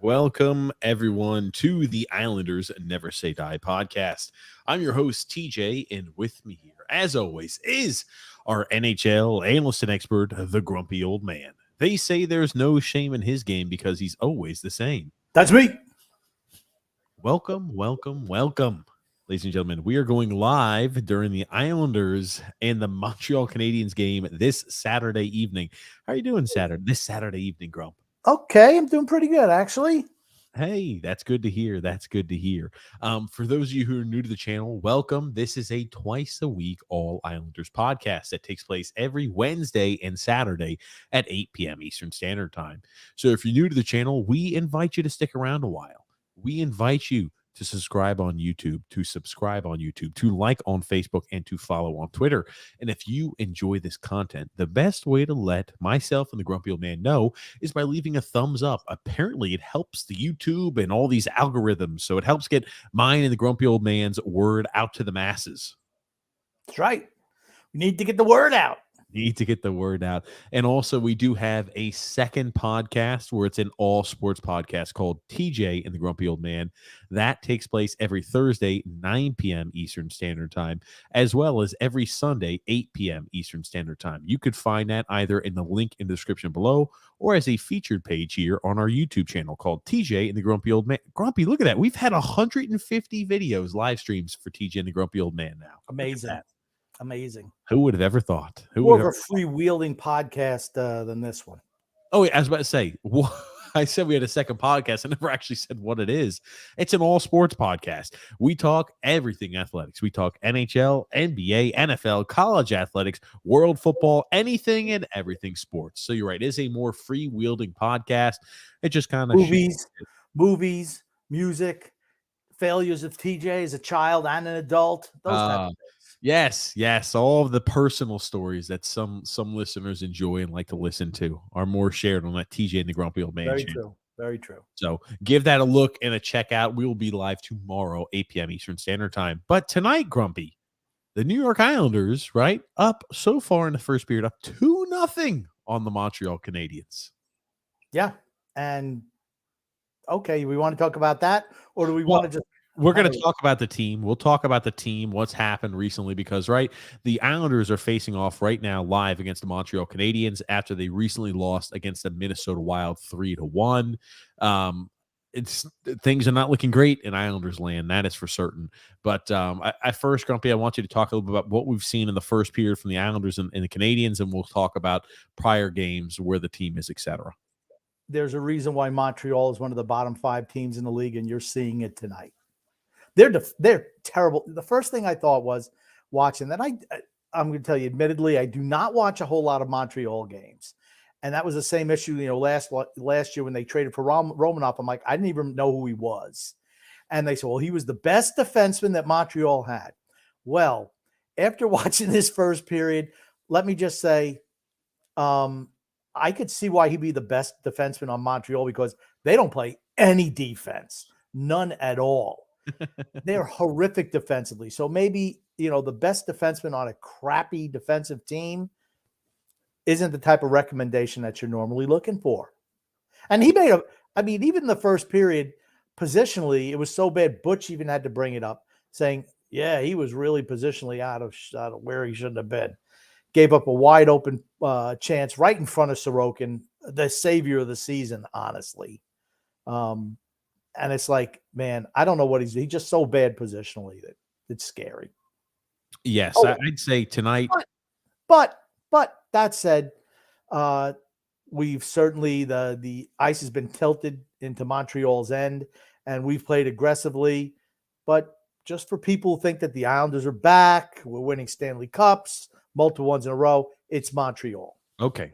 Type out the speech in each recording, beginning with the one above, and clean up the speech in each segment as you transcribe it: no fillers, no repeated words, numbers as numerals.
Welcome, everyone, to the Islanders Never Say Die podcast. I'm your host, TJ, and with me here, as always, is our NHL analyst and expert, the grumpy old man. They say there's no shame in his game because he's always the same. That's me. Welcome. Ladies and gentlemen, we are going live during the Islanders and the Montreal Canadiens game this Saturday evening. How are you doing this Saturday evening, Grump? Okay, I'm doing pretty good, actually. Hey, that's good to hear. For those of you who are new to the channel, welcome. This is a twice a week All Islanders podcast that takes place every Wednesday and Saturday at 8 p.m. Eastern Standard Time. So if you're new to the channel, we invite you to stick around a while. We invite you to subscribe on YouTube, to like on Facebook, and to follow on Twitter. And if you enjoy this content, the best way to let myself and the grumpy old man know is by leaving a thumbs up. Apparently, it helps the YouTube and all these algorithms, so it helps get mine and the grumpy old man's word out to the masses. That's right. We need to get the word out. And also, we do have a second podcast where it's an all sports podcast called TJ and the Grumpy Old Man. That takes place every Thursday, 9 p.m. Eastern Standard Time, as well as every Sunday, 8 p.m. Eastern Standard Time. You could find that either in the link in the description below or as a featured page here on our YouTube channel called TJ and the Grumpy Old Man. Grumpy, look at that. We've had 150 videos, live streams for TJ and the Grumpy Old Man now. Amazing. Who would have ever thought? More of a freewheeling podcast than this one. Oh, yeah, I was about to say, I said we had a second podcast. I never actually said what it is. It's an all sports podcast. We talk everything athletics. We talk NHL, NBA, NFL, college athletics, world football, anything and everything sports. So you're right. It is a more freewheeling podcast. It just kind of movies, music, failures of TJ as a child and an adult. Those type of things. Yes. All of the personal stories that some listeners enjoy and like to listen to are more shared on that TJ and the Grumpy Old Man channel. Very true. So give that a look and a check out. We will be live tomorrow, 8 p.m. Eastern Standard Time. But tonight, Grumpy, the New York Islanders, right, up so far in the first period, up 2-0 on the Montreal Canadiens. Yeah. And okay, we want to talk about that, or do we want to just... We're going to talk about the team. We'll talk about the team, what's happened recently, because, right, the Islanders are facing off right now live against the Montreal Canadiens after they recently lost against the Minnesota Wild 3-1. Things are not looking great in Islanders land, that is for certain. But I first, Grumpy, I want you to talk a little bit about what we've seen in the first period from the Islanders and the Canadiens, and we'll talk about prior games, where the team is, etc. There's a reason why Montreal is one of the bottom 5 teams in the league, and you're seeing it tonight. They're terrible. The first thing I thought was watching that. I'm going to tell you, admittedly, I do not watch a whole lot of Montreal games, and that was the same issue. Last year when they traded for Romanoff, I'm like, I didn't even know who he was, and they said, well, he was the best defenseman that Montreal had. Well, after watching this first period, let me just say, I could see why he'd be the best defenseman on Montreal, because they don't play any defense, none at all. They're horrific defensively. So maybe, the best defenseman on a crappy defensive team isn't the type of recommendation that you're normally looking for. And he made even the first period, positionally, it was so bad, Butch even had to bring it up, saying, yeah, he was really positionally out of where he shouldn't have been. Gave up a wide open chance right in front of Sorokin, the savior of the season, honestly. And it's like, man, I don't know what he's just so bad positionally that it's scary. Yes, I'd say tonight. But that said, we've certainly the ice has been tilted into Montreal's end, and we've played aggressively. But just for people who think that the Islanders are back, we're winning Stanley Cups, multiple ones in a row, it's Montreal. Okay,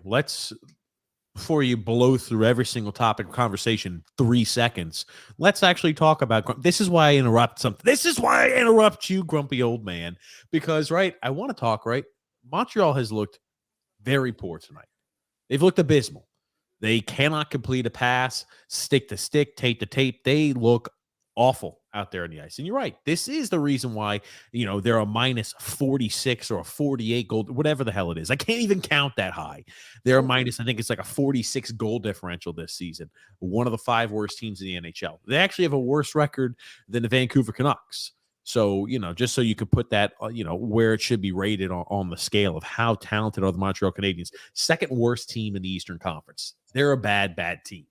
before you blow through every single topic of conversation 3 seconds, let's actually talk about this is why I interrupt something. This is why I interrupt you, grumpy old man, because, right, I want to talk, right? Montreal has looked very poor tonight. They've looked abysmal. They cannot complete a pass, stick to stick, tape to tape. They look awful out there on the ice. And you're right. This is the reason why, they're a minus 46 or a 48 goal, whatever the hell it is. I can't even count that high. They're a minus, I think it's like a 46 goal differential this season. One of the 5 worst teams in the NHL. They actually have a worse record than the Vancouver Canucks. So, just so you could put that, where it should be rated on the scale of how talented are the Montreal Canadiens. Second worst team in the Eastern Conference. They're a bad, bad team.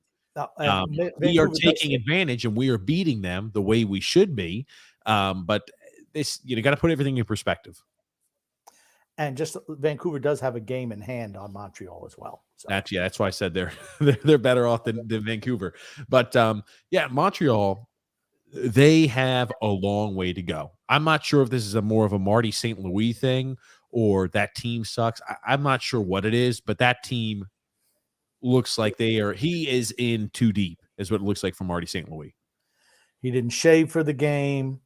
We are taking advantage and we are beating them the way we should be. But this, got to put everything in perspective. And just Vancouver does have a game in hand on Montreal as well. So. That's why I said they're better off than Vancouver. But Montreal, they have a long way to go. I'm not sure if this is more of a Marty St. Louis thing or that team sucks. I'm not sure what it is, but that team looks like he is in too deep, is what it looks like for Marty St. Louis. He didn't shave for the game.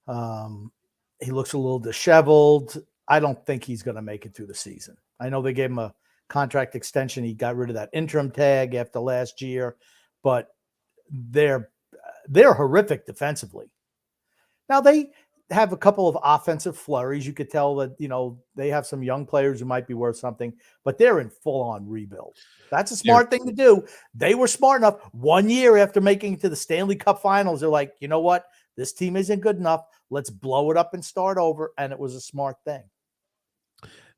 He looks a little disheveled. I don't think he's going to make it through the season. I know they gave him a contract extension. He got rid of that interim tag after last year, but they're horrific defensively. Now they have a couple of offensive flurries. You could tell that, they have some young players who might be worth something, but they're in full-on rebuild. That's a smart thing to do. They were smart enough 1 year after making it to the Stanley Cup Finals. They're like, you know what? This team isn't good enough. Let's blow it up and start over. And it was a smart thing.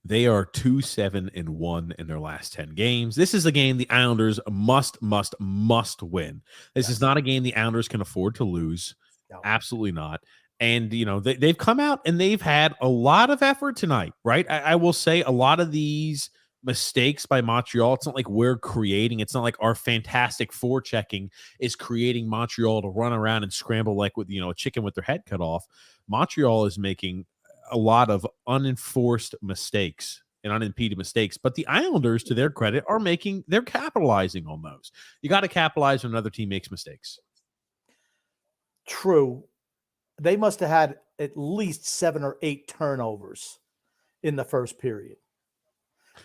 They are 2-7-1 in their last 10 games. This is a game the Islanders must win. This is not a game the Islanders can afford to lose. No. Absolutely not. And, they've come out and they've had a lot of effort tonight, right? I will say a lot of these mistakes by Montreal, it's not like we're creating. It's not like our fantastic forechecking is creating Montreal to run around and scramble like with, a chicken with their head cut off. Montreal is making a lot of unenforced mistakes and unimpeded mistakes, but the Islanders, to their credit, they're capitalizing on those. You got to capitalize when another team makes mistakes. True. They must have had at least 7 or 8 turnovers in the first period.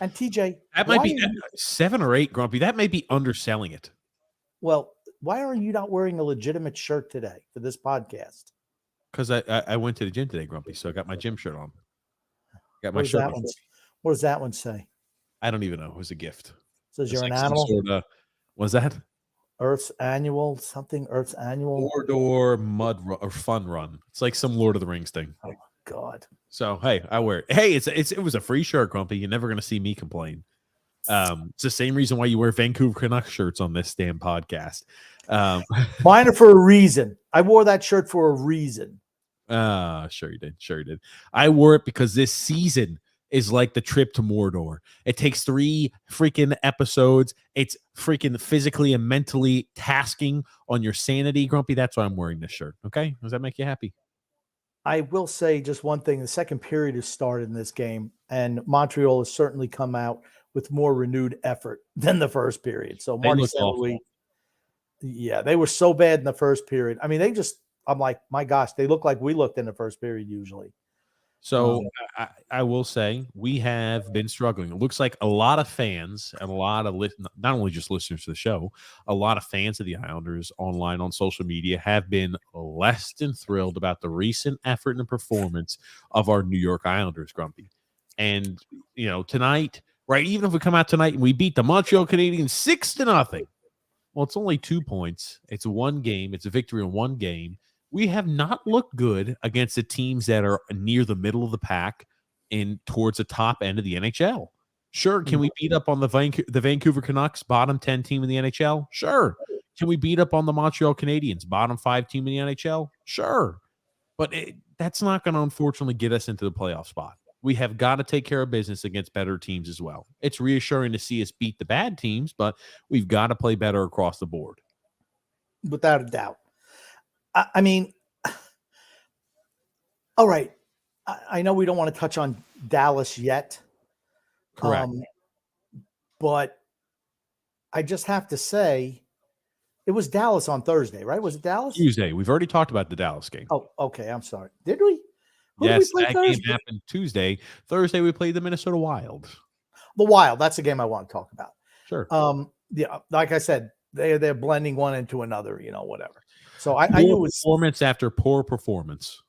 And TJ, that might be 7 or 8, Grumpy. That may be underselling it. Well, why are you not wearing a legitimate shirt today for this podcast? Because I went to the gym today, Grumpy, so I got my gym shirt on. Got my shirt on. What does that one say? I don't even know. It was a gift. Says you're an animal? What's that? Earth's annual, something Earth's annual. Mordor mud run, or fun run. It's like some Lord of the Rings thing. Oh, my God. So, hey, I wear it. Hey, it was a free shirt, Grumpy. You're never going to see me complain. It's the same reason why you wear Vancouver Canucks shirts on this damn podcast. Mine are for a reason. I wore that shirt for a reason. Sure you did. I wore it because this season is like the trip to Mordor. It takes 3 freaking episodes. It's freaking physically and mentally tasking on your sanity, Grumpy. That's why I'm wearing this shirt. Okay? Does that make you happy? I will say just one thing. The second period has started in this game, and Montreal has certainly come out with more renewed effort than the first period. So Marty St. Louis, they were so bad in the first period. I mean, I'm like, my gosh, they look like we looked in the first period usually. So I will say we have been struggling. It looks like a lot of fans and a lot of not only just listeners to the show, a lot of fans of the Islanders online on social media have been less than thrilled about the recent effort and performance of our New York Islanders, Grumpy. And, tonight, right, even if we come out tonight and we beat the Montreal Canadiens 6-0, well, it's only 2 points. It's one game. It's a victory in one game. We have not looked good against the teams that are near the middle of the pack and towards the top end of the NHL. Sure, can we beat up on the Vancouver Canucks, bottom 10 team in the NHL? Sure. Can we beat up on the Montreal Canadiens, bottom 5 team in the NHL? Sure. But that's not going to, unfortunately, get us into the playoff spot. We have got to take care of business against better teams as well. It's reassuring to see us beat the bad teams, but we've got to play better across the board. Without a doubt. I mean, all right. I know we don't want to touch on Dallas yet. Correct. But I just have to say, it was Dallas on Thursday, right? Was it Dallas? Tuesday. We've already talked about the Dallas game. Oh, okay. I'm sorry. Did we? Yes, that game happened Tuesday. Thursday, we played the Minnesota Wild. The Wild. That's the game I want to talk about. Sure. Yeah, like I said, they're blending one into another, whatever. So I Poor knew it was, performance after poor performance.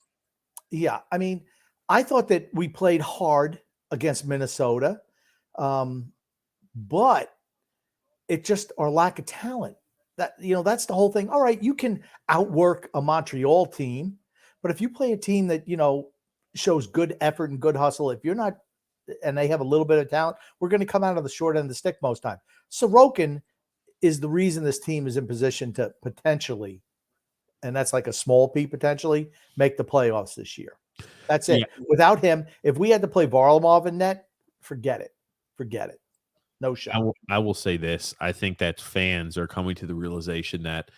yeah. I mean, I thought that we played hard against Minnesota, but it just our lack of talent. That's the whole thing. All right, you can outwork a Montreal team, but if you play a team that shows good effort and good hustle, if you're not, and they have a little bit of talent, we're going to come out of the short end of the stick most time. Sorokin is the reason this team is in position to potentially, and that's like a small P, potentially make the playoffs this year. That's it. Yeah. Without him, if we had to play Varlamov in net, forget it. Forget it. No shot. I will say this. I think that fans are coming to the realization that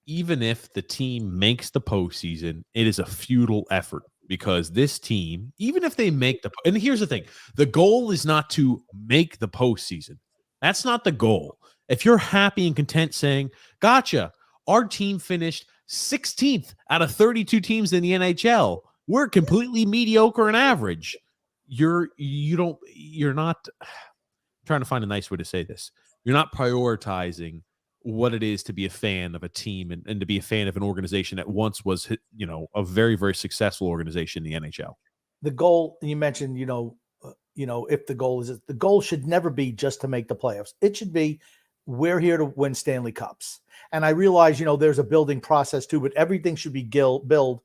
even if the team makes the postseason, it is a futile effort, because this team, even if they make the, and here's the thing, the goal is not to make the postseason. That's not the goal. If you're happy and content saying, gotcha, our team finished 16th out of 32 teams in the NHL, we're completely mediocre and average. You're not trying to find a nice way to say this. You're not prioritizing what it is to be a fan of a team and to be a fan of an organization that once was, a very, very successful organization in the NHL. The goal you mentioned, if the goal should never be just to make the playoffs. It should be, we're here to win Stanley Cups. And I realize, there's a building process too, but everything should be build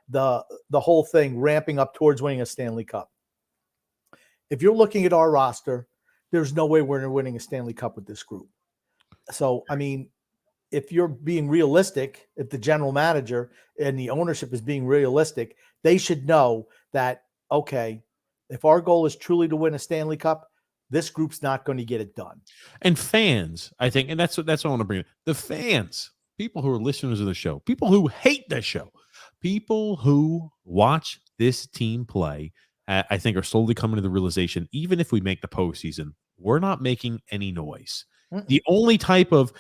the whole thing ramping up towards winning a Stanley Cup. If you're looking at our roster, there's no way we're winning a Stanley Cup with this group. So, I mean, if you're being realistic, if the general manager and the ownership is being realistic, they should know that, okay, if our goal is truly to win a Stanley Cup, this group's not going to get it done. And fans, I think, and that's what I want to bring up. The fans, people who are listeners of the show, people who hate the show, people who watch this team play, I think are slowly coming to the realization, even if we make the postseason, we're not making any noise. The only type of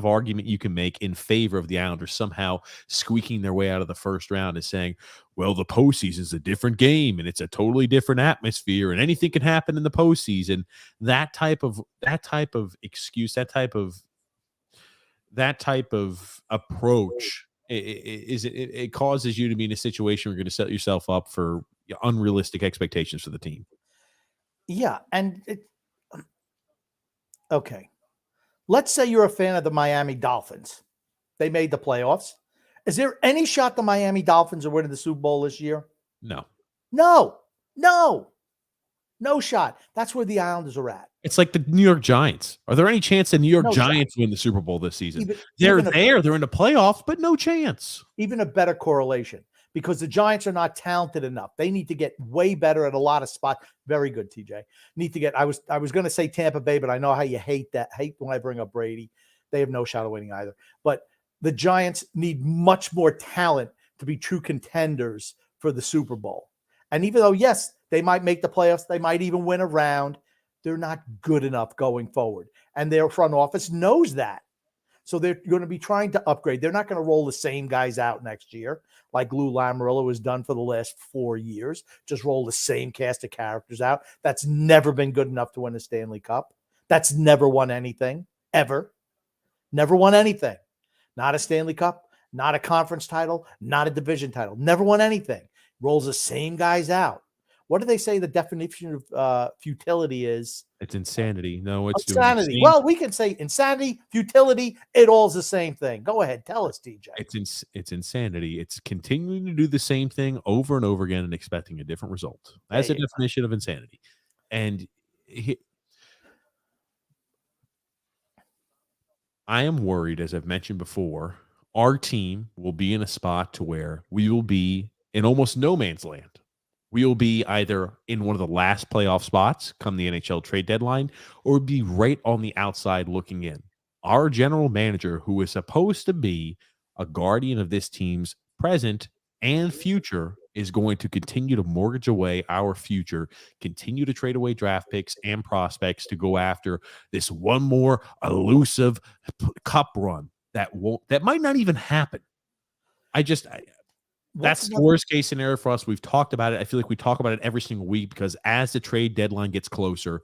argument you can make in favor of the Islanders somehow squeaking their way out of the first round is saying, well, the postseason is a different game and it's a totally different atmosphere and anything can happen in the postseason. That type of excuse, that type of approach, it causes you to be in a situation where you're going to set yourself up for unrealistic expectations for the team. Yeah. And okay. Let's say you're a fan of the Miami Dolphins. They made the playoffs. Is there any shot the Miami Dolphins are winning the Super Bowl this year? No. No shot. That's where the Islanders are at. It's like the New York Giants. Are there any chance the New York Giants win the Super Bowl this season? They're in the playoffs, but no chance. Even a better correlation, because the Giants are not talented enough. They need to get way better at a lot of spots. Very good, TJ. Need to get, I was going to say Tampa Bay, but I know how you hate when I bring up Brady. They have no shot of winning either. But the Giants need much more talent to be true contenders for the Super Bowl. And even though, yes, they might make the playoffs, they might even win a round, they're not good enough going forward. And their front office knows that. So they're going to be trying to upgrade. They're not going to roll the same guys out next year like Lou Lamoriello has done for the last 4 years. Just roll the same cast of characters out. That's never been good enough to win a Stanley Cup. That's never won anything, ever. Never won anything. Not a Stanley Cup, not a conference title, not a division title. Never won anything. Rolls the same guys out. What do they say the definition of futility is? It's insanity. No, it's insanity. Well, we can say insanity, futility. It all's the same thing. Go ahead, tell us, DJ. It's insanity. It's continuing to do the same thing over and over again and expecting a different result. That's the definition of insanity. And I am worried, as I've mentioned before, our team will be in a spot to where we will be in almost no man's land. We will be either in one of the last playoff spots come the NHL trade deadline, or be right on the outside looking in. Our general manager, who is supposed to be a guardian of this team's present and future, is going to continue to mortgage away our future, continue to trade away draft picks and prospects to go after this one more elusive cup run that might not even happen. That's the worst case scenario for us. We've talked about it. I feel like we talk about it every single week because as the trade deadline gets closer,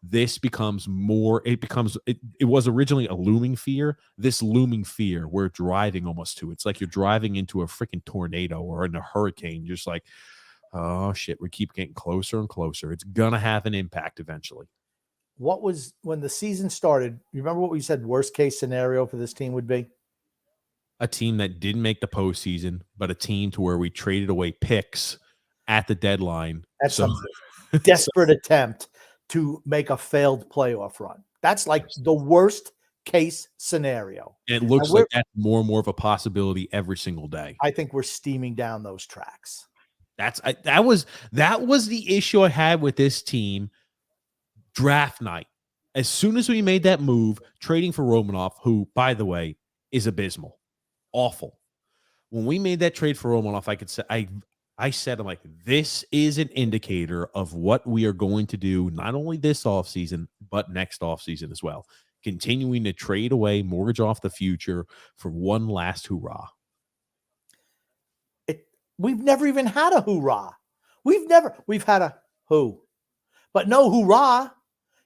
this becomes more, it was originally a looming fear. This looming fear we're driving almost to. It's like you're driving into a freaking tornado or in a hurricane. You're just like, oh shit, we keep getting closer and closer. It's gonna have an impact eventually. What was, when the season started, you remember what we said worst case scenario for this team would be? A team that didn't make the postseason, but a team to where we traded away picks at the deadline. That's So, some desperate attempt to make a failed playoff run. That's like the worst case scenario. it looks like that's more and more of a possibility every single day. I think we're steaming down those tracks. That was the issue I had with this team draft night. As soon as we made that move, trading for Romanov, who, by the way, is abysmal, awful. When we made that trade for Romanov, I could say I said, I'm like, this is an indicator of what we are going to do, not only this offseason, but next offseason as well. Continuing to trade away, mortgage off the future for one last hoorah. We've never even had a hoorah. We've had a who, but no hoorah.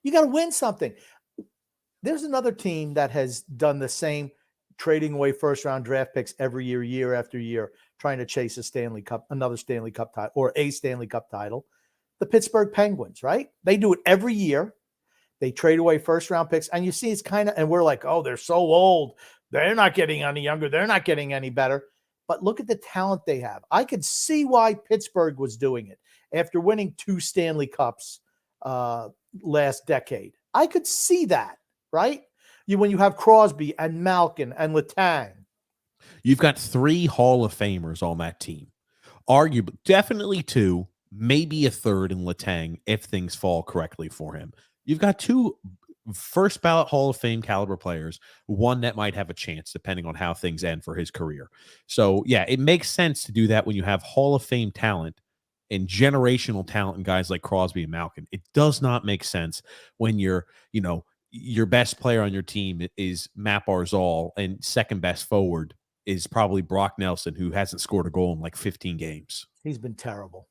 You got to win something. There's another team that has done the same, trading away first round draft picks every year, year after year, trying to chase a Stanley Cup, another Stanley Cup title, or a Stanley Cup title. The Pittsburgh Penguins, right? They do it every year. They trade away first round picks, and you see it's kind of, and we're like, oh, they're so old. They're not getting any younger. They're not getting any better. But look at the talent they have. I could see why Pittsburgh was doing it after winning 2 Stanley Cups last decade. I could see that, right? When you have Crosby and Malkin and Letang. You've got 3 Hall of Famers on that team. Arguably, definitely 2, maybe a third in Letang if things fall correctly for him. You've got 2 first ballot Hall of Fame caliber players, one that might have a chance depending on how things end for his career. So yeah, it makes sense to do that when you have Hall of Fame talent and generational talent in guys like Crosby and Malkin. It does not make sense when your best player on your team is Matt Barzal and second best forward is probably Brock Nelson, who hasn't scored a goal in like 15 games. He's been terrible.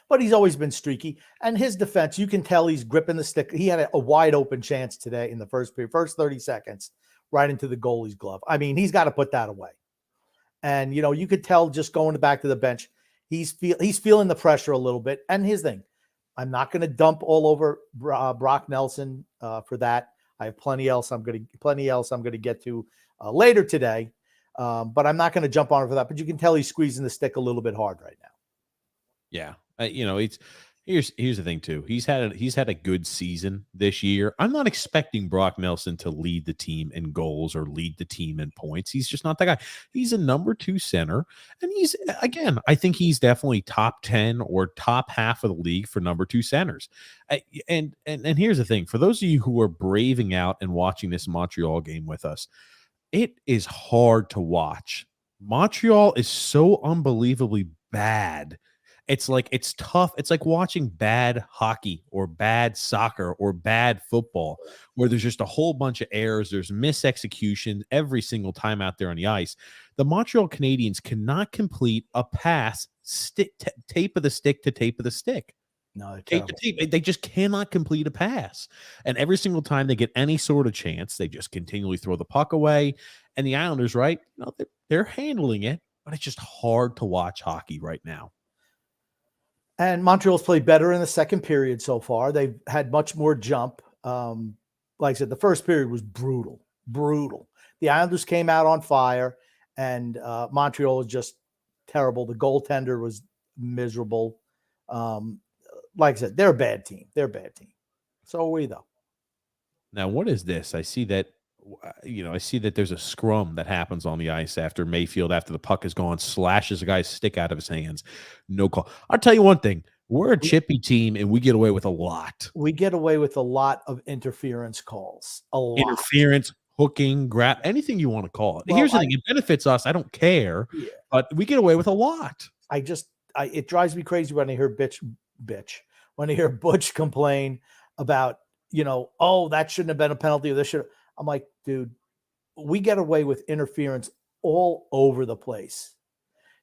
But he's always been streaky. And his defense, you can tell he's gripping the stick. He had a wide open chance today in the first period, first 30 seconds, right into the goalie's glove. I mean, he's got to put that away. And, you could tell just going back to the bench, he's feeling the pressure a little bit. And his thing, I'm not going to dump all over Brock Nelson for that. I have plenty else I'm going to get to later today. But I'm not going to jump on it for that. But you can tell he's squeezing the stick a little bit hard right now. Yeah, it's here's the thing too. He's had a good season this year. I'm not expecting Brock Nelson to lead the team in goals or lead the team in points. He's just not that guy. He's a number 2 center, and I think he's definitely top 10 or top half of the league for number 2 centers. And here's the thing: for those of you who are braving out and watching this Montreal game with us, it is hard to watch. Montreal is so unbelievably bad. It's like, it's tough. It's like watching bad hockey or bad soccer or bad football, where there's just a whole bunch of errors. There's misexecution every single time out there on the ice. The Montreal Canadiens cannot complete a pass, tape of the stick to tape of the stick. No, tape to tape. They just cannot complete a pass. And every single time they get any sort of chance, they just continually throw the puck away. And the Islanders, right? They're handling it, but it's just hard to watch hockey right now. And Montreal's played better in the second period so far. They've had much more jump. Like I said, the first period was brutal. The Islanders came out on fire, and Montreal was just terrible. The goaltender was miserable. Like I said, they're a bad team. So are we, though. Now, what is this? I see that there's a scrum that happens on the ice after Mayfield, after the puck is gone, slashes a guy's stick out of his hands. No call. I'll tell you one thing. We're a chippy team, and we get away with a lot. We get away with a lot of interference calls. A lot. Interference, hooking, grab, anything you want to call it. Well, here's the thing. It benefits us. I don't care. Yeah. But we get away with a lot. It drives me crazy when I hear when I hear Butch complain about, oh, that shouldn't have been a penalty, or this should. I'm like, dude, we get away with interference all over the place.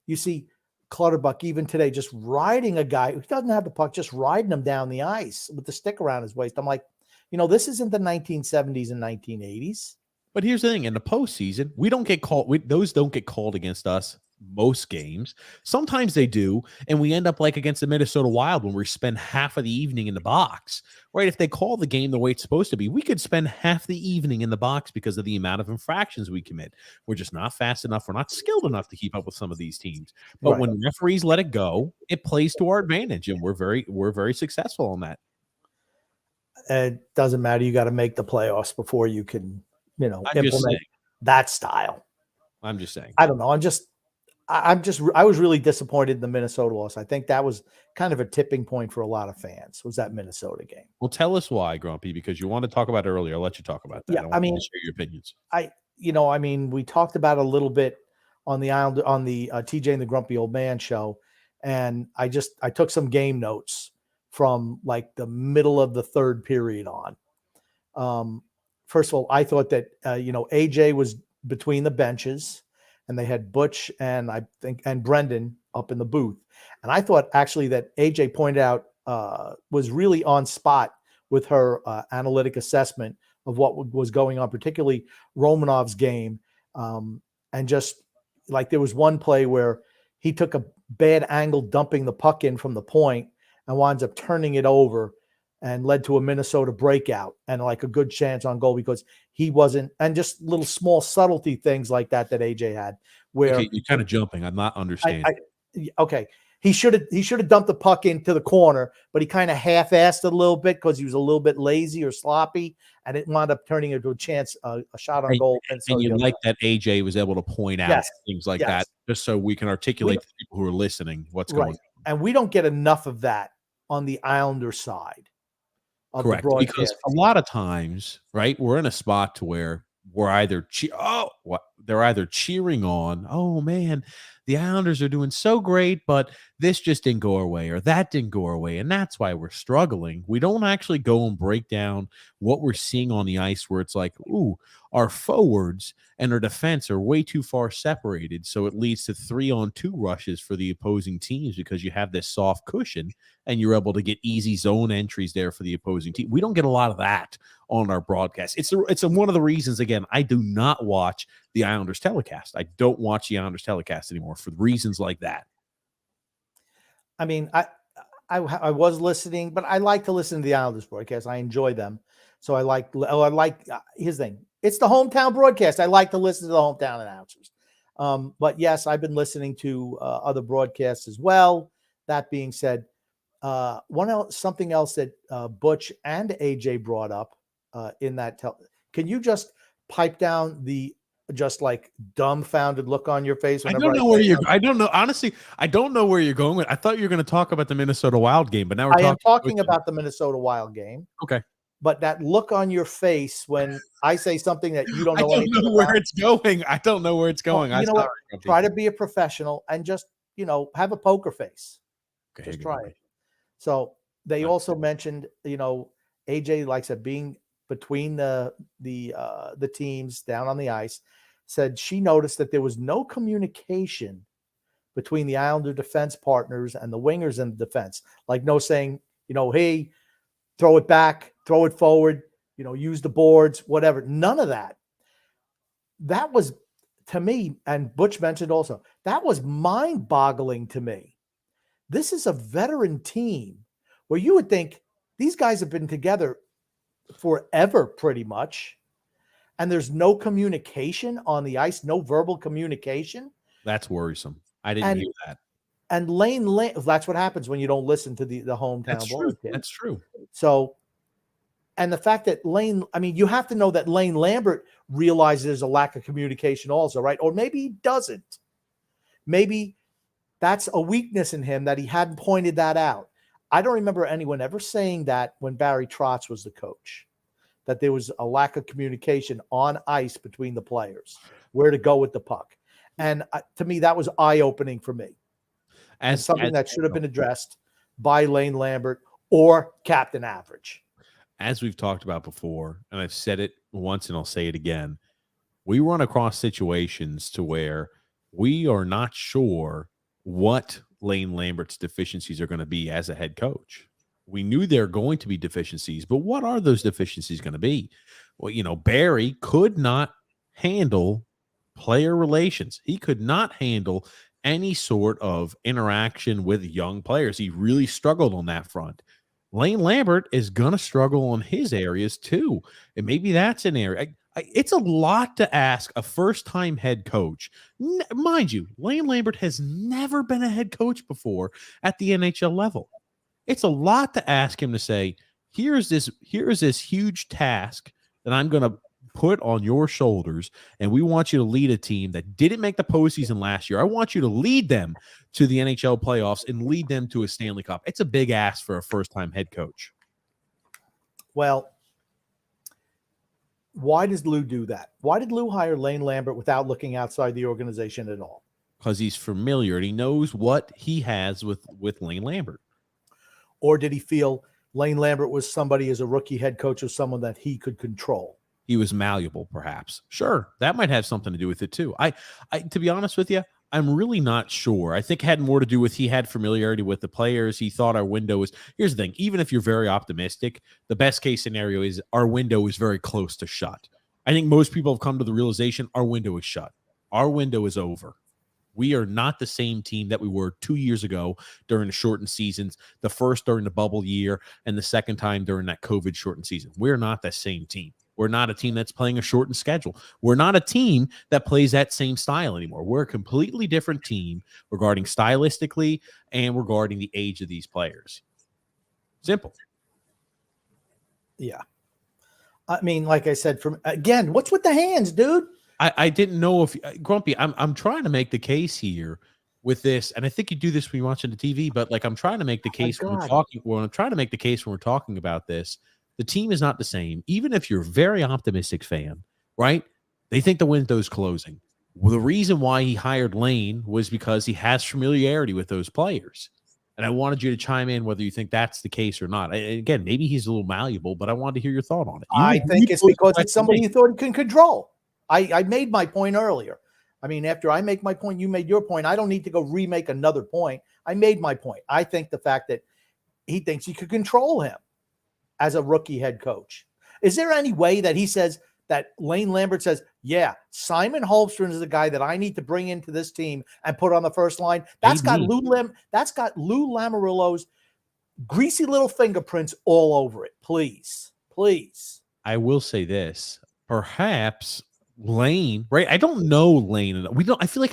You see, Clutterbuck, even today, just riding a guy who doesn't have the puck, just riding him down the ice with the stick around his waist. I'm like, this isn't the 1970s and 1980s. But here's the thing: in the postseason, we don't get called. Those don't get called against us most games. Sometimes they do, and we end up like against the Minnesota Wild when we spend half of the evening in the box. Right? If they call the game the way it's supposed to be, we could spend half the evening in the box because of the amount of infractions we commit. We're just not fast enough. We're not skilled enough to keep up with some of these teams. But when referees let it go, it plays to our advantage, and we're very successful on that. It doesn't matter. You got to make the playoffs before you can, implement that style. I'm just saying. I don't know. I was really disappointed in the Minnesota loss. I think that was kind of a tipping point for a lot of fans, was that Minnesota game. Well, tell us why, Grumpy, because you want to talk about it earlier. I'll let you talk about that. Yeah, I want to share your opinions. We talked about it a little bit on the TJ and the Grumpy Old Man show, and I took some game notes from like the middle of the third period on. First of all, I thought that AJ was between the benches, and they had Butch and Brendan up in the booth. And I thought actually that AJ pointed out was really on spot with her analytic assessment of what was going on, particularly Romanov's game. And just like there was one play where he took a bad angle dumping the puck in from the point and winds up turning it over and led to a Minnesota breakout and like a good chance on goal because he wasn't, and just little small subtlety things like that AJ had where you're kind of jumping. I'm not understanding. Okay. He should have dumped the puck into the corner, but he kind of half-assed it a little bit because he was a little bit lazy or sloppy, and it wound up turning into a chance, a shot on goal. And you like that AJ was able to point out things like that, just so we can articulate to people who are listening what's going on. And we don't get enough of that on the Islander side. Correct, because a lot of times, right, we're in a spot to where we're either they're either cheering on, oh man, the Islanders are doing so great, but this just didn't go our way or that didn't go our way, and that's why we're struggling. We don't actually go and break down what we're seeing on the ice where it's like, ooh, our forwards and our defense are way too far separated, so it leads to 3-on-2 rushes for the opposing teams because you have this soft cushion and you're able to get easy zone entries there for the opposing team. We don't get a lot of that on our broadcast. It's one of the reasons, again, I do not watch the Islanders telecast. I don't watch the Islanders telecast anymore for reasons like that. I mean, I was listening, but I like to listen to the Islanders broadcast. I enjoy them. So here's the thing. It's the hometown broadcast. I like to listen to the hometown announcers. But yes, I've been listening to other broadcasts as well. That being said, something else that Butch and AJ brought up in that. Can you just pipe down the just like dumbfounded look on your face? I don't know where you're. I don't know. Honestly, I don't know where you're going with. I thought you were going to talk about the Minnesota Wild game, but now we're talking about the Minnesota Wild game. Okay. But that look on your face when I say something that you don't know, where it's going. I don't know where it's going. Well, try to be a professional and just, have a poker face. Okay, just try it. So they also mentioned, AJ likes it being between the teams down on the ice, said she noticed that there was no communication between the Islander defense partners and the wingers in the defense. Like no saying, hey, throw it back, throw it forward, use the boards, whatever. None of that. That was, to me, and Butch mentioned also, that was mind-boggling to me. This is a veteran team where you would think these guys have been together forever pretty much, and there's no communication on the ice, no verbal communication. That's worrisome. I didn't hear that. And Lane, that's what happens when you don't listen to the hometown broadcast. That's true. So, and the fact that you have to know that Lane Lambert realizes there's a lack of communication also, right? Or maybe he doesn't. Maybe that's a weakness in him that he hadn't pointed that out. I don't remember anyone ever saying that when Barry Trotz was the coach, that there was a lack of communication on ice between the players, where to go with the puck. And to me, that was eye-opening for me. As something that should have been addressed by Lane Lambert or Captain Average. As we've talked about before, and I've said it once and I'll say it again, we run across situations to where we are not sure what Lane Lambert's deficiencies are going to be as a head coach. We knew there are going to be deficiencies, but what are those deficiencies going to be? Well, Barry could not handle player relations. He could not handle any sort of interaction with young players. He really struggled on that front. Lane Lambert is going to struggle on his areas too. And maybe that's an area. It's a lot to ask a first-time head coach. Mind you, Lane Lambert has never been a head coach before at the NHL level. It's a lot to ask him to say, here is this huge task that I'm going to put on your shoulders, and we want you to lead a team that didn't make the postseason last year. I want you to lead them to the NHL playoffs and lead them to a Stanley Cup. It's a big ask for a first-time head coach. Well, why does Lou do that? Why did Lou hire Lane Lambert without looking outside the organization at all? Because he's familiar and he knows what he has with Lane Lambert. Or did he feel Lane Lambert was somebody as a rookie head coach or someone that he could control? He was malleable, perhaps. Sure, that might have something to do with it too. I to be honest with you, I'm really not sure. I think it had more to do with he had familiarity with the players. He thought our window was. Here's the thing: even if you're very optimistic, the best case scenario is our window is very close to shut. I think most people have come to the realization our window is shut. Our window is over. We are not the same team that we were 2 years ago during the shortened seasons, the first during the bubble year, and the second time during that COVID shortened season. We're not the same team. We're not a team that's playing a shortened schedule. We're not a team that plays that same style anymore. We're a completely different team regarding stylistically and regarding the age of these players. Simple. Yeah. I mean, like I said, again, what's with the hands, dude? I didn't know if Grumpy, I'm trying to make the case here with this, and I think you do this when you're watching the TV, but like I'm trying to make the case when I'm trying to make the case when we're talking about this. The team is not the same. Even if you're a very optimistic fan, right? They think the window's closing. Well, the reason why he hired Lane was because he has familiarity with those players. And I wanted you to chime in whether you think that's the case or not. Again, maybe he's a little malleable, but I wanted to hear your thought on it. I think it's because it's somebody you thought he can control. I made my point earlier. I mean, after I make my point, you made your point. I don't need to go remake another point. I made my point. I think the fact that he thinks he could control him as a rookie head coach. Is there any way that he says that Lane Lambert says, yeah, Simon Holmstrom is the guy that I need to bring into this team and put on the first line? That's got Lou Lamoriello's greasy little fingerprints all over it. Please. I will say this. Perhaps Lane, right? I don't know Lane. I feel like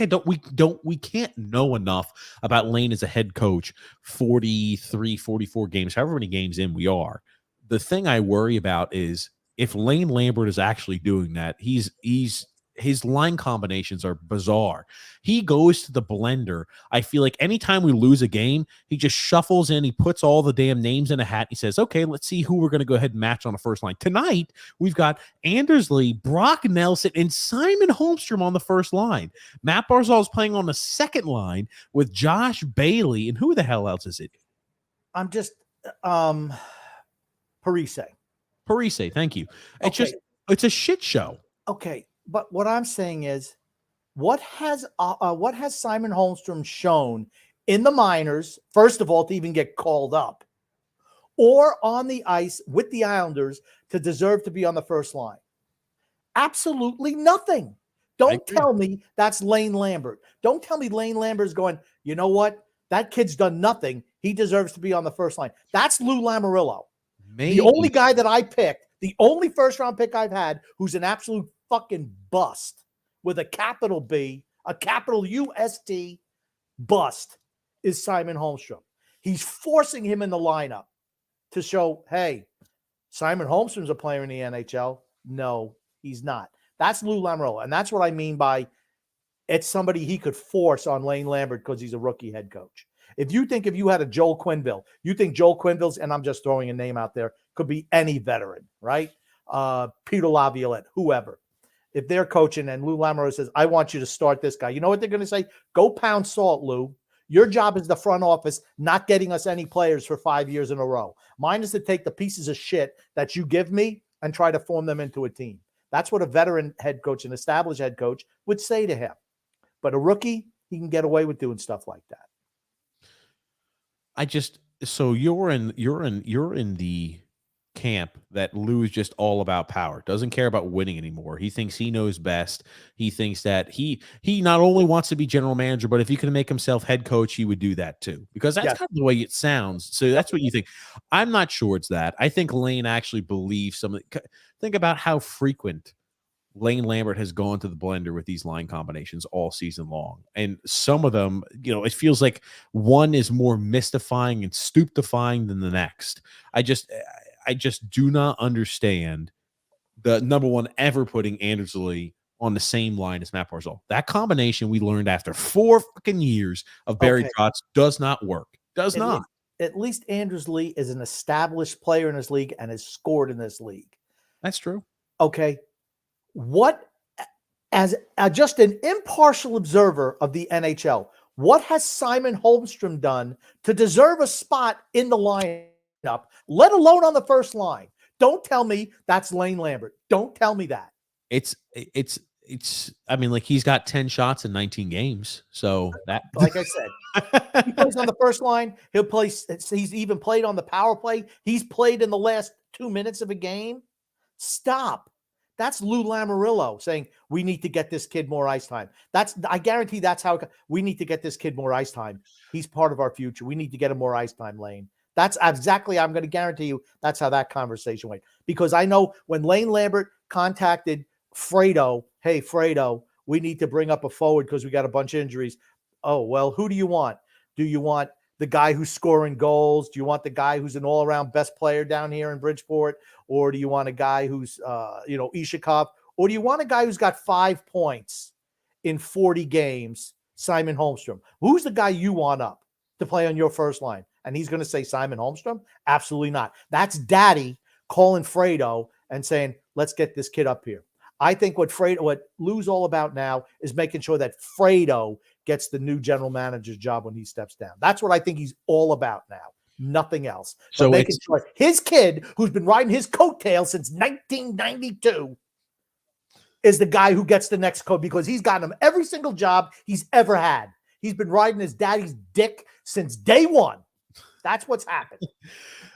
we can't know enough about Lane as a head coach 43, 44 games, however many games in we are. The thing I worry about is if Lane Lambert is actually doing that, his line combinations are bizarre. He goes to the blender. I feel like anytime we lose a game, he just shuffles in. He puts all the damn names in a hat. He says, okay, let's see who we're going to go ahead and match on the first line. Tonight, we've got Anders Lee, Brock Nelson, and Simon Holmstrom on the first line. Matt Barzal is playing on the second line with Josh Bailey. And who the hell else is it? I'm just Parise, thank you. Okay. It's a shit show. Okay. But what I'm saying is, what has Simon Holmstrom shown in the minors, first of all, to even get called up, or on the ice with the Islanders to deserve to be on the first line? Absolutely nothing. Don't tell me that's Lane Lambert. Don't tell me Lane Lambert's going, you know what? That kid's done nothing. He deserves to be on the first line. That's Lou Lamoriello. Maybe. The only guy that I picked, the only first-round pick I've had who's an absolute fucking bust with a capital B, a capital UST bust is Simon Holmstrom. He's forcing him in the lineup to show, hey, Simon Holmstrom's a player in the NHL. No, he's not. That's Lou Lamoriello. And that's what I mean by it's somebody he could force on Lane Lambert because he's a rookie head coach. If you had a Joel Quenneville, you think Joel Quenneville's, and I'm just throwing a name out there, could be any veteran, right? Peter Laviolette, whoever. If they're coaching and Lou Lamoriello says, I want you to start this guy, you know what they're going to say? Go pound salt, Lou. Your job is the front office, not getting us any players for 5 years in a row. Mine is to take the pieces of shit that you give me and try to form them into a team. That's what a veteran head coach, an established head coach, would say to him. But a rookie, he can get away with doing stuff like that. So you're in the camp that Lou is just all about power, doesn't care about winning anymore. He thinks he knows best. He thinks that he not only wants to be general manager, but if he could make himself head coach, he would do that too, because that's kind of the way it sounds. So that's what you think. I'm not sure it's that. I think Lane actually believes something. Think about how frequent Lane Lambert has gone to the blender with these line combinations all season long. And some of them, it feels like one is more mystifying and stupefying than the next. I just do not understand the number one ever putting Andersley on the same line as Matt Barzal. That combination we learned after 4 fucking years of Barry Trotz does not work. Does not. At least Andersley is an established player in this league and has scored in this league. That's true. Okay. What, as just an impartial observer of the NHL, what has Simon Holmstrom done to deserve a spot in the lineup, let alone on the first line? Don't tell me that's Lane Lambert. Don't tell me that. It's I mean, like, he's got 10 shots in 19 games. So that, like I said, he plays on the first line. He'll play. He's even played on the power play. He's played in the last 2 minutes of a game. Stop. That's Lou Lamoriello saying, we need to get this kid more ice time. I guarantee that's how we need to get this kid more ice time. He's part of our future. We need to get him more ice time, Lane. That's exactly, I'm going to guarantee you, that's how that conversation went. Because I know when Lane Lambert contacted Fredo, hey, Fredo, we need to bring up a forward because we got a bunch of injuries. Oh, well, who do you want? Do you want the guy who's scoring goals? Do you want the guy who's an all-around best player down here in Bridgeport? Or do you want a guy who's, Ishikov? Or do you want a guy who's got 5 points in 40 games, Simon Holmstrom? Who's the guy you want up to play on your first line? And he's going to say Simon Holmstrom? Absolutely not. That's Daddy calling Fredo and saying, let's get this kid up here. I think what Lou's all about now is making sure that Fredo gets the new general manager's job when he steps down. That's what I think he's all about now. Nothing else. So making sure his kid, who's been riding his coattail since 1992, is the guy who gets the next coach, because he's gotten him every single job he's ever had. He's been riding his daddy's dick since day one. That's what's happened.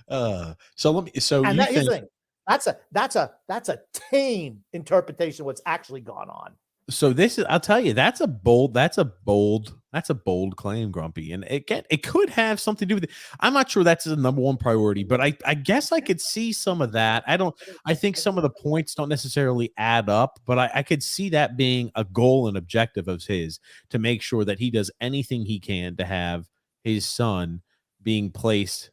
Here's the thing. That's a tame interpretation of what's actually gone on. So I'll tell you, that's a bold claim, Grumpy. And it could have something to do with it. I'm not sure that's the number one priority, but I guess I could see some of that. I think some of the points don't necessarily add up, but I could see that being a goal and objective of his, to make sure that he does anything he can to have his son being picked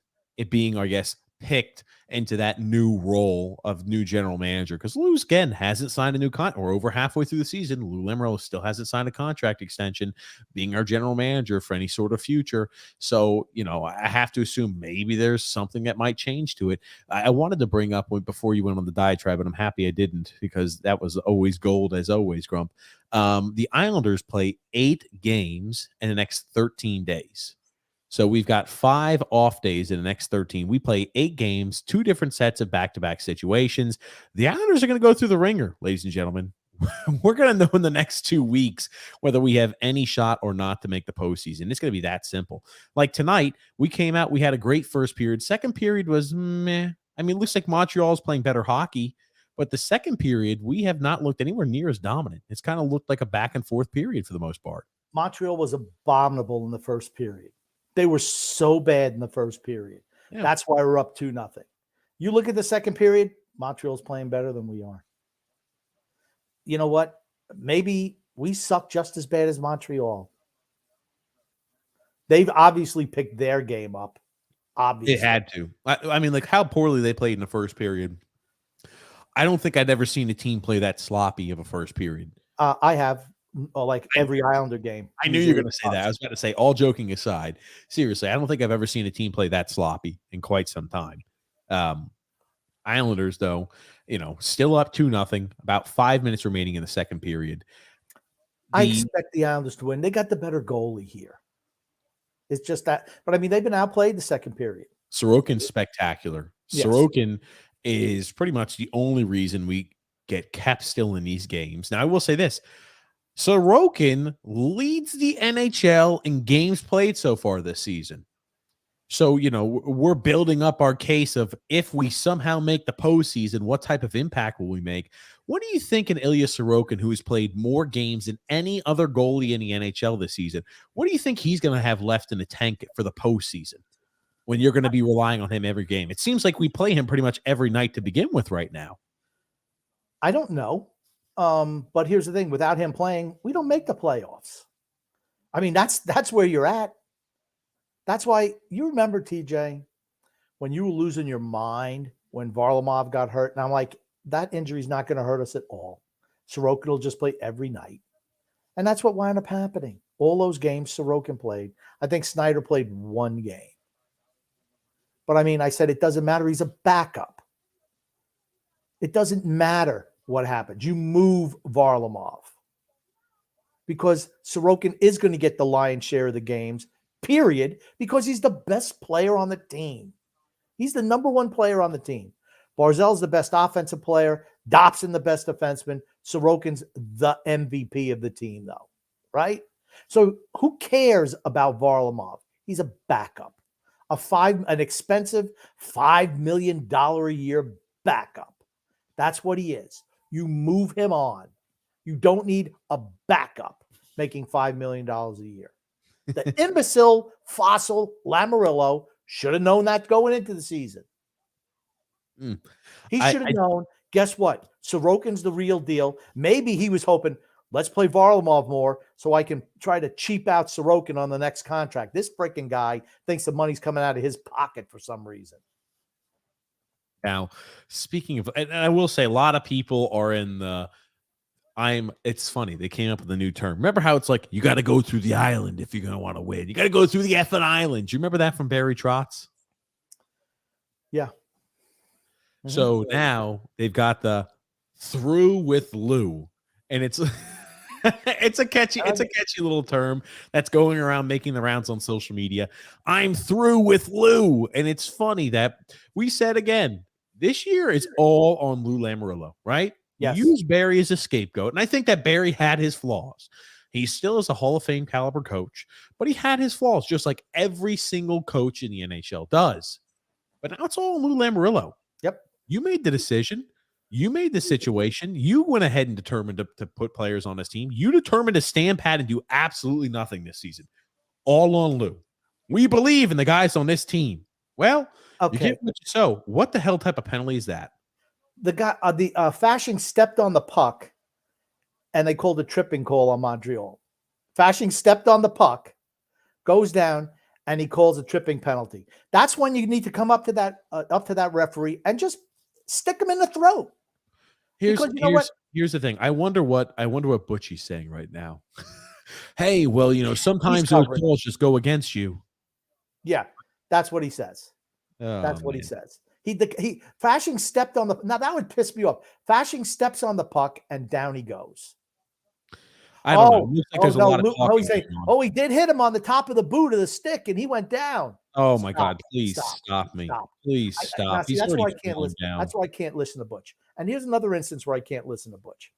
into that new role of new general manager, because Lou, again, hasn't signed a new contract. We're over halfway through the season. Lou Lamoriello still hasn't signed a contract extension being our general manager for any sort of future. So, I have to assume maybe there's something that might change to it. I wanted to bring up before you went on the diatribe, but I'm happy I didn't, because that was always gold as always, Grump. The Islanders play 8 games in the next 13 days. So we've got 5 off days in the next 13. We play 8 games, 2 different sets of back-to-back situations. The Islanders are going to go through the ringer, ladies and gentlemen. We're going to know in the next 2 weeks whether we have any shot or not to make the postseason. It's going to be that simple. Like tonight, we came out, we had a great first period. Second period was meh. I mean, it looks like Montreal is playing better hockey, but the second period, we have not looked anywhere near as dominant. It's kind of looked like a back-and-forth period for the most part. Montreal was abominable in the first period. They were so bad in the first period. Yeah. That's why we're up 2-0. You look at the second period, Montreal's playing better than we are. You know what? Maybe we suck just as bad as Montreal. They've obviously picked their game up. Obviously. It had to. I mean, like, how poorly they played in the first period. I don't think I'd ever seen a team play that sloppy of a first period. I have. Like every Islander game. I knew you were going to say that. I was about to say, all joking aside, seriously, I don't think I've ever seen a team play that sloppy in quite some time. Islanders, though, still up 2-0, about 5 minutes remaining in the second period. I expect the Islanders to win. They got the better goalie here. It's just that. But, I mean, they've been outplayed the second period. Sorokin's spectacular. Yes. Sorokin is pretty much the only reason we get kept still in these games. Now, I will say this. Sorokin leads the NHL in games played so far this season. So, we're building up our case of if we somehow make the postseason, what type of impact will we make? What do you think in Ilya Sorokin, who has played more games than any other goalie in the NHL this season, what do you think he's going to have left in the tank for the postseason when you're going to be relying on him every game? It seems like we play him pretty much every night to begin with right now. I don't know. But here's the thing. Without him playing, we don't make the playoffs. I mean, that's where you're at. That's why you remember, TJ, when you were losing your mind when Varlamov got hurt. And I'm like, that injury is not going to hurt us at all. Sorokin will just play every night. And that's what wound up happening. All those games Sorokin played. I think Snyder played one game. But I mean, I said it doesn't matter. He's a backup. It doesn't matter what happens. You move Varlamov because Sorokin is going to get the lion's share of the games, period, because he's the best player on the team. He's the number one player on the team. Barzal's the best offensive player. Dobson, the best defenseman. Sorokin's the MVP of the team, though, right? So who cares about Varlamov? He's a backup, an expensive $5 million a year backup. That's what he is. You move him on. You don't need a backup making $5 million a year. The imbecile fossil Lamoriello should have known that going into the season. He should have known. Guess what? Sorokin's the real deal. Maybe he was hoping, let's play Varlamov more so I can try to cheap out Sorokin on the next contract. This freaking guy thinks the money's coming out of his pocket for some reason. Now, speaking of, and I will say a lot of people are in the, it's funny. They came up with a new term. Remember how it's like, you got to go through the island if you're going to want to win. You got to go through the effing island. Do you remember that from Barry Trotz? Yeah. Mm-hmm. So now they've got the through with Lou, and it's it's a catchy little term that's going around making the rounds on social media. I'm through with Lou, and it's funny that we said again this year is all on Lou Lamoriello, right? Yes. You use Barry as a scapegoat, and I think that Barry had his flaws. He still is a Hall of Fame caliber coach, but he had his flaws, just like every single coach in the NHL does. But now it's all on Lou Lamoriello. Yep. You made the decision. You made the situation. You went ahead and determined to put players on this team. You determined to stand pat and do absolutely nothing this season. All on Lou. We believe in the guys on this team. Well, okay. You get what you sow. What the hell type of penalty is that? The guy, Fasching stepped on the puck, and they called a tripping call on Montreal. Fasching stepped on the puck, goes down, and he calls a tripping penalty. That's when you need to come up to that referee and just stick him in the throat. Here's the thing. I wonder what Butchie's saying right now. Hey, well, sometimes those calls just go against you. Yeah, that's what he says. That's what he says. Fasching stepped on the. Now that would piss me off. Fasching steps on the puck and down he goes. I don't know. It looks like there's a lot of talking. He did hit him on the top of the boot of the stick and he went down. Oh my God! Please stop me. Please stop. That's why I can't listen. That's why I can't listen to Butch. And here's another instance where I can't listen to Butch.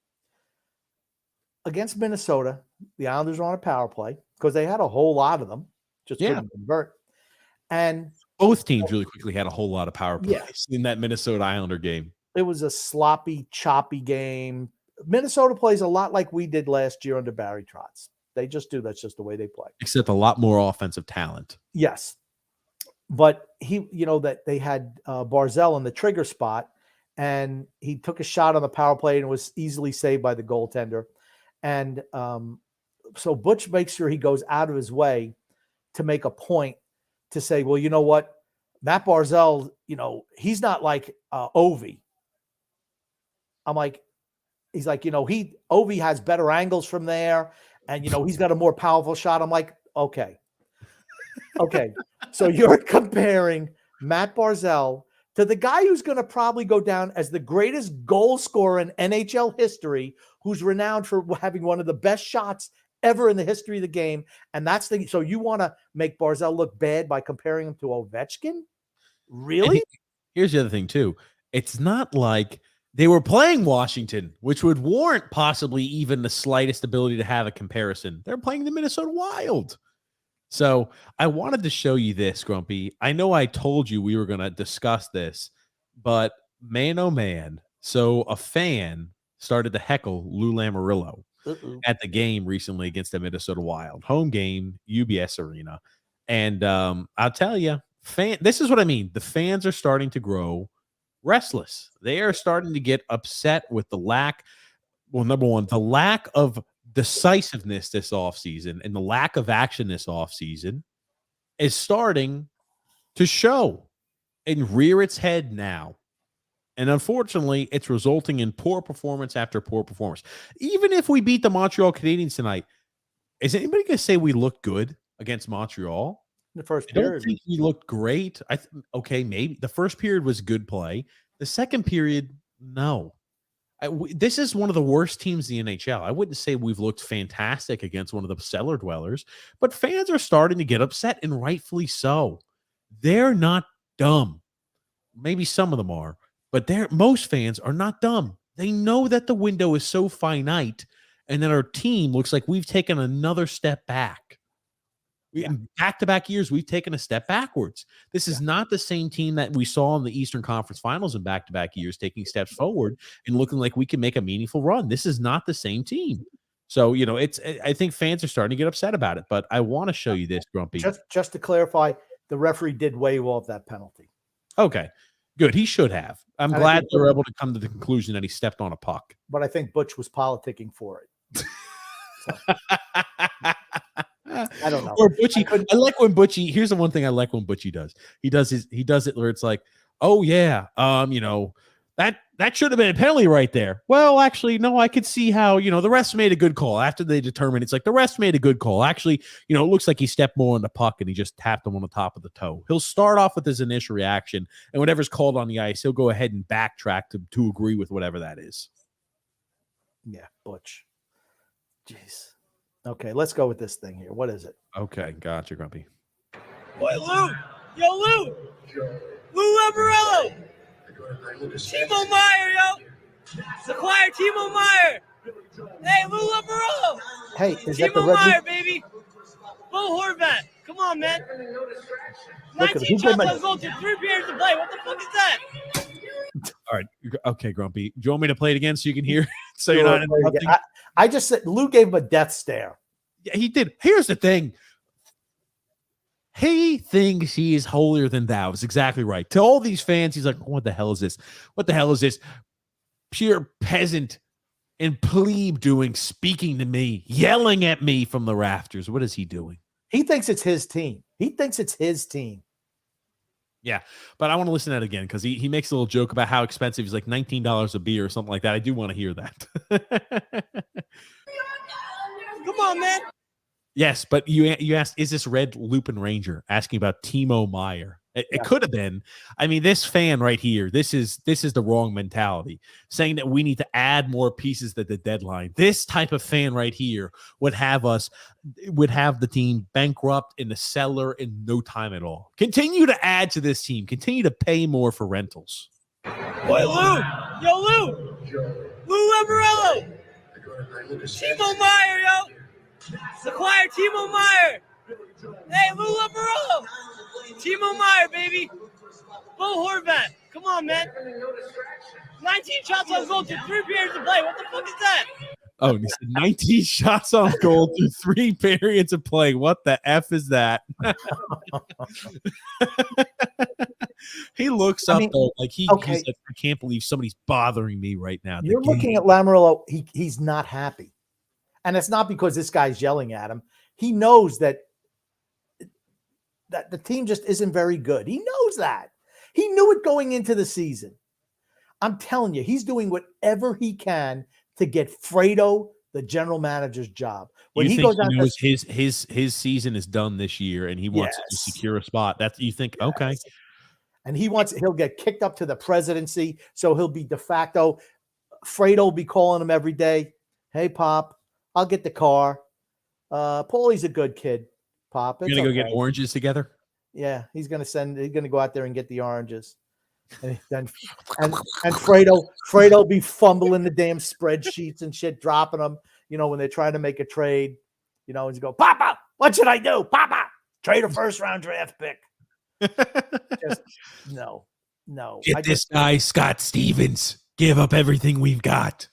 Against Minnesota, the Islanders were on a power play because they had a whole lot of them, just couldn't convert. And both teams really quickly had a whole lot of power plays in that Minnesota Islander game. It was a sloppy, choppy game. Minnesota plays a lot like we did last year under Barry Trotz. They just do. That's just the way they play. Except a lot more offensive talent. Yes. But that they had Barzal in the trigger spot, and he took a shot on the power play and was easily saved by the goaltender. And so Butch makes sure he goes out of his way to make a point to say, well, you know what? Matt Barzal, he's not like Ovi. I'm like, he's like, Ovi has better angles from there, and he's got a more powerful shot. I'm like, okay. So you're comparing Matt Barzal to the guy who's going to probably go down as the greatest goal scorer in NHL history, who's renowned for having one of the best shots ever in the history of the game. And so you want to make Barzal look bad by comparing him to Ovechkin? Really? Here's the other thing too. It's not like They were playing Washington, which would warrant possibly even the slightest ability to have a comparison. They're playing the Minnesota Wild. So I wanted to show you this, Grumpy. I know I told you we were going to discuss this, but man, oh man. So a fan started to heckle Lou Lamoriello at the game recently against the Minnesota Wild. Home game, UBS Arena. And I'll tell you, this is what I mean. The fans are starting to grow restless. They are starting to get upset with the lack. Well, number one, the lack of decisiveness this offseason and the lack of action this offseason is starting to show and rear its head now. And unfortunately, it's resulting in poor performance after poor performance. Even if we beat the Montreal Canadiens tonight, is anybody going to say we looked good against Montreal? The first I don't period. think we looked great. Okay, maybe the first period was good play. The second period, no. This is one of the worst teams in the NHL. I wouldn't say we've looked fantastic against one of the cellar dwellers, but fans are starting to get upset, and rightfully so. They're not dumb. Maybe some of them are, but most fans are not dumb. They know that the window is so finite and that our team looks like we've taken another step back. In back-to-back years, we've taken a step backwards. This is not the same team that we saw in the Eastern Conference Finals in back-to-back years, taking steps forward and looking like we can make a meaningful run. This is not the same team. So, I think fans are starting to get upset about it, but I want to show you this, Grumpy. Just to clarify, the referee did waive off that penalty. Okay, good. He should have. I'm glad they were able to come to the conclusion that he stepped on a puck. But I think Butch was politicking for it. I don't know. Or Butchie, I like when Butchie. Here's the one thing I like when Butchie does. He does it where it's like, oh yeah, that should have been a penalty right there. Well, actually, no, I could see how the refs made a good call after they determined it's like the refs made a good call. Actually, it looks like he stepped more on the puck and he just tapped him on the top of the toe. He'll start off with his initial reaction, and whatever's called on the ice, he'll go ahead and backtrack to agree with whatever that is. Yeah, Butch. Jeez. Okay, let's go with this thing here. What is it? Okay, gotcha, Grumpy. Boy, Lou! Yo, Lou! Lou Lamoriello! Timo Meyer, yo! Acquire Timo Meyer! Hey, Lou Lamoriello! Hey, is that the Timo red? Meyer, baby! Bo Horvat! Come on, man! Look at 19 shots on goal through 3 periods of play. What the fuck is that? All right. Okay, Grumpy. Do you want me to play it again so you can hear? So you're not interrupting? I just said Lou gave him a death stare. Yeah, he did. Here's the thing. He thinks he is holier than thou. Is exactly right. To all these fans, he's like, what the hell is this? What the hell is this? Pure peasant and plebe speaking to me, yelling at me from the rafters. What is he doing? He thinks it's his team. Yeah, but I want to listen to that again because he makes a little joke about how expensive. He's like $19 a beer or something like that. I do want to hear that. Come on, man. Yes, but you asked, is this Red Lupin Ranger asking about Timo Meyer? It could have been. I mean, this fan right here, this is the wrong mentality, saying that we need to add more pieces at the deadline. This type of fan right here would have the team bankrupt in the cellar in no time at all. Continue to add to this team. Continue to pay more for rentals. Boy, Lou! Yo, Lou! Lou Lamoriello! Timo Meyer, yo! Acquire Timo Meyer! Hey, Lou Lamoriello! Timo Meyer, baby! Bo Horvat! Come on, man! 19 shots on goal through 3 periods of play. What the fuck is that? Oh, he said 19 shots on goal through 3 periods of play. What the F is that? He looks up, though, like he's like, I can't believe somebody's bothering me right now. You're looking at Lamoriello. He's not happy. And it's not because this guy's yelling at him. He knows that the team just isn't very good. He knows that. He knew it going into the season. I'm telling you, he's doing whatever he can to get Fredo, the general manager's job. When he goes out, his season is done this year, and he wants to secure a spot. That's you think, okay. And he'll get kicked up to the presidency, so he'll be de facto. Fredo will be calling him every day. Hey, Pop, I'll get the car. Paulie's a good kid, Pop. You're gonna go get oranges together? Yeah, he's gonna go out there and get the oranges. And then and Fredo be fumbling the damn spreadsheets and shit, dropping them. When they're trying to make a trade, and you go, Papa, what should I do? Papa, trade a first round draft pick. Just no. Get this guy, Scott Stevens. Give up everything we've got.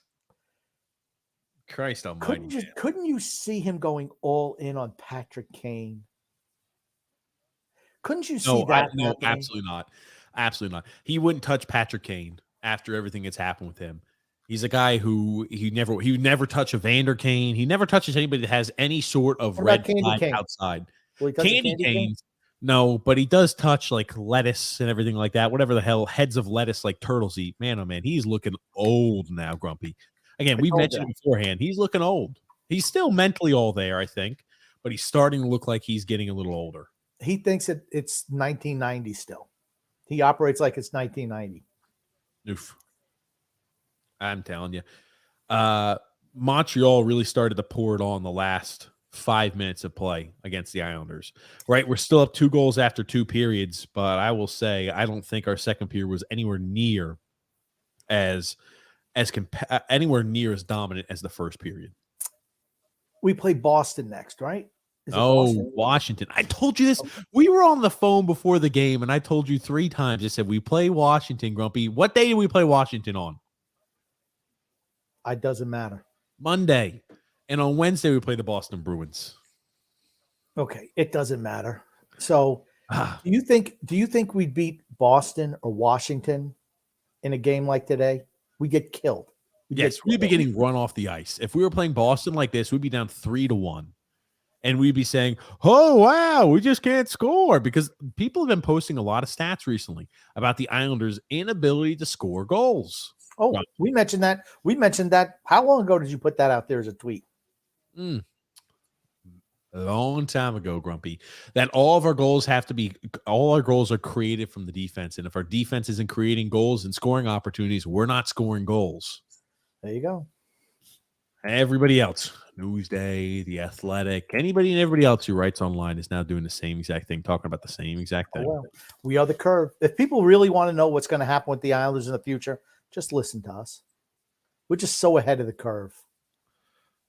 Christ almighty. Couldn't you see him going all in on Patrick Kane? Couldn't you see that? No, absolutely not. Absolutely not. He wouldn't touch Patrick Kane after everything that's happened with him. He's a guy who he would never touch a Vander Kane. He never touches anybody that has any sort of red flag outside. Candy canes, no, but he does touch like lettuce and everything like that. Whatever the hell heads of lettuce like turtles eat. Man, oh man, he's looking old now, Grumpy. Again, we mentioned it beforehand. He's looking old. He's still mentally all there, I think, but he's starting to look like he's getting a little older. He thinks it's 1990 still. He operates like it's 1990. Oof. I'm telling you. Montreal really started to pour it on the last 5 minutes of play against the Islanders. Right? We're still up 2 goals after 2 periods, but I will say I don't think our second period was anywhere near as dominant as the first period. We play Boston next, right? Washington. I told you this. Okay. We were on the phone before the game, and I told you 3 times. I said, we play Washington, Grumpy. What day do we play Washington on? It doesn't matter. Monday. And on Wednesday, we play the Boston Bruins. Okay, it doesn't matter. So do you think we'd beat Boston or Washington in a game like today? We get killed. We'd be getting run off the ice. If we were playing Boston like this, we'd be down 3-1. And we'd be saying, oh, wow, we just can't score, because people have been posting a lot of stats recently about the Islanders' inability to score goals. Oh, we mentioned that. How long ago did you put that out there as a tweet? A long time ago, Grumpy, that all our goals are created from the defense. And if our defense isn't creating goals and scoring opportunities, we're not scoring goals. There you go. Everybody else, Newsday, The Athletic, anybody and everybody else who writes online is now doing the same exact thing, talking about the same exact thing. Well, we are the curve. If people really want to know what's going to happen with the Islanders in the future, just listen to us. We're just so ahead of the curve.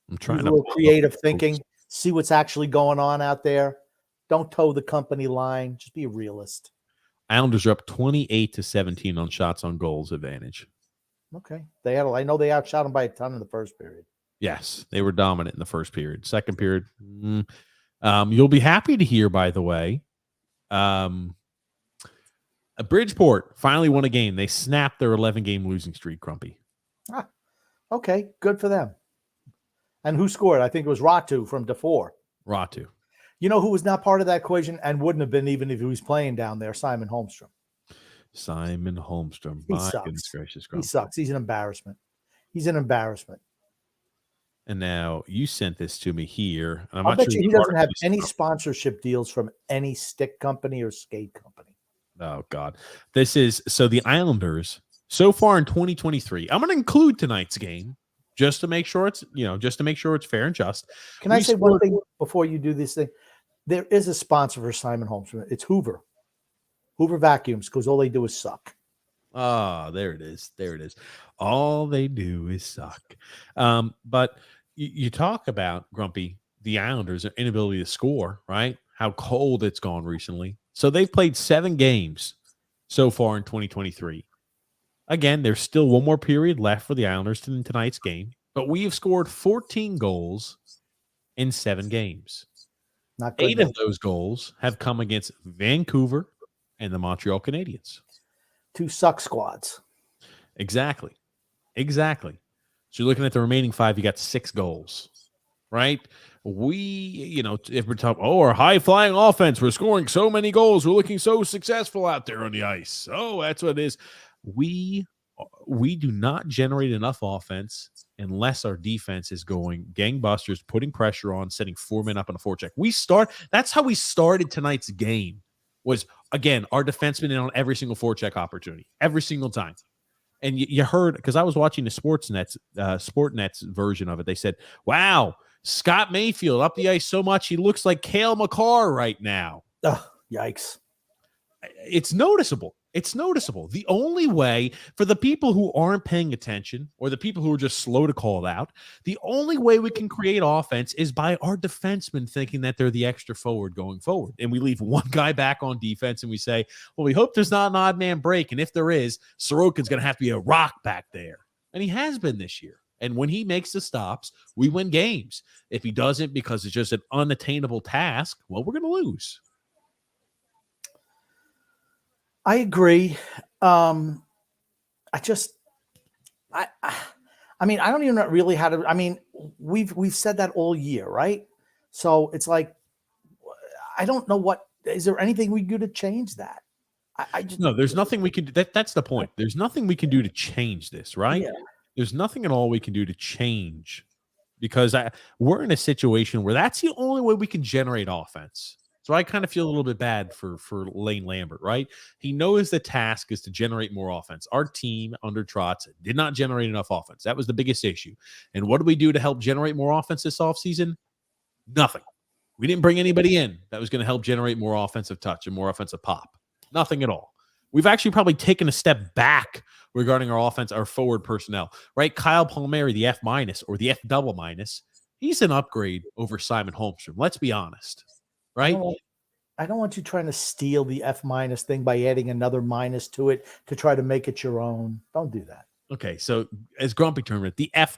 I'm trying to little creative thinking, see what's actually going on out there. Don't toe the company line. Just be a realist. Islanders are up 28-17 on shots on goals advantage. Okay. I know they outshot them by a ton in the first period. Yes, they were dominant in the first period. Second period, you'll be happy to hear, by the way, Bridgeport finally won a game. They snapped their 11-game losing streak, Grumpy. Okay, good for them. And who scored? I think it was Ratu from DeFore. Ratu. You know who was not part of that equation and wouldn't have been even if he was playing down there? Simon Holmstrom. Simon Holmstrom. He sucks. Goodness gracious, Grumpy. He sucks. He's an embarrassment. And now you sent this to me here. And I'll bet you he doesn't have any sponsorship deals from any stick company or skate company. Oh, God. So the Islanders, so far in 2023, I'm going to include tonight's game just to make sure it's fair and just. Can I say one thing before you do this thing? There is a sponsor for Simon Holmstrom. It's Hoover. Hoover Vacuums, because all they do is suck. There it is. All they do is suck. But you talk about, Grumpy, the Islanders' inability to score, right? How cold it's gone recently. So they've played 7 games so far in 2023. Again, there's still one more period left for the Islanders in tonight's game, but we have scored 14 goals in 7 games. Not good. 8 of those goals have come against Vancouver and the Montreal Canadiens. 2 suck squads. Exactly. So you're looking at the remaining 5, you got 6 goals, right? If we're talking, our high-flying offense, we're scoring so many goals, we're looking so successful out there on the ice. Oh, that's what it is. We do not generate enough offense unless our defense is going gangbusters, putting pressure on, setting 4 men up on a forecheck. That's how we started tonight's game. Was, again, our defensemen in on every single forecheck opportunity, every single time. And you heard, because I was watching the Sportnet's version of it. They said, wow, Scott Mayfield up the ice so much, he looks like Cale Makar right now. Yikes. It's noticeable. It's noticeable. The only way for the people who aren't paying attention or the people who are just slow to call it out, the only way we can create offense is by our defensemen thinking that they're the extra forward going forward. And we leave one guy back on defense and we say, well, we hope there's not an odd man break. And if there is, Sorokin's going to have to be a rock back there. And he has been this year. And when he makes the stops, we win games. If he doesn't because it's just an unattainable task, well, we're going to lose. I agree. I mean, I don't even know really how to. I mean, we've said that all year, right? So it's like, I don't know what is there anything we can do to change that? I just No, there's nothing we can do. That's the point. There's nothing we can do to change this, right? Yeah. There's nothing at all we can do to change because we're in a situation where that's the only way we can generate offense. So I kind of feel a little bit bad for Lane Lambert, right? He knows the task is to generate more offense. Our team under Trotz did not generate enough offense. That was the biggest issue. And what do we do to help generate more offense this offseason? Nothing. We didn't bring anybody in that was going to help generate more offensive touch and more offensive pop. Nothing at all. We've actually probably taken a step back regarding our offense, our forward personnel, right? Kyle Palmieri, the F- or the F-, he's an upgrade over Simon Holmstrom. Let's be honest. Right? I don't want you trying to steal the F- thing by adding another minus to it to try to make it your own. Don't do that. Okay, so as Grumpy termed it, the F-,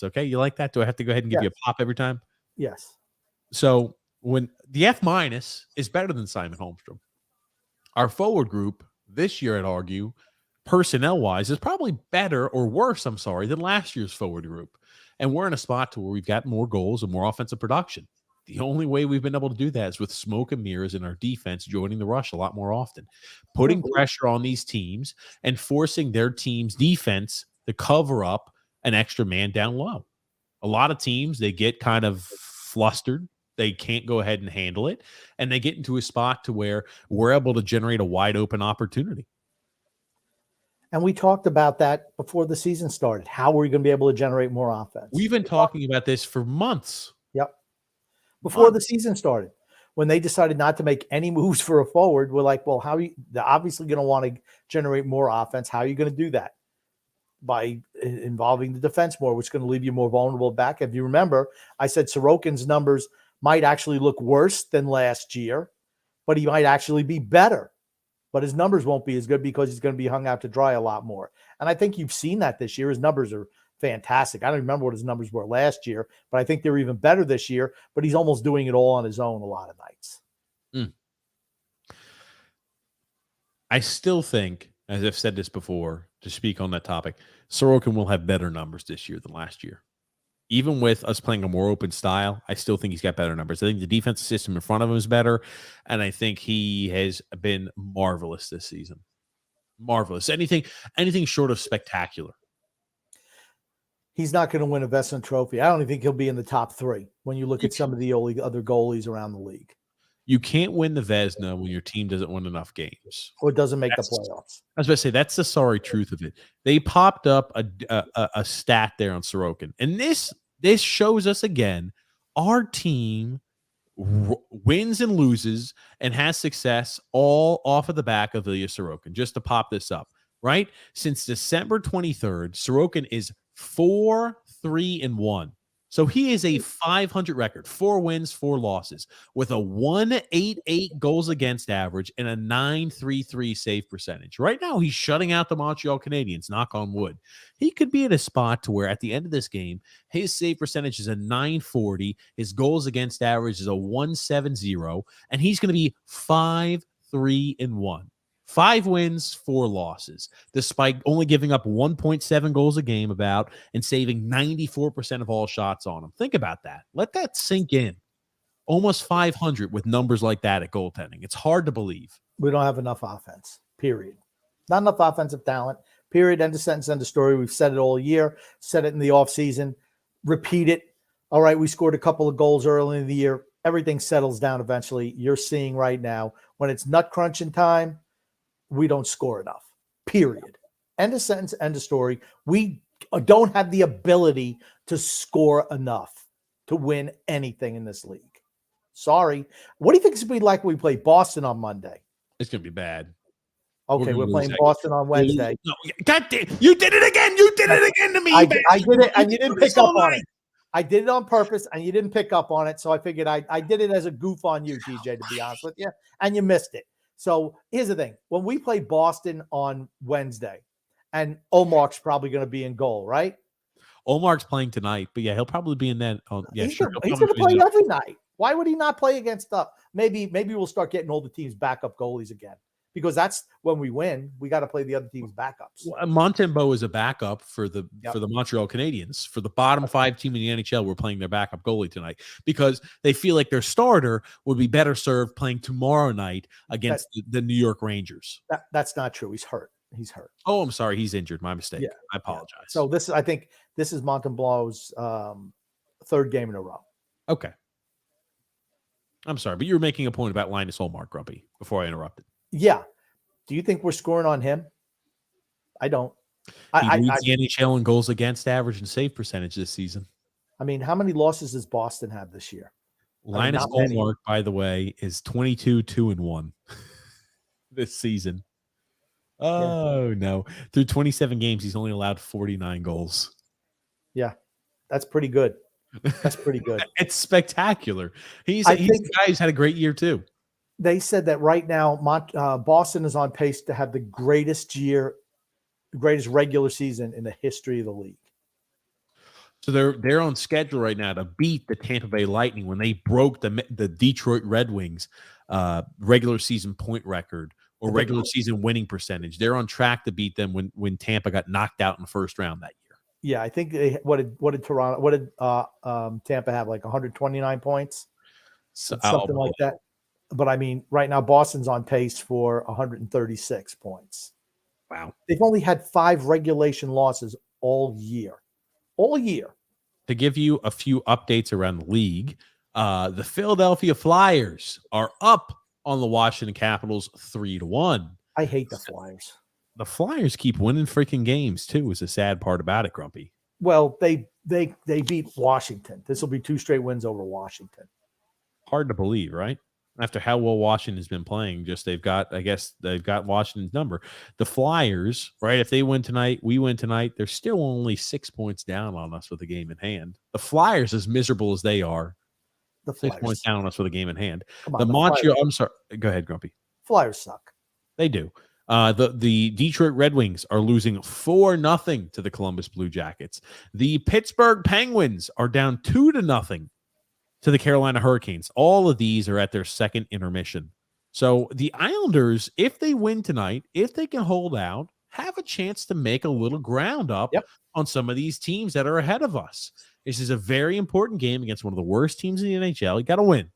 okay? You like that? Do I have to go ahead and give you a pop every time? Yes. So when the F- is better than Simon Holmstrom, our forward group this year, I'd argue, personnel-wise, is probably better or worse, than last year's forward group. And we're in a spot to where we've got more goals and more offensive production. The only way we've been able to do that is with smoke and mirrors in our defense joining the rush a lot more often, putting pressure on these teams and forcing their team's defense to cover up an extra man down low. A lot of teams, they get kind of flustered. They can't go ahead and handle it, and they get into a spot to where we're able to generate a wide open opportunity. And we talked about that before the season started. How are we going to be able to generate more offense? We've been talking about this for months. Yep. Before the season started, when they decided not to make any moves for a forward, we're like, well, how are you? They're obviously going to want to generate more offense. How are you going to do that? By involving the defense more, which is going to leave you more vulnerable back. If you remember, I said Sorokin's numbers might actually look worse than last year, but he might actually be better. But his numbers won't be as good because he's going to be hung out to dry a lot more. And I think you've seen that this year. His numbers are fantastic. I don't remember what his numbers were last year, but I think they're even better this year. But he's almost doing it all on his own a lot of nights. I still think, as I've said this before, to speak on that topic, Sorokin will have better numbers this year than last year. Even with us playing a more open style, I still think he's got better numbers. I think the defensive system in front of him is better, and I think he has been marvelous this season. Marvelous. Anything short of spectacular. He's not going to win a Vezina trophy. I don't even think he'll be in the top 3 when you look at some of the other goalies around the league. You can't win the Vezina when your team doesn't win enough games. Or doesn't make the playoffs. I was about to say, that's the sorry truth of it. They popped up a stat there on Sorokin. And this shows us again, our team wins and loses and has success all off of the back of Ilya Sorokin. Just to pop this up, right? Since December 23rd, Sorokin is 4-3-1. So he is a 500 record, 4 wins, 4 losses, with a 1.88 goals against average and a 9.33 save percentage. Right now, he's shutting out the Montreal Canadiens, knock on wood. He could be at a spot to where at the end of this game, his save percentage is a 9.40, his goals against average is a 1.70, and he's going to be 5-3-1. 5 wins, 4 losses, despite only giving up 1.7 goals a game and saving 94% of all shots on them. Think about that. Let that sink in. Almost 500 with numbers like that at goaltending. It's hard to believe. We don't have enough offense, period. Not enough offensive talent, period. End of sentence, end of story. We've said it all year, said it in the offseason, repeat it. All right, we scored a couple of goals early in the year. Everything settles down eventually. You're seeing right now when it's nut crunching time, we don't score enough, period. End of sentence, end of story. We don't have the ability to score enough to win anything in this league. Sorry. What do you think it's going to be like when we play Boston on Monday? It's going to be bad. Okay, gonna we're lose playing that Boston on game. We'll lose Wednesday. it. No, God damn, you did it again. You did it again to me. I did it, and you didn't pick up on night. it. I did it on purpose, and you didn't pick up on it. So I figured I did it as a goof on you, TJ, to be honest with you, and you missed it. So here's the thing. When we play Boston on Wednesday, and Omar's probably going to be in goal, right? Omar's playing tonight, but yeah, he'll probably be in that. Oh, yeah, He's sure. going to play every night. Why would he not play against maybe we'll start getting all the teams' backup goalies again, because that's when we win. We got to play the other team's backups. Well, Montembeault is a backup for the Montreal Canadiens. For the bottom 5 team in the NHL, we're playing their backup goalie tonight because they feel like their starter would be better served playing tomorrow night against the New York Rangers. That's not true. He's hurt. Oh, I'm sorry. He's injured. My mistake. Yeah. I apologize. So I think this is Montembeault's third game in a row. Okay. I'm sorry, but you were making a point about Linus Ullmark, Grumpy, before I interrupted. Yeah. Do you think we're scoring on him? I don't. He leads the NHL in goals against average and save percentage this season. I mean, how many losses does Boston have this year? Linus Ullmark, by the way, is 22-2-1 this season. Oh, no. Through 27 games, he's only allowed 49 goals. Yeah, that's pretty good. That's pretty good. It's spectacular. He's a guy who's had a great year, too. They said that right now, Boston is on pace to have the greatest regular season in the history of the league. So they're on schedule right now to beat the Tampa Bay Lightning when they broke the Detroit Red Wings regular season point record or regular season winning percentage. They're on track to beat them when Tampa got knocked out in the first round that year. Yeah, I think what did Tampa have, like 129 points, something like that. But I mean, right now Boston's on pace for 136 points. Wow. They've only had 5 regulation losses all year. All year. To give you a few updates around the league, the Philadelphia Flyers are up on the Washington Capitals 3-1. I hate the Flyers. The Flyers keep winning freaking games too. Is the sad part about it, Grumpy. Well, they beat Washington. This will be 2 straight wins over Washington. Hard to believe, right? After how well Washington has been playing, they've got Washington's number. The Flyers, right? If they win tonight, we win tonight. They're still only 6 points down on us with a game in hand. The Flyers, as miserable as they are, 6 points down on us with a game in hand. The Montreal. I'm sorry. Go ahead, Grumpy. Flyers suck. They do. The Detroit Red Wings are losing 4-0 to the Columbus Blue Jackets. The Pittsburgh Penguins are down 2-0 to the Carolina Hurricanes. All of these are at their second intermission. So the Islanders, if they win tonight, if they can hold out, have a chance to make a little ground up on some of these teams that are ahead of us. This is a very important game against one of the worst teams in the NHL. You got to win.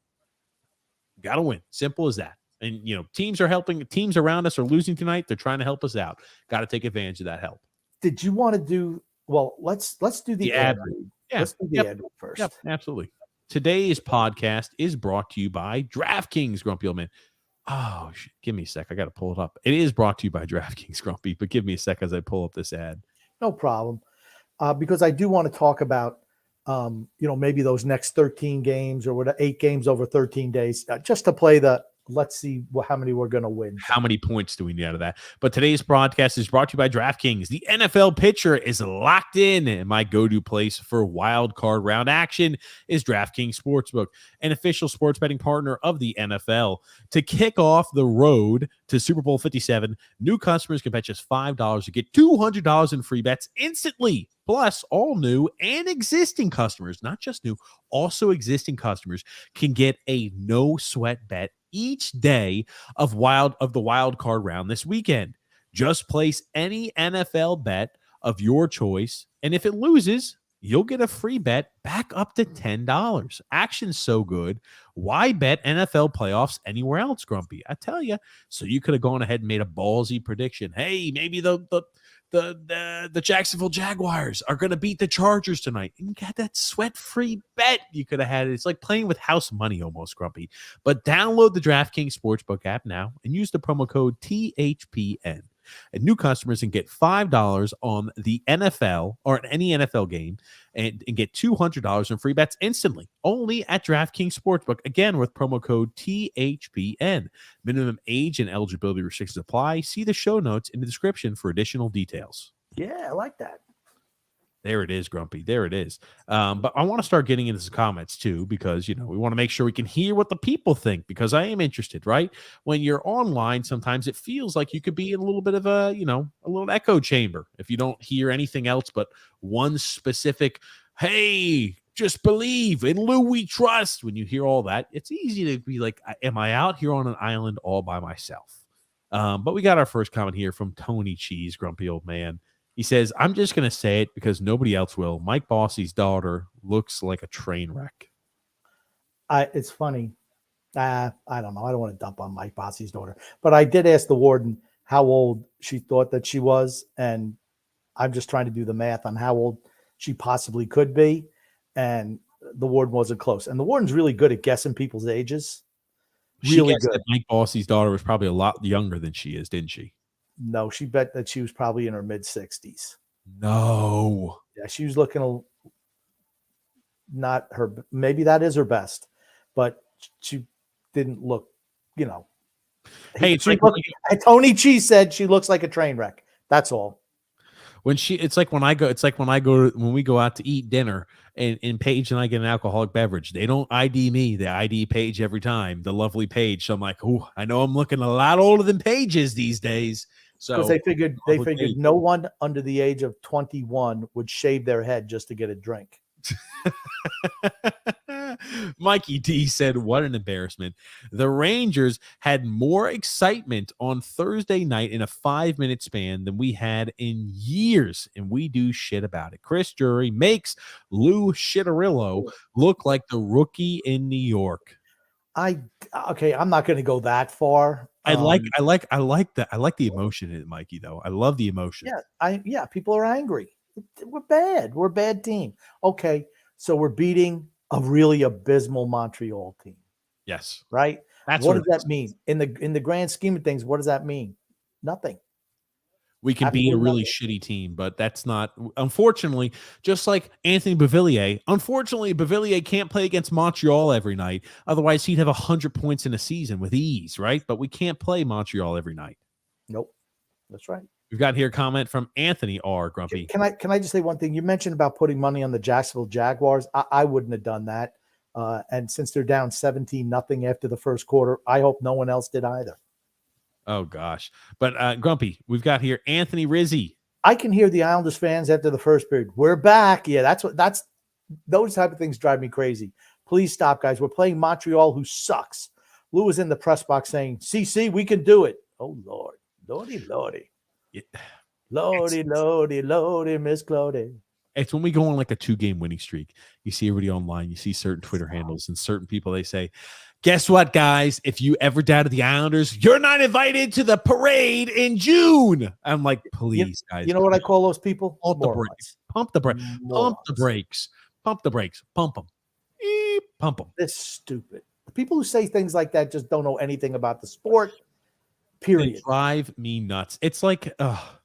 You got to win. Simple as that. And, teams around us are losing tonight. They're trying to help us out. Got to take advantage of that help. Did you want to do, let's do the ad read. Yeah. Let's do the ad read first. Yep, absolutely. Today's podcast is brought to you by DraftKings, Grumpy Old Man. Oh, give me a sec. I got to pull it up. It is brought to you by DraftKings, Grumpy, but give me a sec as I pull up this ad. No problem. Because I do want to talk about, maybe those next 13 games or 8 games over 13 days, just to play let's see how many we're going to win. How many points do we need out of that? But today's broadcast is brought to you by DraftKings. The NFL picture is locked in, and my go-to place for wild card round action is DraftKings Sportsbook, an official sports betting partner of the NFL. To kick off the road to Super Bowl 57, new customers can bet just $5 to get $200 in free bets instantly. Plus, all new and existing customers, not just new, also existing customers can get a no-sweat bet each day of the wild card round this weekend. Just place any NFL bet of your choice, and if it loses, you'll get a free bet back up to $10. Action's so good. Why bet NFL playoffs anywhere else, Grumpy? I tell you. So you could have gone ahead and made a ballsy prediction. Hey, maybe the Jacksonville Jaguars are going to beat the Chargers tonight. And you got that sweat-free bet you could have had. It's like playing with house money almost, Grumpy. But download the DraftKings Sportsbook app now and use the promo code THPN. And new customers can get $5 on the NFL or any NFL game and get $200 in free bets instantly. Only at DraftKings Sportsbook. Again, with promo code THPN. Minimum age and eligibility restrictions apply. See the show notes in the description for additional details. Yeah, I like that. There it is, Grumpy. There it is. But I want to start getting into some comments too, because we want to make sure we can hear what the people think, because I am interested, right? When you're online, sometimes it feels like you could be in a little bit of a little echo chamber if you don't hear anything else but one specific, hey, just believe in Lou we trust. When you hear all that, it's easy to be like, am I out here on an island all by myself? But we got our first comment here from Tony Cheese, grumpy old man. He says, I'm just going to say it because nobody else will. Mike Bossy's daughter looks like a train wreck. It's funny. I don't know. I don't want to dump on Mike Bossy's daughter. But I did ask the warden how old she thought that she was. And I'm just trying to do the math on how old she possibly could be. And the warden wasn't close. And the warden's really good at guessing people's ages. Really good. That Mike Bossy's daughter was probably a lot younger than she is, didn't she? No, she bet that she was probably in her mid-60s. No. Yeah, she was looking not her. Maybe that is her best, but she didn't look, Hey, Tony Cheese said she looks like a train wreck. That's all. When we go out to eat dinner and Paige and I get an alcoholic beverage, they don't ID me. They ID Paige every time, the lovely Paige. So I'm like, oh, I know I'm looking a lot older than Paige is these days. So because they figured no one under the age of 21 would shave their head just to get a drink. Mikey D said, what an embarrassment. The Rangers had more excitement on Thursday night in a 5-minute span than we had in years, and we do shit about it. Chris Drury makes Lou Shitterillo look like the rookie in New York. I'm not going to go that far. I like that. I like the emotion in it, Mikey, though. I love the emotion. Yeah, people are angry. We're bad. We're a bad team. Okay, so we're beating a really abysmal Montreal team. Yes. Right? What does that mean? In the grand scheme of things, what does that mean? Nothing. We can beat a really shitty team, but that's not, unfortunately, just like Anthony Beauvillier. Unfortunately, Beauvillier can't play against Montreal every night. Otherwise, he'd have 100 points in a season with ease, right? But we can't play Montreal every night. Nope. That's right. We've got here a comment from Anthony R. Grumpy. Can I just say one thing? You mentioned about putting money on the Jacksonville Jaguars. I wouldn't have done that. And since they're down 17-0 after the first quarter, I hope no one else did either. Oh, gosh. But, Grumpy, we've got here Anthony Rizzi. I can hear the Islanders fans after the first period. We're back. Yeah, those type of things drive me crazy. Please stop, guys. We're playing Montreal, who sucks. Lou was in the press box saying, CC, we can do it. Oh, Lord. Lordy. Yeah. Lordy, Miss Claudia. It's when we go on like a 2-game winning streak. You see everybody online. You see certain Twitter handles and certain people. They say, guess what, guys? If you ever doubted the Islanders, you're not invited to the parade in June. I'm like, please, guys. You know what I call those people? Pump the brakes. Pump the brakes. Pump the brakes. Pump the brakes. Pump them. Pump them. They're stupid. The people who say things like that just don't know anything about the sport. Period. They drive me nuts. It's like,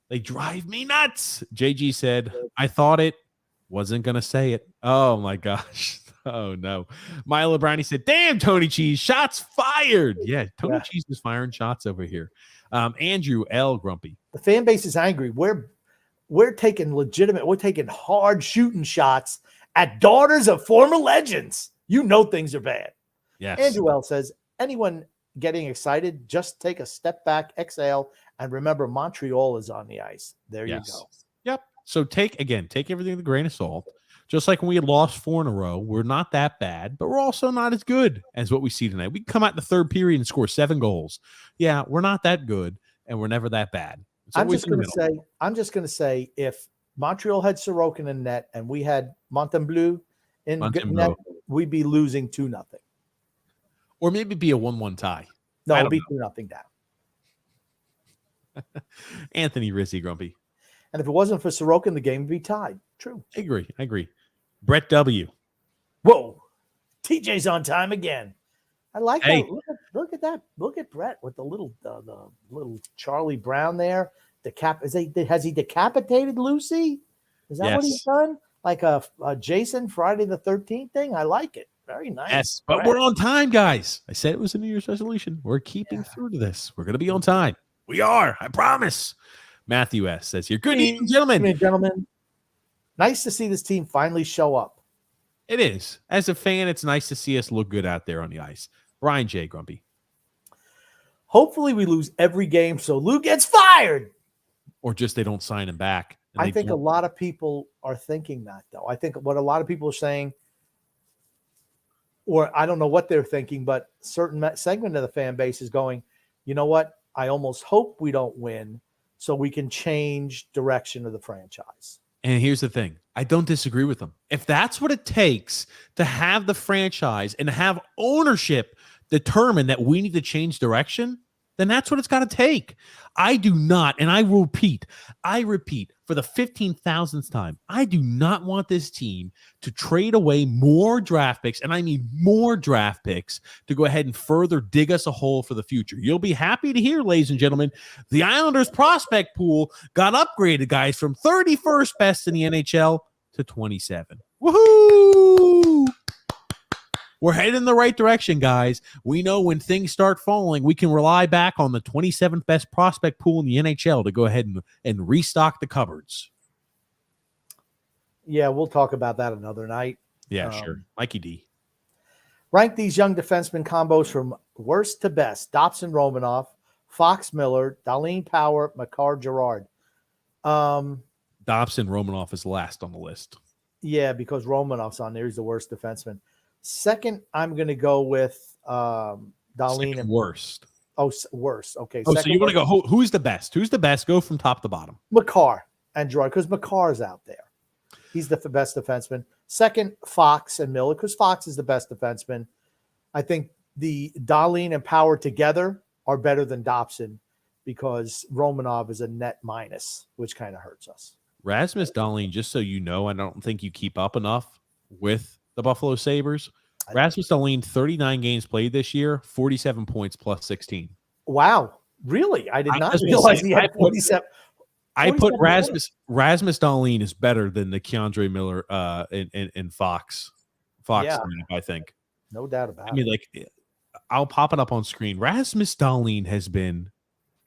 they drive me nuts. JG said, I thought it, wasn't going to say it. Oh, my gosh. Oh, no. Milo Brownie said, damn, Tony Cheese, shots fired. Yeah, Tony Cheese is firing shots over here. Andrew L. Grumpy. The fan base is angry. We're taking we're taking hard shooting shots at daughters of former legends. You know things are bad. Yes. Andrew L. says, anyone getting excited, just take a step back, exhale, and remember Montreal is on the ice. There you go. Yep. So take everything with a grain of salt. Just like when we had lost 4 in a row, we're not that bad, but we're also not as good as what we see tonight. We can come out in the third period and score 7 goals. Yeah, we're not that good, and we're never that bad. I'm just going to say, if Montreal had Sorokin in net and we had Montembeault in net, we'd be losing 2-0. Or maybe be a 1-1 tie. No, it'll be 2-0 down. Anthony Rizzi, Grumpy. And if it wasn't for Sorokin, the game would be tied. True. I agree. Brett W. Whoa. TJ's on time again. I like that. Look at that. Look at Brett with the little Charlie Brown there. has he decapitated Lucy? Is that what he's done? Like a Jason Friday the 13th thing? I like it. Very nice. Yes, but we're on time, guys. I said it was a New Year's resolution. We're keeping through to this. We're going to be on time. We are. I promise. Matthew S. says here, good evening, gentlemen. Nice to see this team finally show up. It is. As a fan, it's nice to see us look good out there on the ice. Brian J. Grumpy. Hopefully we lose every game so Lou gets fired. Or just they don't sign him back. I think a lot of people are thinking that, though. I think what a lot of people are saying, or I don't know what they're thinking, but certain segment of the fan base is going, you know what? I almost hope we don't win so we can change direction of the franchise. And here's the thing. I don't disagree with them. If that's what it takes to have the franchise and have ownership determine that we need to change direction, then that's what it's got to take. I do not, and I repeat for the 15,000th time, I do not want this team to trade away more draft picks, and I mean more draft picks, to go ahead and further dig us a hole for the future. You'll be happy to hear, ladies and gentlemen, the Islanders prospect pool got upgraded, guys, from 31st best in the NHL to 27. Woohoo! We're heading in the right direction, guys. We know when things start falling, we can rely back on the 27th best prospect pool in the NHL to go ahead and restock the cupboards. Yeah, we'll talk about that another night. Yeah, sure. Mikey D. Rank these young defenseman combos from worst to best. Dobson Romanoff, Fox Miller, Darlene Power, Makar Gerard. Dobson Romanoff is last on the list. Yeah, because Romanoff's on there. He's the worst defenseman. Second, I'm going to go with Darlene. And worst. Oh, worst. Okay. Oh, so you want to go, who's the best? Who's the best? Go from top to bottom. Makar and Gerard, because Makar's out there. He's the best defenseman. Second, Fox and Miller, because Fox is the best defenseman. I think the Darlene and Power together are better than Dobson because Romanov is a net minus, which kind of hurts us. Rasmus Dahlin, just so you know, I don't think you keep up enough with the Buffalo Sabres. Rasmus Dahlin, 39 games played this year, 47 points plus 16. Wow. Really? I did not realize he had 47. I put Rasmus Dahlin is better than the Keandre Miller and Fox. Yeah. I think. No doubt about it. I mean, like, I'll pop it up on screen. Rasmus Dahlin has been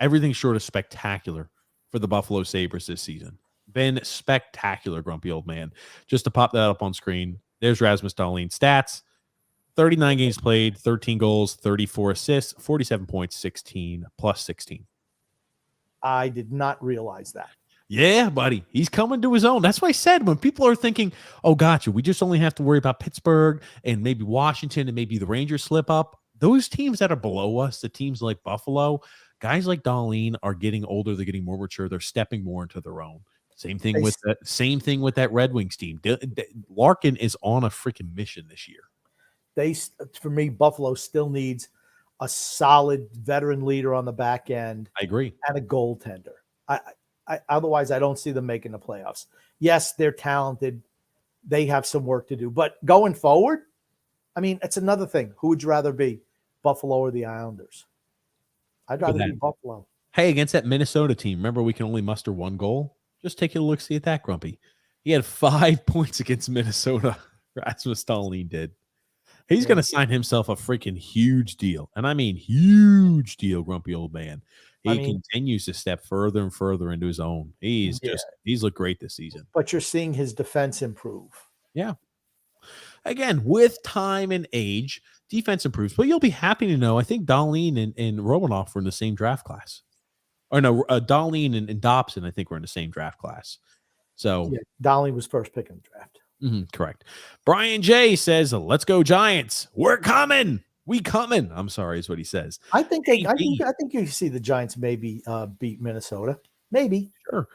everything short of spectacular for the Buffalo Sabres this season. Been spectacular, grumpy old man. Just to pop that up on screen, there's Rasmus Dahlin stats. 39 games played, 13 goals, 34 assists, 47 points, 16 plus 16. I did not realize that. Yeah, buddy. He's coming to his own. That's why I said when people are thinking, oh, gotcha, we just only have to worry about Pittsburgh and maybe Washington and maybe the Rangers slip up. Those teams that are below us, the teams like Buffalo, guys like Dahlin are getting older. They're getting more mature. They're stepping more into their own. Same thing with that Red Wings team. Larkin is on a freaking mission this year. For me, Buffalo still needs a solid veteran leader on the back end. I agree. And a goaltender. Otherwise, I don't see them making the playoffs. Yes, they're talented. They have some work to do. But going forward, I mean, it's another thing. Who would you rather be, Buffalo or the Islanders? I'd rather be Buffalo. Hey, against that Minnesota team, remember we can only muster one goal? Just take a look, see at that, Grumpy. He had 5 points against Minnesota. Rasmus Dahlin did. He's going to sign himself a freaking huge deal. And I mean huge deal, grumpy old man. He continues to step further and further into his own. He's looked great this season. But you're seeing his defense improve. Yeah. Again, with time and age, defense improves. But you'll be happy to know, I think Dahlin and Romanoff were in the same draft class. Or no, Dahlin and Dobson, I think, were in the same draft class. So yeah, Dahlin was first pick in the draft. Correct. Brian J says, "Let's go Giants. We're coming. We coming." I'm sorry, is what he says. I think you see the Giants maybe beat Minnesota. Maybe. Sure.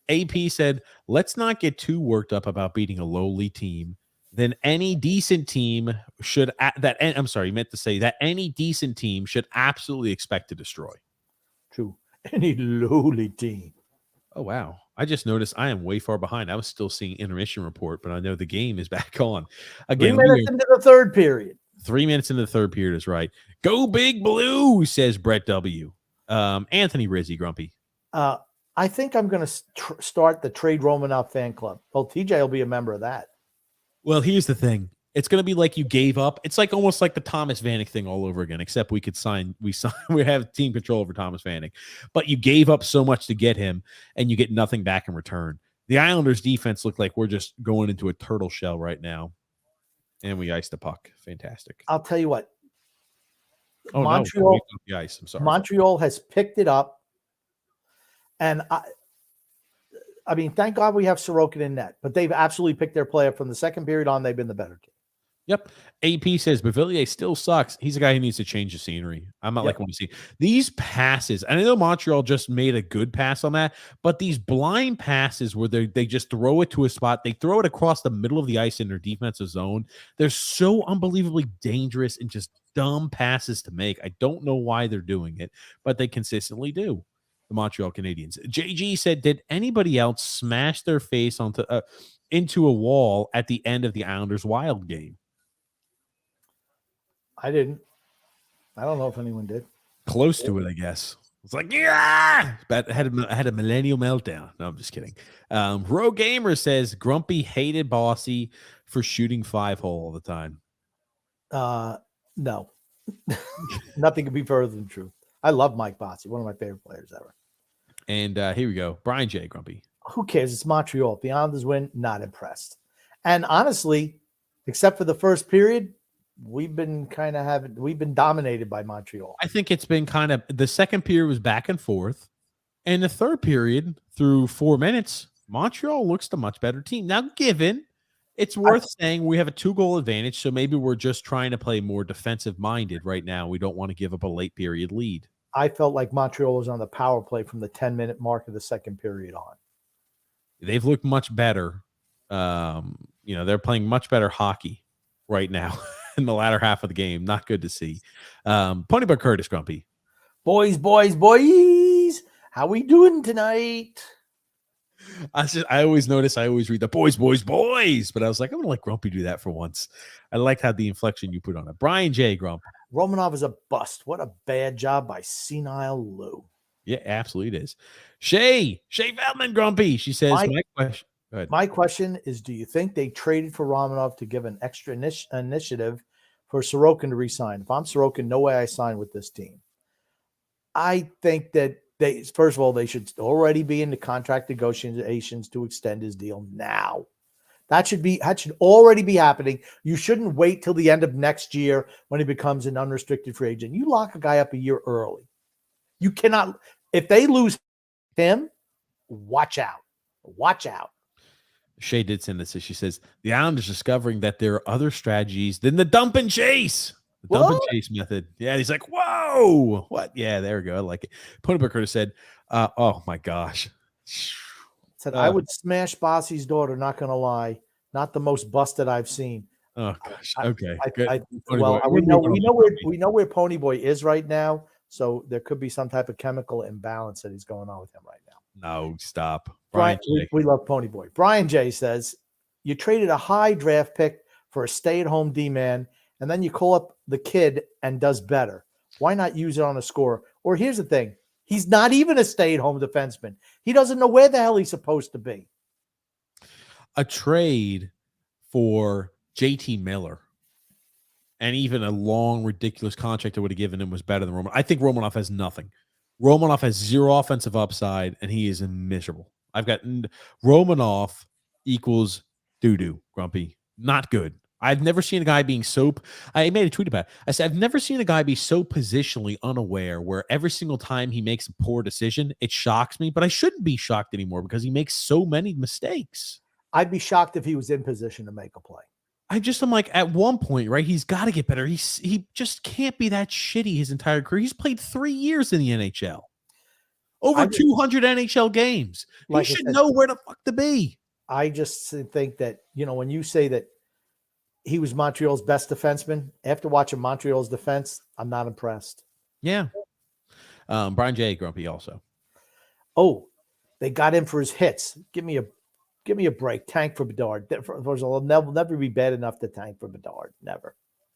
AP said, "Let's not get too worked up about beating a lowly team. Then any decent team should I'm sorry, he meant to say that any decent team should absolutely expect to destroy." True. Any lowly team. Oh, wow. I just noticed I am way far behind. I was still seeing intermission report, but I know the game is back on. Again, 3 minutes into the third period. 3 minutes into the third period is right. Go Big Blue, says Brett W. Anthony Rizzi, Grumpy. I think I'm going to start the Trade Romanov fan club. Well, TJ will be a member of that. Well, here's the thing. It's going to be like you gave up. It's like almost like the Thomas Vanek thing all over again, except we have team control over Thomas Vanek. But you gave up so much to get him, and you get nothing back in return. The Islanders defense look like we're just going into a turtle shell right now. And we iced the puck. Fantastic. I'll tell you what. Oh, Montreal, no. The ice. I'm sorry. Montreal has picked it up. And I mean, thank God we have Sorokin in net, but they've absolutely picked their play up from the second period on. They've been the better team. Yep. AP says Beauvillier still sucks. He's a guy who needs to change the scenery. I'm not like want to see these passes. And I know Montreal just made a good pass on that, but these blind passes where they just throw it to a spot, they throw it across the middle of the ice in their defensive zone. They're so unbelievably dangerous and just dumb passes to make. I don't know why they're doing it, but they consistently do. The Montreal Canadiens. JG said, did anybody else smash their face into a wall at the end of the Islanders Wild game? I didn't. I don't know if anyone did. Close to it, I guess. It's like, yeah, but I had a millennial meltdown. No, I'm just kidding. Rogue Gamer says Grumpy hated Bossy for shooting 5-hole all the time. No, nothing could be further than true. I love Mike Bossy, one of my favorite players ever. And here we go. Brian J. Grumpy. Who cares? It's Montreal. If the Islanders win, not impressed. And honestly, except for the first period, we've been dominated by Montreal. I think it's been kind of the second period was back and forth, and the third period through 4 minutes, Montreal looks the much better team. Now, given it's worth saying we have a 2-goal advantage, so maybe we're just trying to play more defensive minded right now. We don't want to give up a late period lead. I felt like Montreal was on the power play from the 10-minute mark of the second period on. They've looked much better. They're playing much better hockey right now. In the latter half of the game. Not good to see. Ponyboy Curtis, Grumpy. Boys. How we doing tonight? I always read the boys. But I was like, I'm going to let Grumpy do that for once. I liked how the inflection you put on it. Brian J. Grump. Romanov is a bust. What a bad job by senile Lou. Yeah, absolutely it is. Shay Feldman, Grumpy. She says, my question is, do you think they traded for Romanov to give an extra initiative for Sorokin to resign? If I'm Sorokin, no way I sign with this team. I think that first of all, they should already be in the contract negotiations to extend his deal now. That should already be happening. You shouldn't wait till the end of next year when he becomes an unrestricted free agent. You lock a guy up a year early. You cannot, if they lose him, watch out. Watch out. Shay did send this. She says, the Islanders discovering that there are other strategies than the dump and chase. The dump and chase method. Yeah, he's like, whoa. What? Yeah, there we go. I like it. Ponyboy said, oh, my gosh. Said, I would smash Bossy's daughter, not going to lie. Not the most busted I've seen. Oh, gosh. Okay. We know where Ponyboy is right now, so there could be some type of chemical imbalance that he's going on with him right now. No, stop. Brian, we love Ponyboy. Brian J. says, you traded a high draft pick for a stay-at-home D-man, and then you call up the kid and does better. Why not use it on a score? Or here's the thing. He's not even a stay-at-home defenseman. He doesn't know where the hell he's supposed to be. A trade for JT Miller and even a long, ridiculous contract I would have given him was better than Romanov. I think Romanov has nothing. Romanov has zero offensive upside, and he is miserable. I've got Romanov equals doo-doo, Grumpy. Not good. I've never seen a guy being so – I made a tweet about it. I said, I've never seen a guy be so positionally unaware where every single time he makes a poor decision, it shocks me. But I shouldn't be shocked anymore because he makes so many mistakes. I'd be shocked if he was in position to make a play. I'm like, at one point, right, he's got to get better. He just can't be that shitty his entire career. He's played 3 years in the NHL. Over 200 NHL games. He should know where the fuck to be. I just think that, when you say that he was Montreal's best defenseman, after watching Montreal's defense, I'm not impressed. Yeah. Brian J. Grumpy also. Oh, they got him for his hits. Give me a break. Tank for Bedard. Will never be bad enough to tank for Bedard. Never.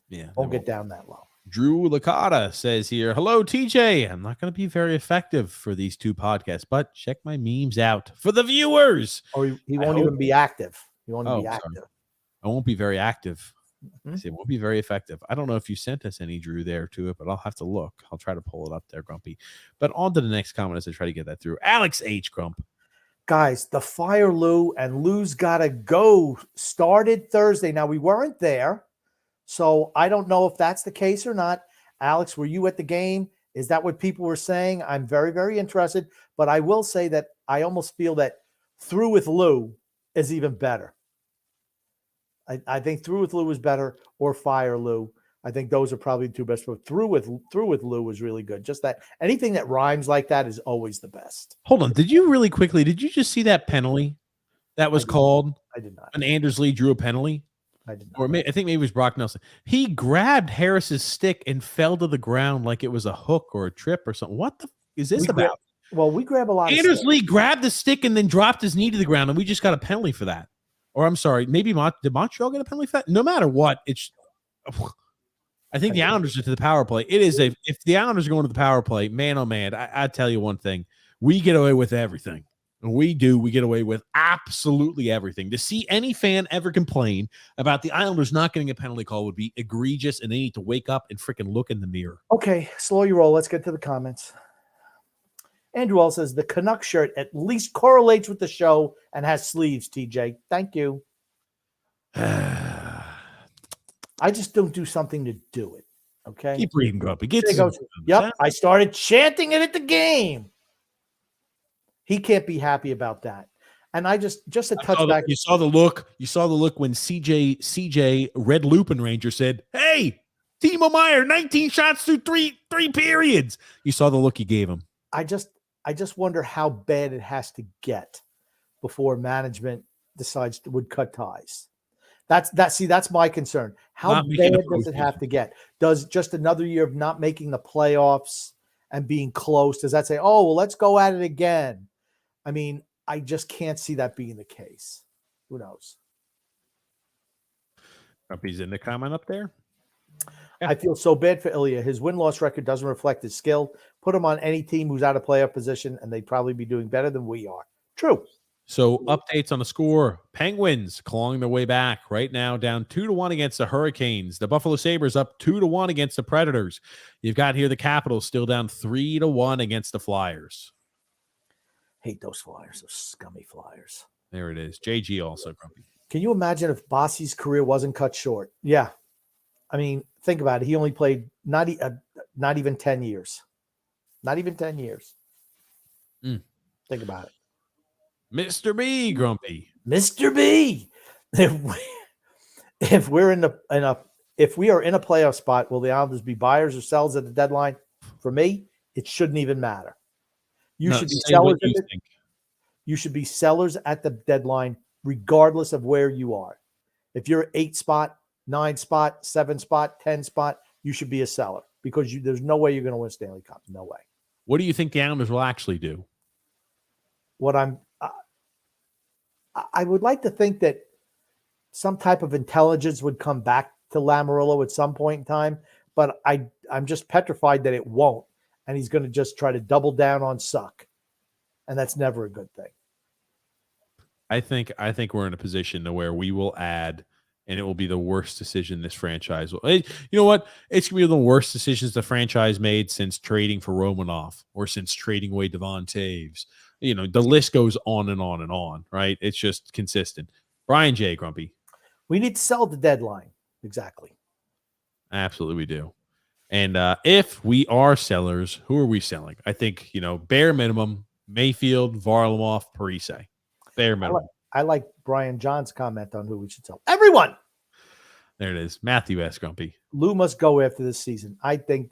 Yeah. Won't get down that low. Drew Licata says here, hello, TJ. I'm not going to be very effective for these two podcasts, but check my memes out for the viewers. Or he won't even be active. He won't even be sorry. active. I won't be very active. Mhm. It won't be very effective. I don't know if you sent us any, Drew, there to it, but I'll have to look. I'll try to pull it up there, Grumpy. But on to the next comment as I try to get that through. Alex H. Grump. Guys, the Fire Lou and Lou's Gotta Go started Thursday. Now, we weren't there, so I don't know if that's the case or not. Alex, were you at the game? Is that what people were saying? I'm very, very interested. But I will say that I almost feel that Through with Lou is even better. I think Through with Lou is better, or Fire Lou. I think those are probably the two best. But Through with Lou was really good. Just that anything that rhymes like that is always the best. Hold on. Did you just see that penalty that was called? I did not. And Anders Lee drew a penalty? I did not. Or I think maybe it was Brock Nelson. He grabbed Harris's stick and fell to the ground like it was a hook or a trip or something. What the is this about? We grab a lot of Anders Lee grabbed the stick and then dropped his knee to the ground, and we just got a penalty for that. Or I'm sorry, maybe did Montreal get a penalty for that? No matter what, it's I think the Islanders are to the power play. It is if the Islanders are going to the power play, man, oh man, I tell you one thing. We get away with everything. And we get away with absolutely everything. To see any fan ever complain about the Islanders not getting a penalty call would be egregious, and they need to wake up and freaking look in the mirror. Okay, slow your roll. Let's get to the comments. Andrew L says the Canuck shirt at least correlates with the show and has sleeves, TJ. Thank you. I just don't do something to do it. Okay. Keep reading, Grumpy. Yep. I started chanting it at the game. He can't be happy about that. And I just a touchback. You saw the look. You saw the look when CJ Red Lupin Ranger said, "Hey, Timo Meier, 19 shots through three periods." You saw the look he gave him. I just wonder how bad it has to get before management decides would cut ties. That's my concern. How bad does it have to get? Does just another year of not making the playoffs and being close, does that say, oh, well, let's go at it again? I mean, I just can't see that being the case. Who knows? Grumpy's in the comment up there. Yeah. I feel so bad for Ilya. His win-loss record doesn't reflect his skill. Put him on any team who's out of playoff position, and they'd probably be doing better than we are. True. So updates on the score. Penguins clawing their way back right now, down 2-1 against the Hurricanes. The Buffalo Sabres up 2-1 against the Predators. You've got here the Capitals still down 3-1 against the Flyers. Hate those Flyers, those scummy Flyers. There it is. JG also, Grumpy. Can you imagine if Bossy's career wasn't cut short? Yeah. I mean, think about it. He only played not even 10 years. Not even 10 years. Think about it. Mr. B, Grumpy. Mr. B. If we are in a playoff spot, will the Islanders be buyers or sellers at the deadline? For me, it shouldn't even matter. You should be sellers. You should be sellers at the deadline, regardless of where you are. If you're 8 spot, 9 spot, 7 spot, 10 spot, you should be a seller because there's no way you're going to win Stanley Cup. No way. What do you think the Islanders will actually do? I would like to think that some type of intelligence would come back to Lamoriello at some point in time, but I'm just petrified that it won't, and he's going to just try to double down on suck, and that's never a good thing. I think we're in a position to where we will add, and it will be the worst decision this franchise will. You know what? It's going to be the worst decisions the franchise made since trading for Romanov or since trading away Devon Taves. You know, the list goes on and on and on, right? It's just consistent. Brian J. Grumpy. We need to sell at the deadline. Exactly. Absolutely we do. And if we are sellers, who are we selling? I think, bare minimum, Mayfield, Varlamov, Parise. Bare minimum. I like Brian John's comment on who we should sell. Everyone. There it is. Matthew S. Grumpy. Lou must go after this season. I think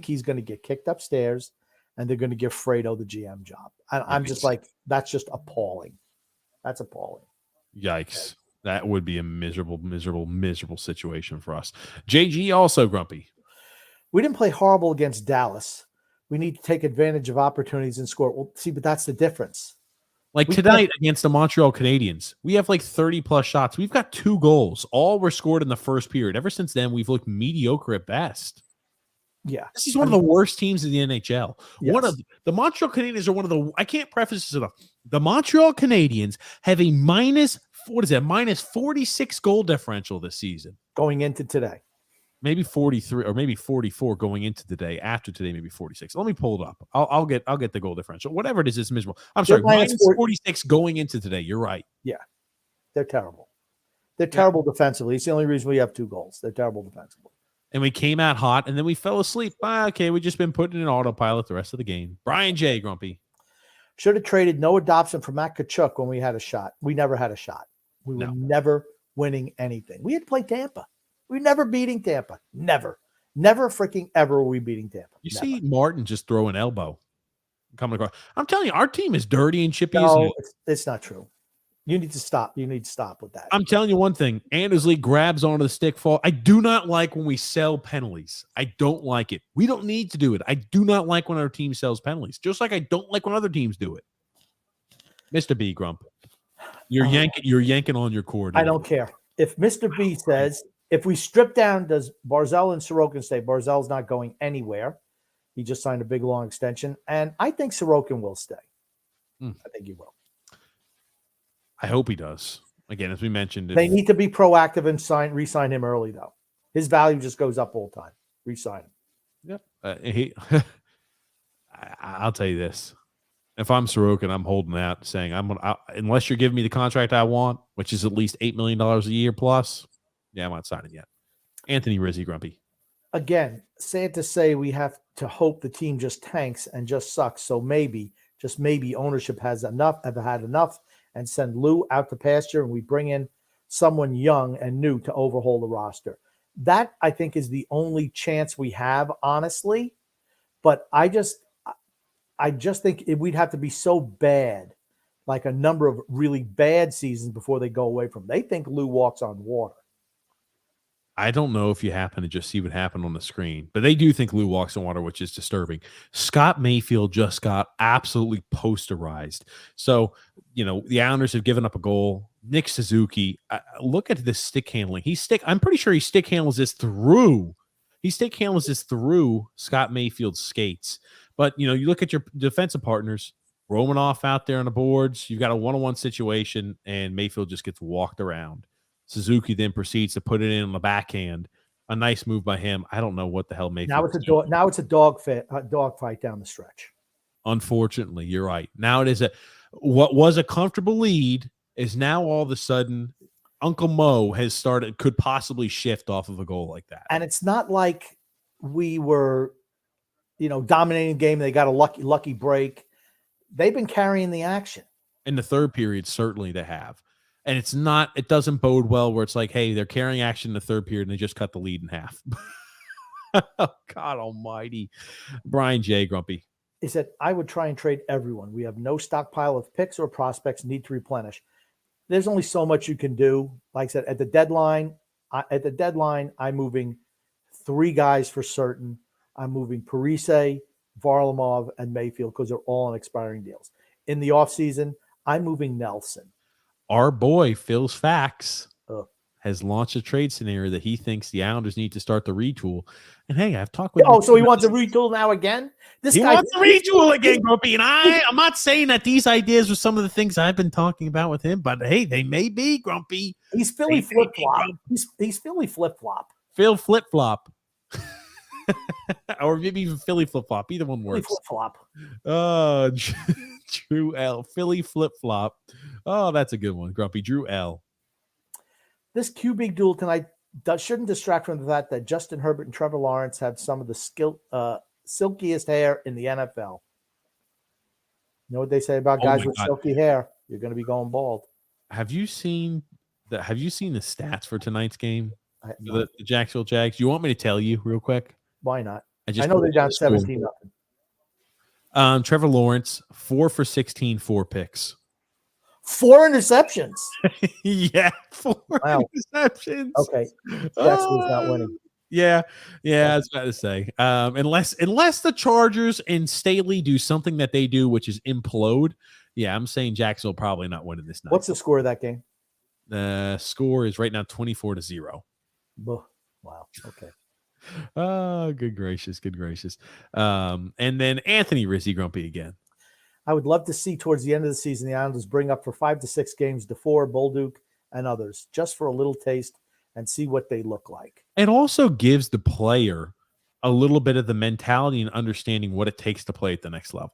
he's going to get kicked upstairs, and they're going to give Fredo the GM job. I'm just like, that's just appalling. That's appalling. Yikes. That would be a miserable, miserable, miserable situation for us. JG also, Grumpy. We didn't play horrible against Dallas. We need to take advantage of opportunities and score. Well, see, but that's the difference. Like tonight against the Montreal Canadiens, we have like 30 plus shots. We've got 2 goals. All were scored in the first period. Ever since then, we've looked mediocre at best. Yeah. This is one of the worst teams in the NHL. Yes. One of the Montreal Canadiens are one of the, I can't preface this enough. The Montreal Canadiens have a minus 46 goal differential this season. Going into today. Maybe 43 or maybe 44 going into today. After today, maybe 46. Let me pull it up. I'll get the goal differential. Whatever it is, it's miserable. I'm sorry, minus 46 going into today. You're right. Yeah. They're terrible. They're terrible defensively. It's the only reason we have 2 goals. They're terrible defensively. And we came out hot, and then we fell asleep. Okay, we just been putting in autopilot the rest of the game. Brian J. Grumpy. Should have traded no adoption for Matt Tkachuk when we had a shot. We never had a shot. We were never winning anything. We had to play Tampa. We were never beating Tampa. Never freaking ever were we beating Tampa. You see Martin just throw an elbow coming across. I'm telling you, our team is dirty and chippy. No, it's not true. You need to stop. You need to stop with that. I'm telling you one thing. Andersley grabs onto the stick fall. I do not like when we sell penalties. I don't like it. We don't need to do it. I do not like when our team sells penalties. Just like I don't like when other teams do it. Mr. B, Grump. You're yanking on your cord. I don't care. If Mr. B says, if we strip down, does Barzal and Sorokin stay? Barzal's not going anywhere. He just signed a big, long extension. And I think Sorokin will stay. I think he will. I hope he does. Again, as we mentioned. They need to be proactive and re-sign him early, though. His value just goes up all the time. Re-sign him. Yep. I'll tell you this. If I'm Sorokin, I'm holding out saying, unless you're giving me the contract I want, which is at least $8 million a year plus, I'm not signing yet. Anthony Rizzi, Grumpy. Again, sad to say, we have to hope the team just tanks and just sucks. So maybe, just maybe, ownership has had enough and send Lou out to pasture and we bring in someone young and new to overhaul the roster. That, I think, is the only chance we have, honestly. But I just think we'd have to be so bad, like a number of really bad seasons before they go away from them. They think Lou walks on water. I don't know if you happen to just see what happened on the screen, but they do think Lou walks on water, which is disturbing. Scott Mayfield just got absolutely posterized. So, the Islanders have given up a goal. Nick Suzuki, look at the stick handling. I'm pretty sure he stick handles this through. Scott Mayfield's skates. But, you look at your defensive partners, Romanoff out there on the boards. You've got a one-on-one situation, and Mayfield just gets walked around. Suzuki then proceeds to put it in on the backhand. A nice move by him. I don't know what the hell Mayfield. Now it's a dog fight down the stretch. Unfortunately, you're right. Now it is what was a comfortable lead is now all of a sudden Uncle Mo could possibly shift off of a goal like that. And it's not like we were, dominating the game. They got a lucky break. They've been carrying the action. In the third period, certainly they have. And it doesn't bode well where it's like, hey, they're carrying action in the third period and they just cut the lead in half. Oh, God almighty. Brian J. Grumpy. He said, I would try and trade everyone. We have no stockpile of picks or prospects need to replenish. There's only so much you can do. Like I said, at the deadline, I'm moving 3 guys for certain. I'm moving Parise, Varlamov, and Mayfield because they're all on expiring deals. In the offseason, I'm moving Nelson. Our boy, Phil's Facts, has launched a trade scenario that he thinks the Islanders need to start the retool. And hey, I've talked with so he wants a retool now again? He wants a retool again, Grumpy. And I'm not saying that these ideas are some of the things I've been talking about with him, but hey, they may be, Grumpy. He's Philly flip-flop. He's Philly flip-flop. Phil flip-flop. Or maybe even Philly flip-flop. Either one works. Philly flip-flop. Oh, Drew L. Philly flip-flop. Oh, that's a good one, Grumpy. Drew L. This QB duel tonight shouldn't distract from the fact that Justin Herbert and Trevor Lawrence have some of the silkiest hair in the NFL. You know what they say about guys with silky hair? You're going to be going bald. Have you seen the stats for tonight's game? The Jacksonville Jags. You want me to tell you real quick? Why not? I know they're down 17-0. Trevor Lawrence, 4 for 16, 4 picks. 4 interceptions. Yeah, 4 interceptions. Okay, Jacksonville's not winning. Yeah, I was about to say. Unless the Chargers and Staley do something that they do, which is implode, Yeah, I'm saying Jacksonville probably not winning this night. What's the score of that game? The score is right now 24-0. Wow. Okay. Oh, good gracious, good gracious. And then Anthony Rizzi Grumpy again. I would love to see towards the end of the season the Islanders bring up for 5 to 6 games DeFore, Bolduc, and others, just for a little taste and see what they look like. It also gives the player a little bit of the mentality and understanding what it takes to play at the next level.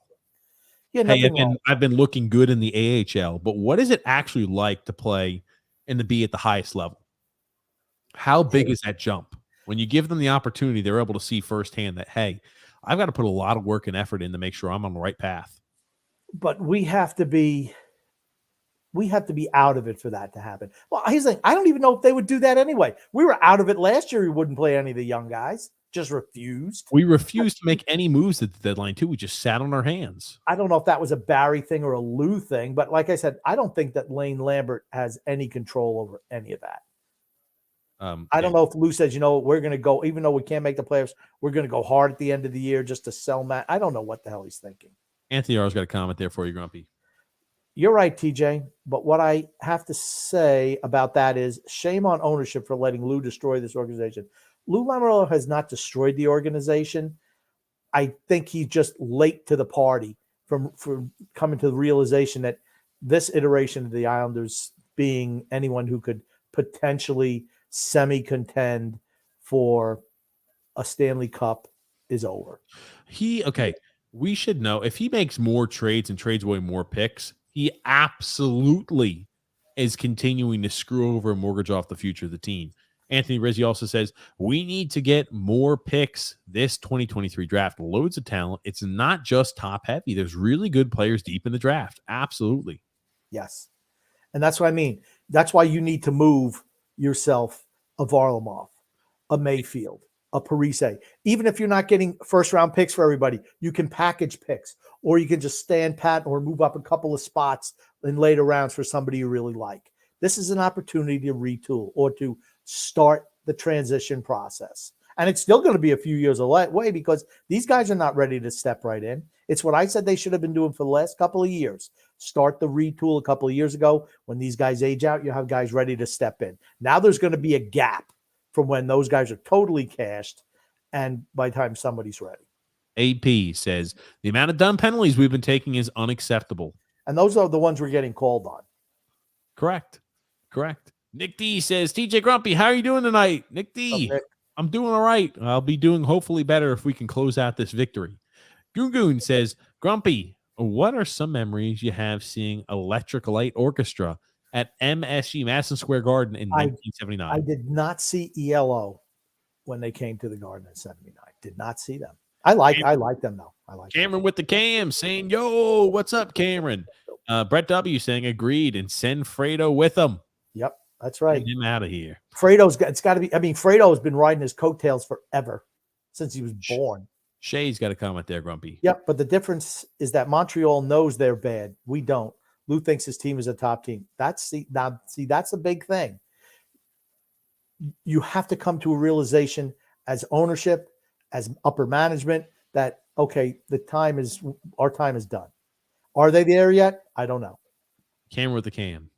Yeah, Hey, I've been looking good in the AHL, but what is it actually like to play and to be at the highest level? How big is that jump? When you give them the opportunity, they're able to see firsthand that, hey, I've got to put a lot of work and effort in to make sure I'm on the right path. But we have to be out of it for that to happen. Well, here's the thing. I don't even know if they would do that anyway. We were out of it last year. We wouldn't play any of the young guys. Just refused. We refused to make any moves at the deadline, too. We just sat on our hands. I don't know if that was a Barry thing or a Lou thing, but like I said, I don't think that Lane Lambert has any control over any of that. I don't know if Lou says, we're going to go, even though we can't make the playoffs, we're going to go hard at the end of the year just to sell Matt. I don't know what the hell he's thinking. Anthony R's got a comment there for you, Grumpy. You're right, TJ. But what I have to say about that is shame on ownership for letting Lou destroy this organization. Lou Lamoriello has not destroyed the organization. I think he's just late to the party from coming to the realization that this iteration of the Islanders being anyone who could potentially semi-contend for a Stanley Cup is over. We should know if he makes more trades and trades away more picks, he absolutely is continuing to screw over and mortgage off the future of the team. Anthony Rizzi also says, we need to get more picks this 2023 draft. Loads of talent. It's not just top heavy. There's really good players deep in the draft. Absolutely. Yes. And that's what I mean. That's why you need to move yourself a Varlamov, a Mayfield, a Parise. Even if you're not getting first-round picks for everybody, you can package picks, or you can just stand pat or move up a couple of spots in later rounds for somebody you really like. This is an opportunity to retool or to start the transition process. And it's still going to be a few years away because these guys are not ready to step right in. It's what I said they should have been doing for the last couple of years. Start the retool a couple of years ago. When these guys age out, you have guys ready to step in. Now there's going to be a gap from when those guys are totally cashed and by the time somebody's ready. AP says, the amount of dumb penalties we've been taking is unacceptable. And those are the ones we're getting called on. Correct. Nick D says, TJ Grumpy, how are you doing tonight? Nick D, I'm doing all right. I'll be doing hopefully better if we can close out this victory. Goon says, Grumpy, what are some memories you have seeing Electric Light Orchestra at MSG, Madison Square Garden in 1979? I did not see ELO when they came to the Garden in 79. Did not see them. I like them though. I like Cameron with the cam saying, yo, what's up, Cameron? Brett W saying agreed and send Fredo with them. Yep, that's right. Get him out of here. It's got to be. I mean, Fredo has been riding his coattails forever since he was born. Shay's got a comment there, Grumpy. Yep, but the difference is that Montreal knows they're bad. We don't. Lou thinks his team is a top team. That's a big thing. You have to come to a realization as ownership, as upper management, that okay, our time is done. Are they there yet? I don't know. Cameron with the cam.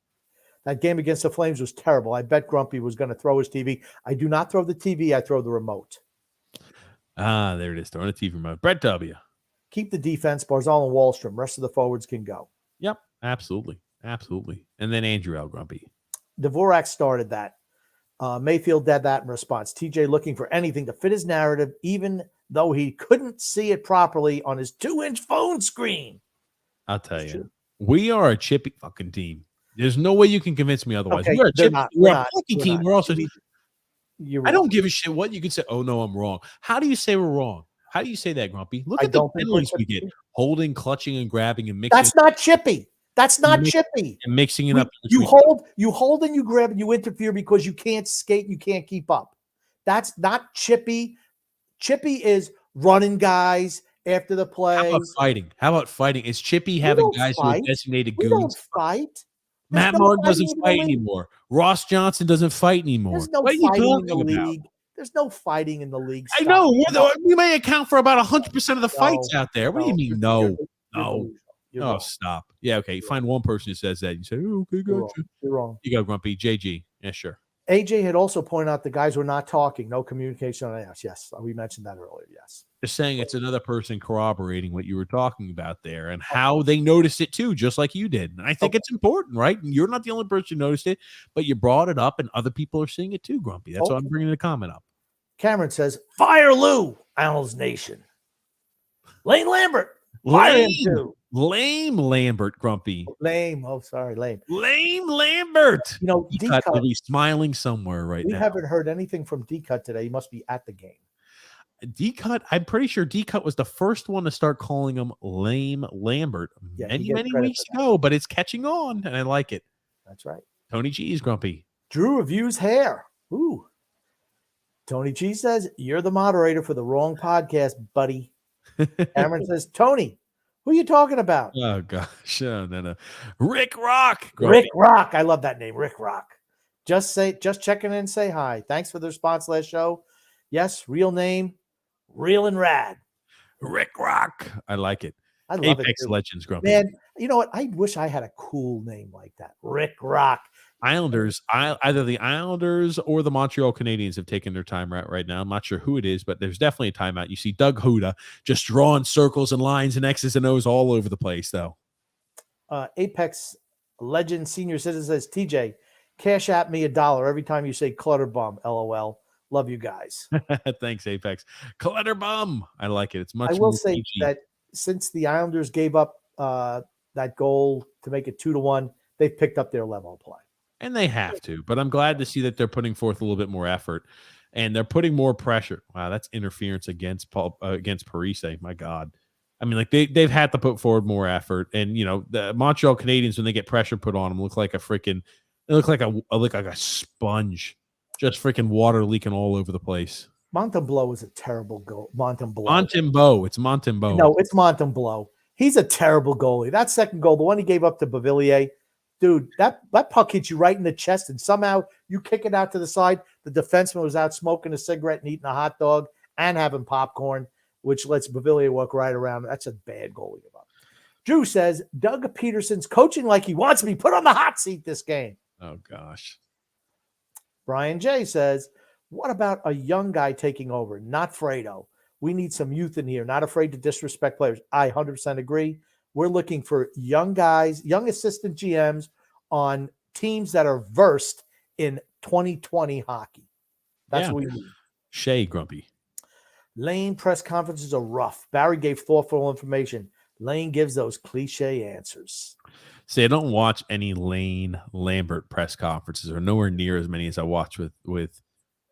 That game against the Flames was terrible. I bet Grumpy was going to throw his TV. I do not throw the TV. I throw the remote. There it is. Throwing a TV remote. Brett W. Keep the defense. Barzal and Wallstrom. Rest of the forwards can go. Yep. Absolutely. And then Andrew L. Grumpy. Dvorak started that. Mayfield did that in response. TJ looking for anything to fit his narrative, even though he couldn't see it properly on his 2-inch phone screen. I'll tell you. We are a chippy fucking team. There's no way you can convince me otherwise. Okay, we're a plucky team. We're also. You're I don't give a shit what you can say. Oh no, I'm wrong. How do you say we're wrong? How do you say that, Grumpy? Look at the penalties we get: holding, clutching, and grabbing, and mixing. That's not chippy. That's not chippy. And mixing it up. You hold, and you grab, and you interfere because you can't skate. You can't keep up. That's not chippy. Chippy is running guys after the play. How about fighting? Is chippy having guys who are designated goons? We don't fight. Matt Martin doesn't fight anymore. Ross Johnson doesn't fight anymore. There's no fighting in the league. There's no fighting in the league. I know. We may account for about 100% of the fights out there. What do you mean? No. You're Oh, wrong. stop. Yeah, okay. Find one person who says that. You say, oh, okay, You're wrong. gotcha. You're wrong. You go, Grumpy. JG. Yeah, sure. AJ had also pointed out the guys were not talking, no communication on ice. Yes, we mentioned that earlier. Yes. Just saying it's another person corroborating what you were talking about there and how they noticed it too, just like you did. And I think it's important, right? And you're not the only person who noticed it, but you brought it up and other people are seeing it too, Grumpy. That's why I'm bringing the comment up. Cameron says, fire Lou, Isles Nation. Lane Lambert. Fire him too. Lame Lambert, Grumpy. Lame. Oh, sorry, lame. Lame Lambert. You know, D-Cut will be smiling somewhere right now. We haven't heard anything from D-Cut today. He must be at the game. D-Cut, I'm pretty sure D-Cut was the first one to start calling him Lame Lambert many weeks ago, but it's catching on, and I like it. That's right. Tony G's, Grumpy. Drew reviews hair. Ooh. Tony G says, you're the moderator for the wrong podcast, buddy. Cameron says, Tony, who are you talking about? Oh, gosh. No. Rick Rock. Grumpy. Rick Rock. I love that name, Rick Rock. Just checking in and say hi. Thanks for the response last show. Yes, real name, real and rad. Rick Rock. I like it. I love Apex it. Legends, Grumpy. Man, you know what? I wish I had a cool name like that. Rick Rock. Islanders, either the Islanders or the Montreal Canadiens have taken their time right now. I'm not sure who it is, but there's definitely a timeout. You see Doug Huda just drawing circles and lines and X's and O's all over the place, though. Apex Legend Senior Citizen says, TJ, cash at me $1 every time you say clutter bum. LOL. Love you guys. Thanks, Apex. Clutter bum. I like it. It's much. I will say PG. That since the Islanders gave up that goal to make it 2-1, they've picked up their level of play. And they have to, but I'm glad to see that they're putting forth a little bit more effort and they're putting more pressure. Wow, that's interference against Parise. My God. I mean, like they've had to put forward more effort. And, you know, the Montreal Canadiens, when they get pressure put on them, look like a sponge, just freaking water leaking all over the place. Montembeau is a terrible goal. Montembeau. It's Montembeau. No, it's Montembeau. He's a terrible goalie. That second goal, the one he gave up to Beauvillier, dude, that puck hits you right in the chest, and somehow you kick it out to the side. The defenseman was out smoking a cigarette and eating a hot dog and having popcorn, which lets Beauvillier walk right around. That's a bad goal to give up. Drew says, Doug Peterson's coaching like he wants me put on the hot seat this game. Oh, gosh. Brian J. says, what about a young guy taking over? Not Fredo. We need some youth in here, not afraid to disrespect players. I 100% agree. We're looking for young guys, young assistant GMs on teams that are versed in 2020 hockey. That's what we need. Shea, Grumpy. Lane press conferences are rough. Barry gave thoughtful information. Lane gives those cliche answers. See, I don't watch any Lane Lambert press conferences, or nowhere near as many as I watch with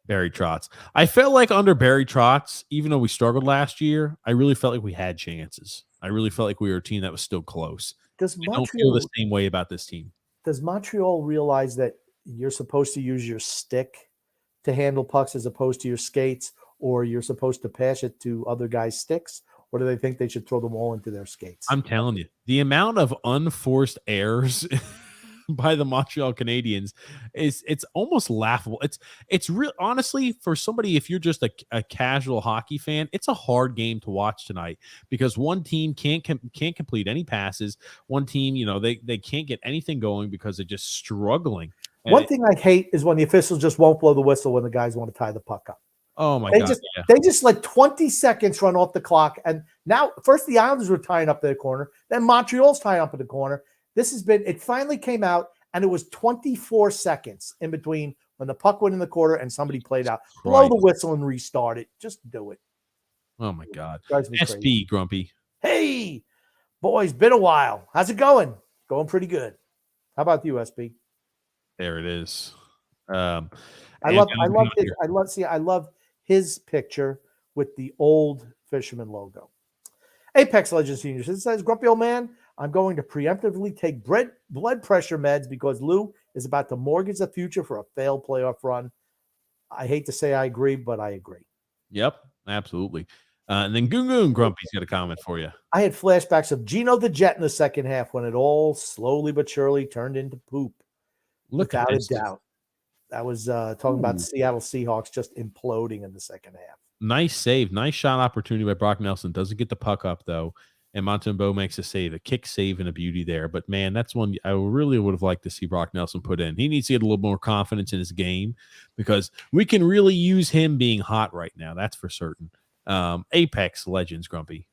Barry Trotz. I felt like under Barry Trotz, even though we struggled last year, I really felt like we had chances. I really felt like we were a team that was still close. I don't feel the same way about this team. Does Montreal realize that you're supposed to use your stick to handle pucks as opposed to your skates, or you're supposed to pass it to other guys' sticks? Or do they think they should throw them all into their skates? I'm telling you, the amount of unforced errors by the Montreal Canadiens it's almost laughable. It's real, honestly, for somebody, if you're just a casual hockey fan, it's a hard game to watch tonight because one team can't complete any passes. One team, you know, they can't get anything going because they're just struggling. One thing I hate is when the officials just won't blow the whistle when the guys want to tie the puck up. Oh my God! They just let 20 seconds run off the clock, and now first the Islanders were tying up their corner, then Montreal's tying up in the corner. It finally came out, and it was 24 seconds in between when the puck went in the corner and somebody played out. Blow the whistle and restart it. Just do it. Oh my God! SP Grumpy. Hey, boys, been a while. How's it going? Going pretty good. How about you, SP? There it is. I love his picture with the old Fisherman logo. Apex Legends Senior says, Grumpy old man, I'm going to preemptively take blood pressure meds because Lou is about to mortgage the future for a failed playoff run. I hate to say I agree, but I agree. Yep, absolutely. And then Goon Grumpy's got a comment for you. I had flashbacks of Gino the Jet in the second half when it all slowly but surely turned into poop. Without a doubt. That was talking about the Seattle Seahawks just imploding in the second half. Nice save. Nice shot opportunity by Brock Nelson. Doesn't get the puck up, though. and Montembeau makes a save, a kick save, and a beauty there. But man, that's one I really would have liked to see Brock Nelson put in. He needs to get a little more confidence in his game because we can really use him being hot right now. That's for certain. Apex Legends, Grumpy.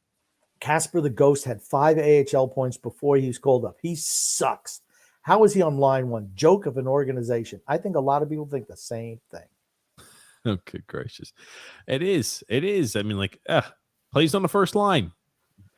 Casper the Ghost had 5 AHL points before he was called up. He sucks. How is he on line one? Joke of an organization. I think a lot of people think the same thing. Oh, good gracious. It is. It is. I mean, like, plays on the first line.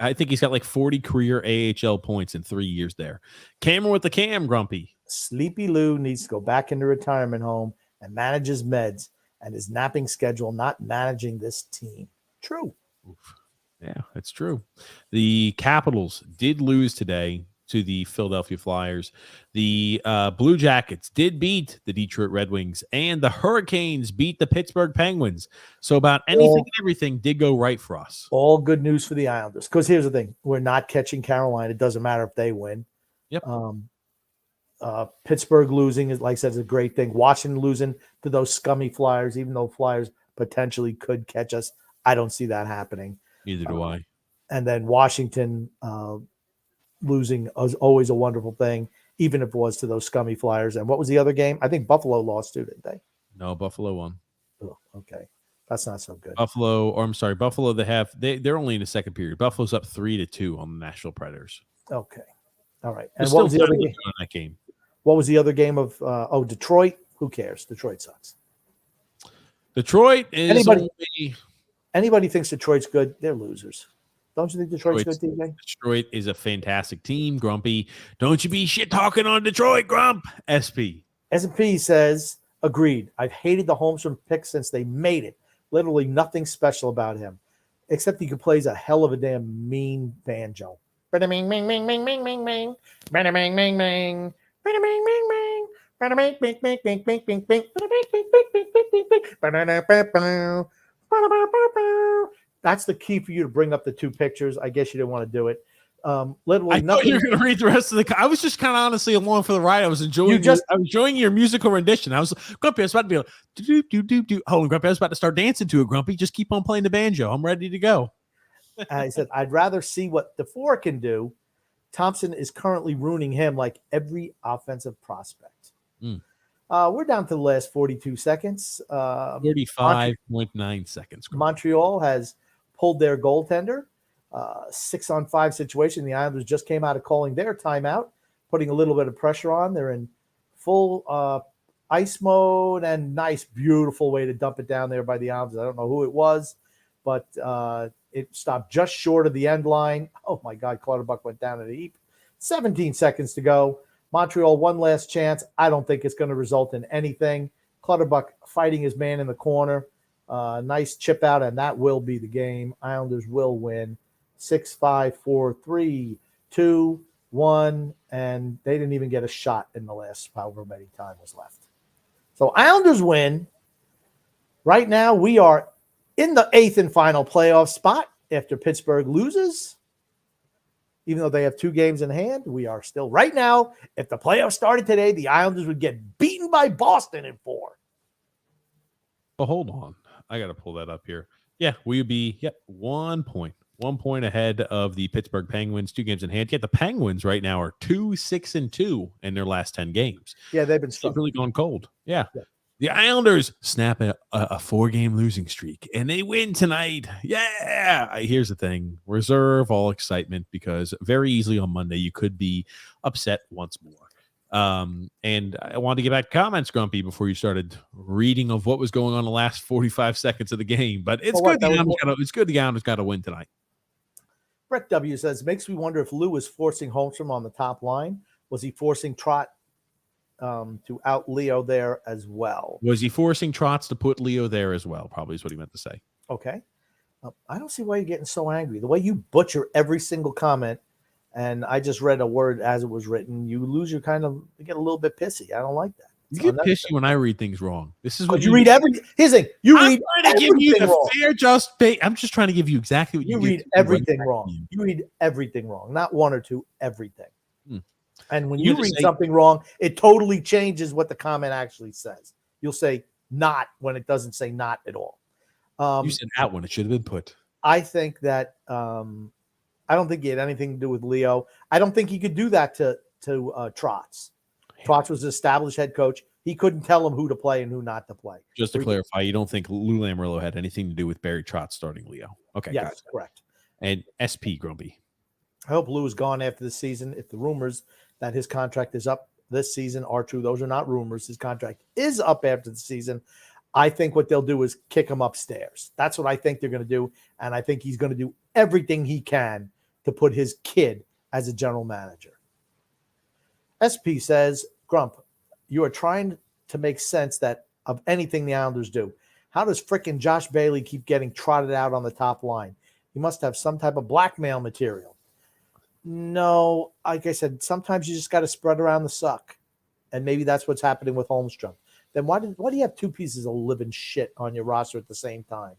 I think he's got like 40 career AHL points in 3 years there. Cameron with the cam, Grumpy. Sleepy Lou needs to go back into retirement home and manage his meds and his napping schedule, not managing this team. True. Oof. Yeah, it's true. The Capitals did lose today to the Philadelphia Flyers. The Blue Jackets did beat the Detroit Red Wings, and the Hurricanes beat the Pittsburgh Penguins. So about anything and everything did go right for us. All good news for the Islanders. Because here's the thing. We're not catching Carolina. It doesn't matter if they win. Yep. Pittsburgh losing, is, like I said, is a great thing. Washington losing to those scummy Flyers, even though Flyers potentially could catch us. I don't see that happening. Neither do I. And then Washington losing is always a wonderful thing, even if it was to those scummy Flyers. And what was the other game? I think Buffalo lost too, didn't they? No, Buffalo won. Oh, okay. That's not so good. Buffalo, they're only in the second period. Buffalo's up 3-2 on the Nashville Predators. Okay. All right. And There's what was the other game game? on that game? What was the other game of Detroit? Who cares? Detroit sucks. Detroit is Anybody thinks Detroit's good, they're losers. Don't you think Detroit's good, TJ? Detroit is a fantastic team, Grumpy. Don't you be shit talking on Detroit, Grump. SP. S&P says, agreed. I've hated the Holmstrom pick since they made it. Literally nothing special about him, except he plays a hell of a damn mean banjo. Bing, bing, bing, bing, bing, bing, bing. Bing, bing, bing, bing. Bing, bing, bing, bing. Bing, bing, bing, bing, bing, bing, bing, bing. Bing, bing, bing, bing, bing, bing, bing. That's the key for you to bring up the two pictures. I guess you didn't want to do it. Literally I thought you were going to read the rest of the. I was just kind of honestly along for the ride. I was enjoying. I was enjoying your musical rendition. I was Grumpy. I was about to be like, do. Hold on, Grumpy. I was about to start dancing to it. Grumpy, just keep on playing the banjo. I'm ready to go. I said I'd rather see what DeFore can do. Thompson is currently ruining him like every offensive prospect. We're down to the last 42 seconds. 45.9 seconds. Montreal has pulled their goaltender. 6-on-5 situation. The Islanders just came out of calling their timeout, putting a little bit of pressure on. They're in full ice mode, and nice, beautiful way to dump it down there by the Islanders. I don't know who it was, but it stopped just short of the end line. Oh, my God, Clutterbuck went down in a heap. 17 seconds to go. Montreal, one last chance. I don't think it's going to result in anything. Clutterbuck fighting his man in the corner. Nice chip out, and that will be the game. Islanders will win 6-5, 4-3, 2-1, and they didn't even get a shot in the last however many time was left. So Islanders win. Right now, we are in the 8th and final playoff spot after Pittsburgh loses. Even though they have 2 games in hand, we are still right now. If the playoffs started today, the Islanders would get beaten by Boston in 4. Well, hold on. I got to pull that up here. Yeah, we would be 1 point. 1 point ahead of the Pittsburgh Penguins, 2 games in hand. Yet the Penguins right now are 2-6-2 in their last 10 games. Yeah, they've been really gone cold. Yeah. The Islanders snap a 4-game losing streak, and they win tonight. Yeah. Here's the thing. Reserve all excitement because very easily on Monday you could be upset once more. And I wanted to get back to comments, Grumpy, before you started reading of what was going on the last 45 seconds of the game. But it's good. It's good the Islanders got to win tonight. Brett W says, makes me wonder if Lou was forcing Holmstrom on the top line. Was he forcing Trot to out Leo there as well? Was he forcing Trotz to put Leo there as well? Probably is what he meant to say. Okay. I don't see why you're getting so angry. The way you butcher every single comment, and I just read a word as it was written, you get a little bit pissy. I don't like that. You get pissy when I read things wrong. This is what you read everything. Here's the thing. You read trying to give you the fair just pay. I'm just trying to give you exactly what you read. Everything wrong. You read everything wrong. Not one or two. Everything. And when you read something wrong, it totally changes what the comment actually says. You'll say "not" when it doesn't say "not" at all. You said "out" when it should have been put. I think that I don't think he had anything to do with Leo. I don't think he could do that to Trotz. Trotz was an established head coach. He couldn't tell him who to play and who not to play. Just to clarify, you don't think Lou Lamoriello had anything to do with Barry Trotz starting Leo? Okay, yes, gotcha. correct. And SP Grumpy. I hope Lou is gone after the season. If the rumors that his contract is up this season are true, those are not rumors. His contract is up after the season. I think what they'll do is kick him upstairs. That's what I think they're going to do. And I think he's going to do everything he can to put his kid as a general manager. SP says, Grump, you are trying to make sense of anything the Islanders do. How does frickin' Josh Bailey keep getting trotted out on the top line? He must have some type of blackmail material. No, like I said, sometimes you just got to spread around the suck. And maybe that's what's happening with Holmstrom. Then why do you have two pieces of living shit on your roster at the same time?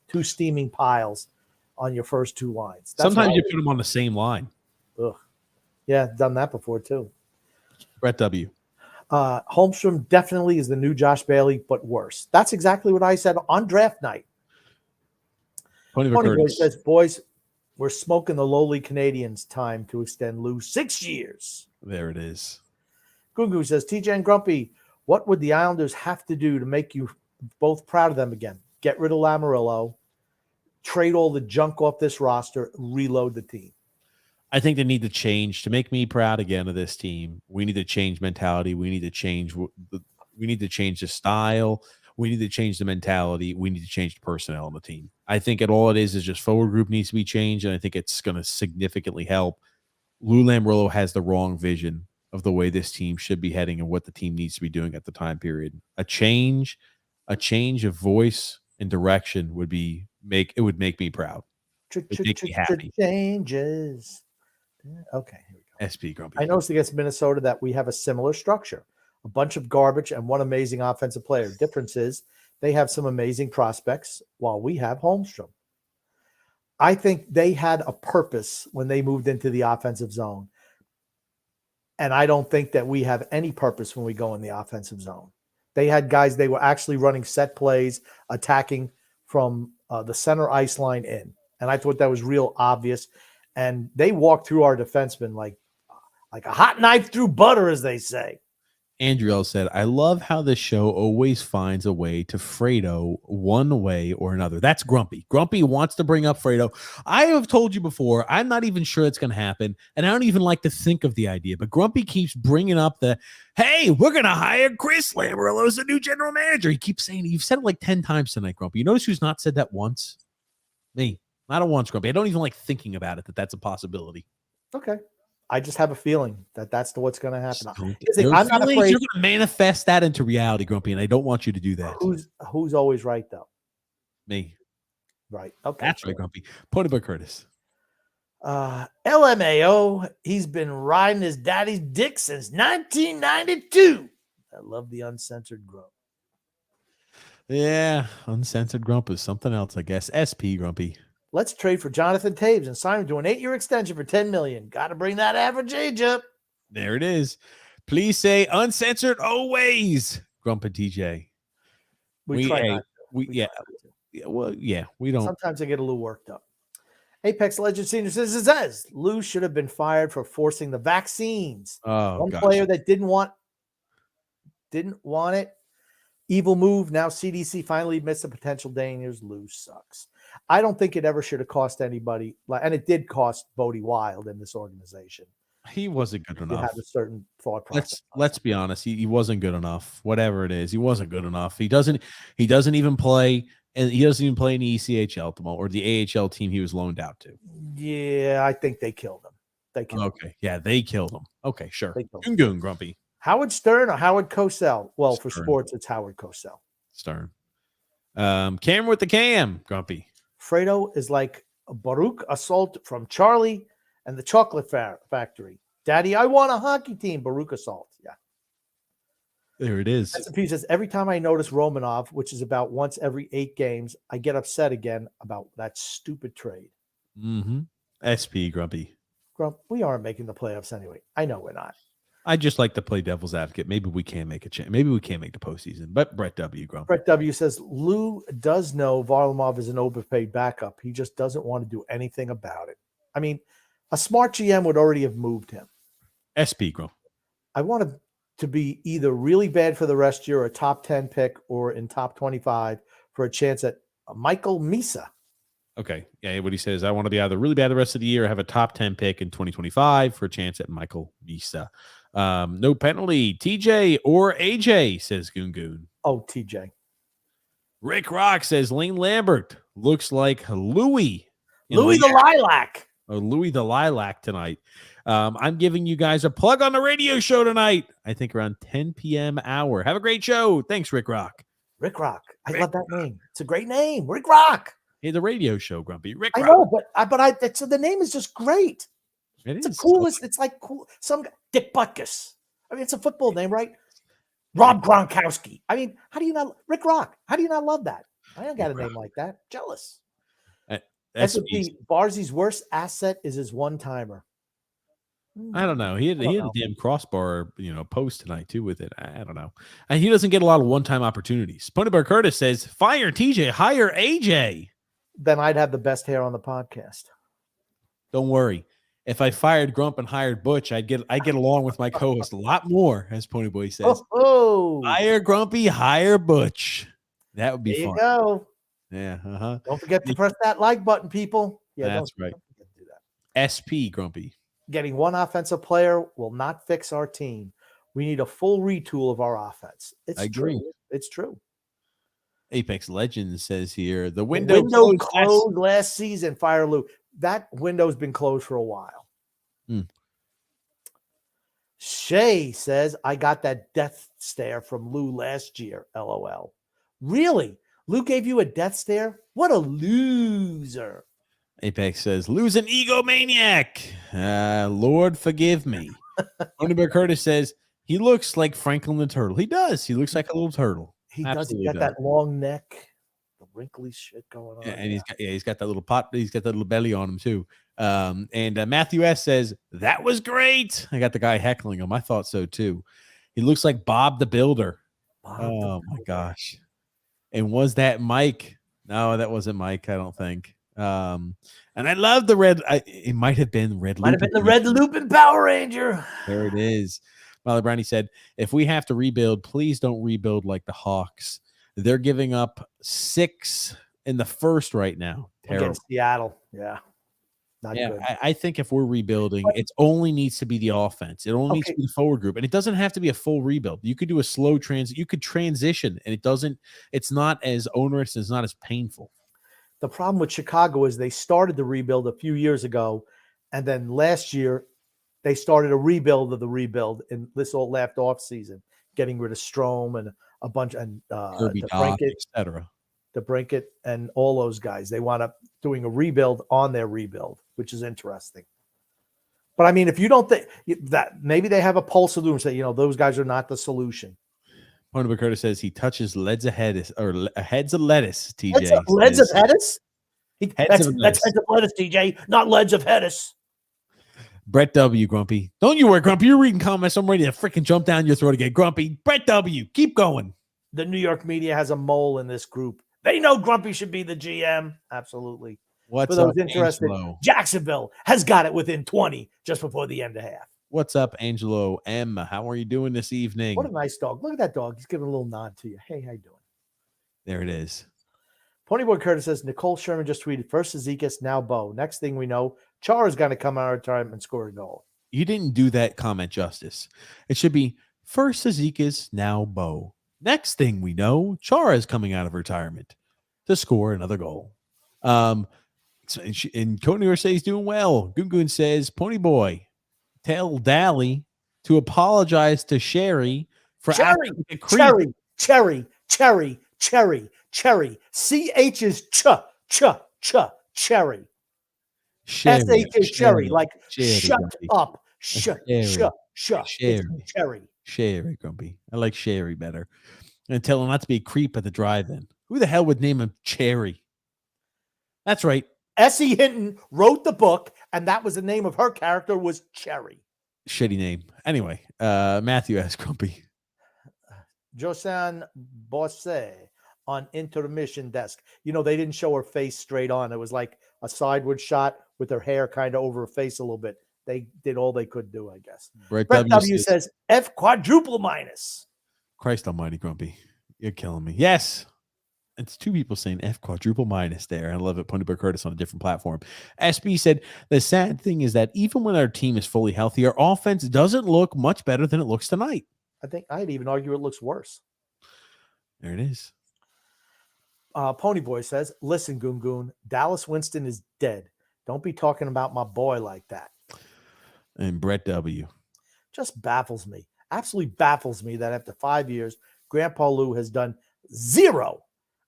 Two steaming piles on your first two lines. Sometimes you put them on the same line. Ugh. Yeah, done that before too. Brett W. Holmstrom definitely is the new Josh Bailey, but worse. That's exactly what I said on draft night. Pony Boy says, boys, we're smoking the lowly Canadiens time to extend Lou 6 years. There it is. Gungu says, TJ and Grumpy, what would the Islanders have to do to make you both proud of them again? Get rid of Lamoriello, trade all the junk off this roster, reload the team. I think they need to change to make me proud again of this team. We need to change mentality. We need to change the style. We need to change the mentality. We need to change the personnel on the team. I think all it is just forward group needs to be changed, and I think it's going to significantly help. Lou Lamoriello has the wrong vision of the way this team should be heading and what the team needs to be doing at the time period. A change of voice and direction would make me proud. It'd make me happy. Changes. Okay, here we go. SP Grumpy. I noticed against Minnesota that we have a similar structure. A bunch of garbage and one amazing offensive player. Difference is they have some amazing prospects while we have Holmstrom. I think they had a purpose when they moved into the offensive zone. And I don't think that we have any purpose when we go in the offensive zone. They had guys, they were actually running set plays, attacking from the center ice line in. And I thought that was real obvious. And they walked through our defensemen like a hot knife through butter, as they say. Andriel said, I love how this show always finds a way to Fredo one way or another. That's Grumpy. Grumpy wants to bring up Fredo. I have told you before, I'm not even sure it's going to happen, and I don't even like to think of the idea, but Grumpy keeps bringing up hey, we're going to hire Chris Lamoriello as the new general manager. He keeps saying it. You've said it like 10 times tonight, Grumpy. You notice who's not said that once? Me. Not once, Grumpy. I don't even like thinking about it, that's a possibility. Okay. I just have a feeling that that's what's going to happen. I'm not afraid you're going to manifest that into reality, Grumpy, and I don't want you to do that. Who's always right, though? Me. Right. Okay. That's right, Grumpy. Pony Curtis. LMAO, he's been riding his daddy's dick since 1992. I love the uncensored grump. Yeah, uncensored grump is something else, I guess. SP Grumpy. Let's trade for Jonathan Taves and sign him to an 8-year extension for $10 million. Got to bring that average age up. There it is. Please say uncensored always, Grump and TJ. We try not to. We don't. Sometimes I get a little worked up. Apex Legend Senior says Lou should have been fired for forcing the vaccines. One player that didn't want it. Evil move. Now CDC finally admits the potential dangers. Lou sucks. I don't think it ever should have cost anybody, and it did cost Bodie Wild in this organization. He wasn't good enough. He had a certain thought process. Let's be honest. He wasn't good enough. Whatever it is, he wasn't good enough. He doesn't even play, and he doesn't even play in the ECHL or the AHL team he was loaned out to. Yeah, I think they killed him. They killed him. Yeah, they killed him. Okay, sure. Goon Grumpy. Howard Stern or Howard Cosell? Well, Stern. For sports, it's Howard Cosell. Stern. Cameron with the cam, Grumpy. Fredo is like a Baruch Assault from Charlie and the Chocolate Factory. Daddy, I want a hockey team. Baruch Assault. Yeah. There it is. S&P says, every time I notice Romanov, which is about once every 8 games, I get upset again about that stupid trade. Mm-hmm. SP Grumpy. Grump, we aren't making the playoffs anyway. I know we're not. I just like to play devil's advocate. Maybe we can't make a change. Maybe we can't make the postseason. But Brett W. Grump. Brett W. says Lou does know Varlamov is an overpaid backup. He just doesn't want to do anything about it. I mean, a smart GM would already have moved him. SP, Grump. I want him to be either really bad for the rest of the year, or a top 10 pick, or in top 25 for a chance at Michael Misa. Okay. Yeah, what he says, I want to be either really bad the rest of the year or have a top 10 pick in 2025 for a chance at Michael Misa. No penalty. TJ or AJ, says Goon Goon. Oh, TJ. Rick Rock says Lane Lambert looks like Louis. Louis the Lilac. Or Louis the Lilac tonight. I'm giving you guys a plug on the radio show tonight. I think around 10 p.m. hour. Have a great show. Thanks, Rick Rock. Rick Rock. I love that name. It's a great name. Rick Rock. Hey, the radio show, Grumpy. Rick I Rock. know, but so the name is just great. It's the coolest. It's like cool. Some guy, Dick Butkus. I mean, it's a football name, right? Rob Gronkowski. I mean, how do you not Rick Rock? How do you not love that? I don't got a name like that. Jealous. S&P, Barzy's worst asset is his one-timer. I don't know. He had a damn crossbar, post tonight too with it. I don't know. And he doesn't get a lot of one-time opportunities. Ponybear Curtis says, "Fire TJ, hire AJ." Then I'd have the best hair on the podcast. Don't worry. If I fired Grump and hired Butch, I'd get along with my co-host a lot more, as Ponyboy says. Oh, hire Grumpy, hire Butch. That would be fun. There you go. Yeah. Don't forget to press that like button, people. Yeah, that's right. Don't forget to do that. SP Grumpy. Getting one offensive player will not fix our team. We need a full retool of our offense. I agree. True. It's true. Apex Legends says here, the window closed last season, Fire Lou. That window's been closed for a while. Shay says, I got that death stare from Lou last year, LOL. Really? Lou gave you a death stare? What a loser. Apex says, lose an egomaniac. Lord, forgive me. Underberg Curtis says, he looks like Franklin the Turtle. He does. He looks like a little turtle. He does. He got that long neck, the wrinkly shit going on. Yeah, and he's got that little pot. He's got that little belly on him too. And Matthew S says, that was great. I got the guy heckling him. I thought so too. He looks like Bob the Builder. My gosh. And was that Mike? No, that wasn't Mike, I don't think. And I love the red. It might have been Red. Might have been the Red Lupin Power Ranger. There it is. Molly Brownie said, if we have to rebuild, please don't rebuild like the Hawks. They're giving up 6 in the first right now. Against Seattle. Yeah. Not good. I think if we're rebuilding, it only needs to be the offense. It only needs to be the forward group. And it doesn't have to be a full rebuild. You could do a slow you could transition, and it's not as onerous, it's not as painful. The problem with Chicago is they started the rebuild a few years ago, and then last year they started a rebuild of the rebuild in this all left off season, getting rid of Strome and a bunch and etc. DeBrincat and all those guys. They wound up doing a rebuild on their rebuild, which is interesting. But I mean, if you don't think that maybe they have a pulse of them and say, those guys are not the solution. Pony Curtis says he touches heads of lettuce, TJ. Leads of lettuce? That's heads of lettuce, TJ, not leads of lettuce. Brett W, Grumpy. Don't you worry, Grumpy. You're reading comments. I'm ready to freaking jump down your throat again. Grumpy. Brett W, keep going. The New York media has a mole in this group. They know Grumpy should be the GM. Absolutely. What's For those up, interested, Angelo? Jacksonville has got it within 20 just before the end of half. What's up, Angelo M? How are you doing this evening? What a nice dog. Look at that dog. He's giving a little nod to you. Hey, how you doing? There it is. Ponyboy Curtis says, Nicole Sherman just tweeted, first Ezekias, now Bo. Next thing we know, Chara's going to come out of time and score a goal. You didn't do that comment justice. It should be first Ezekias, now Bo. Next thing we know, Chara is coming out of retirement to score another goal. And Cody says doing well. Gungun says, Ponyboy, tell Dally to apologize to Sherry for Cherry. CH is Cherry. SH is Cherry. Like shut up. Shut. Sherry, Grumpy. I like Sherry better. And tell him not to be a creep at the drive-in. Who the hell would name him Cherry? That's right. S.E. Hinton wrote the book, and that was the name of her character was Cherry. Shitty name. Anyway, Matthew asks Grumpy. Josan Bosse on intermission desk. They didn't show her face straight on. It was like a sideward shot with her hair kind of over her face a little bit. They did all they could do, I guess. Brett Brett W says F quadruple minus. Christ almighty, Grumpy. You're killing me. Yes. It's two people saying F quadruple minus there. I love it. Pony Bear Curtis on a different platform. SB said, the sad thing is that even when our team is fully healthy, our offense doesn't look much better than it looks tonight. I think I'd even argue it looks worse. There it is. Pony Boy says, listen, Goon Goon, Dallas Winston is dead. Don't be talking about my boy like that. And Brett W. Just baffles me. Absolutely baffles me that after 5 years, Grandpa Lou has done zero.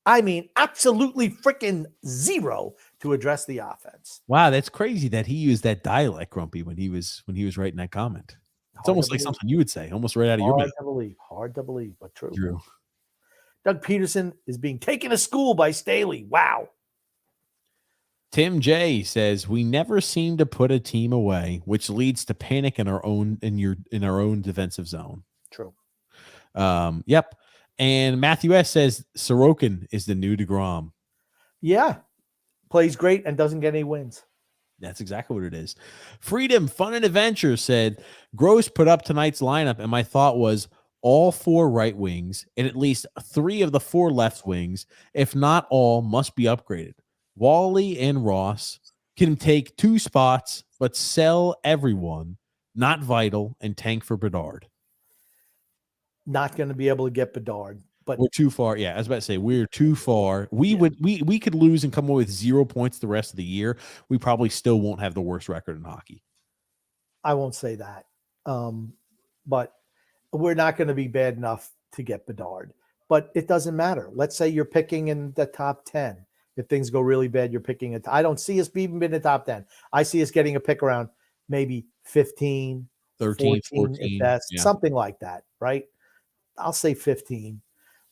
I mean, absolutely freaking zero to address the offense. Wow, that's crazy that he used that dialect, Grumpy, when he was writing that comment. It's almost like something you would say, almost right out of your mouth. Hard to believe, but true. True. Doug Peterson is being taken to school by Staley. Wow. Tim J says, we never seem to put a team away, which leads to panic in our own defensive zone. True. Yep. And Matthew S says Sorokin is the new DeGrom. Yeah. Plays great and doesn't get any wins. That's exactly what it is. Freedom, Fun, and Adventure said, Gross put up tonight's lineup, and my thought was all 4 right wings and at least 3 of the 4 left wings, if not all, must be upgraded. Wally and Ross can take 2 spots, but sell everyone, not vital, and tank for Bedard. Not going to be able to get Bedard, but we're too far. Yeah, I was about to say we're too far. We could lose and come away with 0 points the rest of the year. We probably still won't have the worst record in hockey. I won't say that. But we're not going to be bad enough to get Bedard. But it doesn't matter. Let's say you're picking in the top 10. If things go really bad, you're picking it. I don't see us even being in the top 10. I see us getting a pick around maybe 15, 13, 14, best, something like that, right? I'll say 15.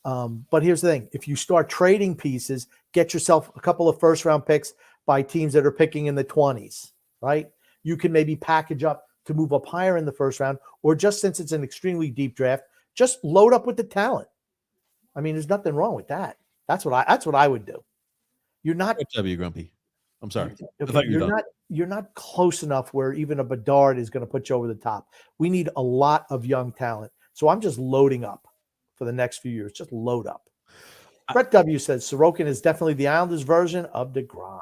But here's the thing. If you start trading pieces, get yourself a couple of first-round picks by teams that are picking in the 20s, right? You can maybe package up to move up higher in the first round, or just since it's an extremely deep draft, just load up with the talent. I mean, there's nothing wrong with that. That's what I would do. You're not W Grumpy. I'm sorry. Okay, you're not close enough where even a Bedard is going to put you over the top. We need a lot of young talent. So I'm just loading up for the next few years. Just load up. Brett W says Sorokin is definitely the Islanders version of DeGrom.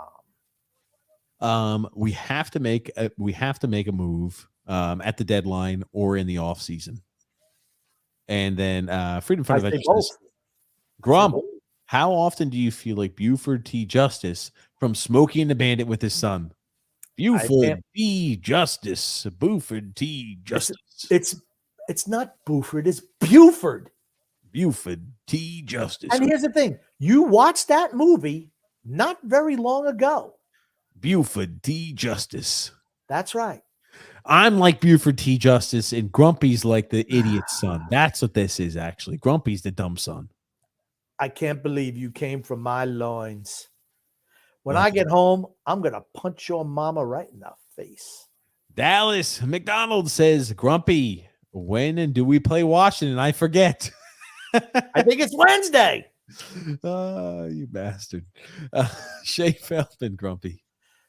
We have to make a move at the deadline or in the off season. And then Freedom Fund Adventure says, Grum, how often do you feel like Buford T. Justice from Smokey and the Bandit with his son? Buford T. Justice. Buford T. Justice. It's not Buford, it's Buford. Buford T. Justice. And here's the thing. You watched that movie not very long ago. Buford T. Justice. That's right. I'm like Buford T. Justice, and Grumpy's like the idiot son. That's what this is, actually. Grumpy's the dumb son. I can't believe you came from my loins. When I get home, I'm going to punch your mama right in the face. Dallas McDonald says, Grumpy, when and do we play Washington? I forget. I think it's Wednesday. You bastard. Shea Feldman, Grumpy.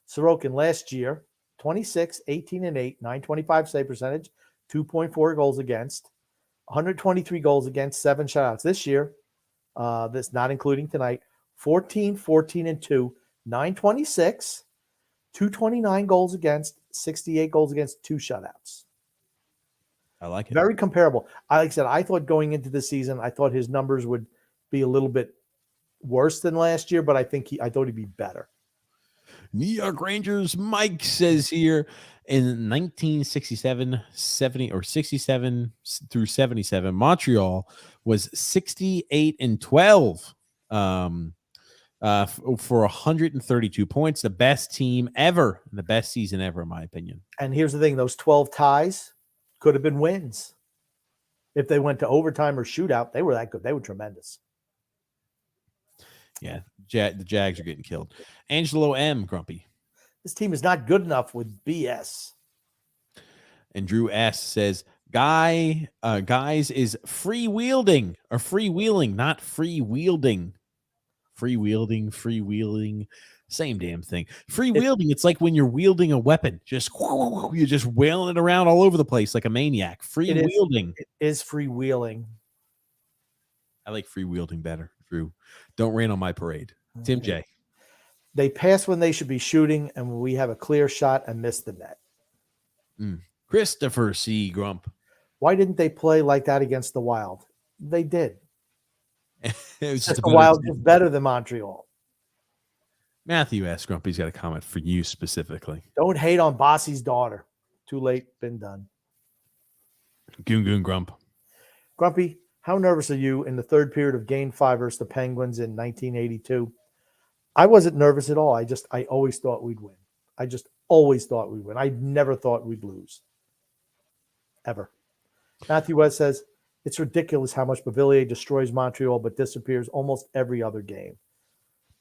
Sorokin last year, 26, 18, and 8, 925 save percentage, 2.4 goals against, 123 goals against, 7 shutouts. This year, this not including tonight, 14, 14, and 2, 926, 229 goals against, 68 goals against, 2 shutouts. I like it. Very comparable. Like I said, I thought going into the season, I thought his numbers would be a little bit worse than last year, but I thought he'd be better. New York Rangers Mike says here in 1967, 70 or 67 through 77, Montreal was 68 and 12 for 132 points, the best team ever, the best season ever, in my opinion. And here's the thing: those 12 ties could have been wins if they went to overtime or shootout. They were that good. They were tremendous. Yeah, the Jags are getting killed. Angelo M. Grumpy. This team is not good enough with BS. And Drew S. says, guys is freewheeling, not free wielding. Freewheeling, same damn thing. Freewheeling, it's like when you're wielding a weapon, you're just wailing it around all over the place like a maniac. Freewheeling. It is freewheeling. I like freewheeling better. Drew, don't rain on my parade. Tim J. They pass when they should be shooting, and when we have a clear shot and miss the net. Christopher C. Grump. Why didn't they play like that against the Wild? They did. It was just The Wild is better than Montreal. Matthew S. Grumpy's got a comment for you specifically. Don't hate on Bossy's daughter. Too late, been done. Goon Grump. Grumpy, how nervous are you in the third period of Game 5 versus the Penguins in 1982? I wasn't nervous at all. I always thought we'd win. I just always thought we'd win. I never thought we'd lose. Ever. Matthew West says, it's ridiculous how much Beauvillier destroys Montreal but disappears almost every other game.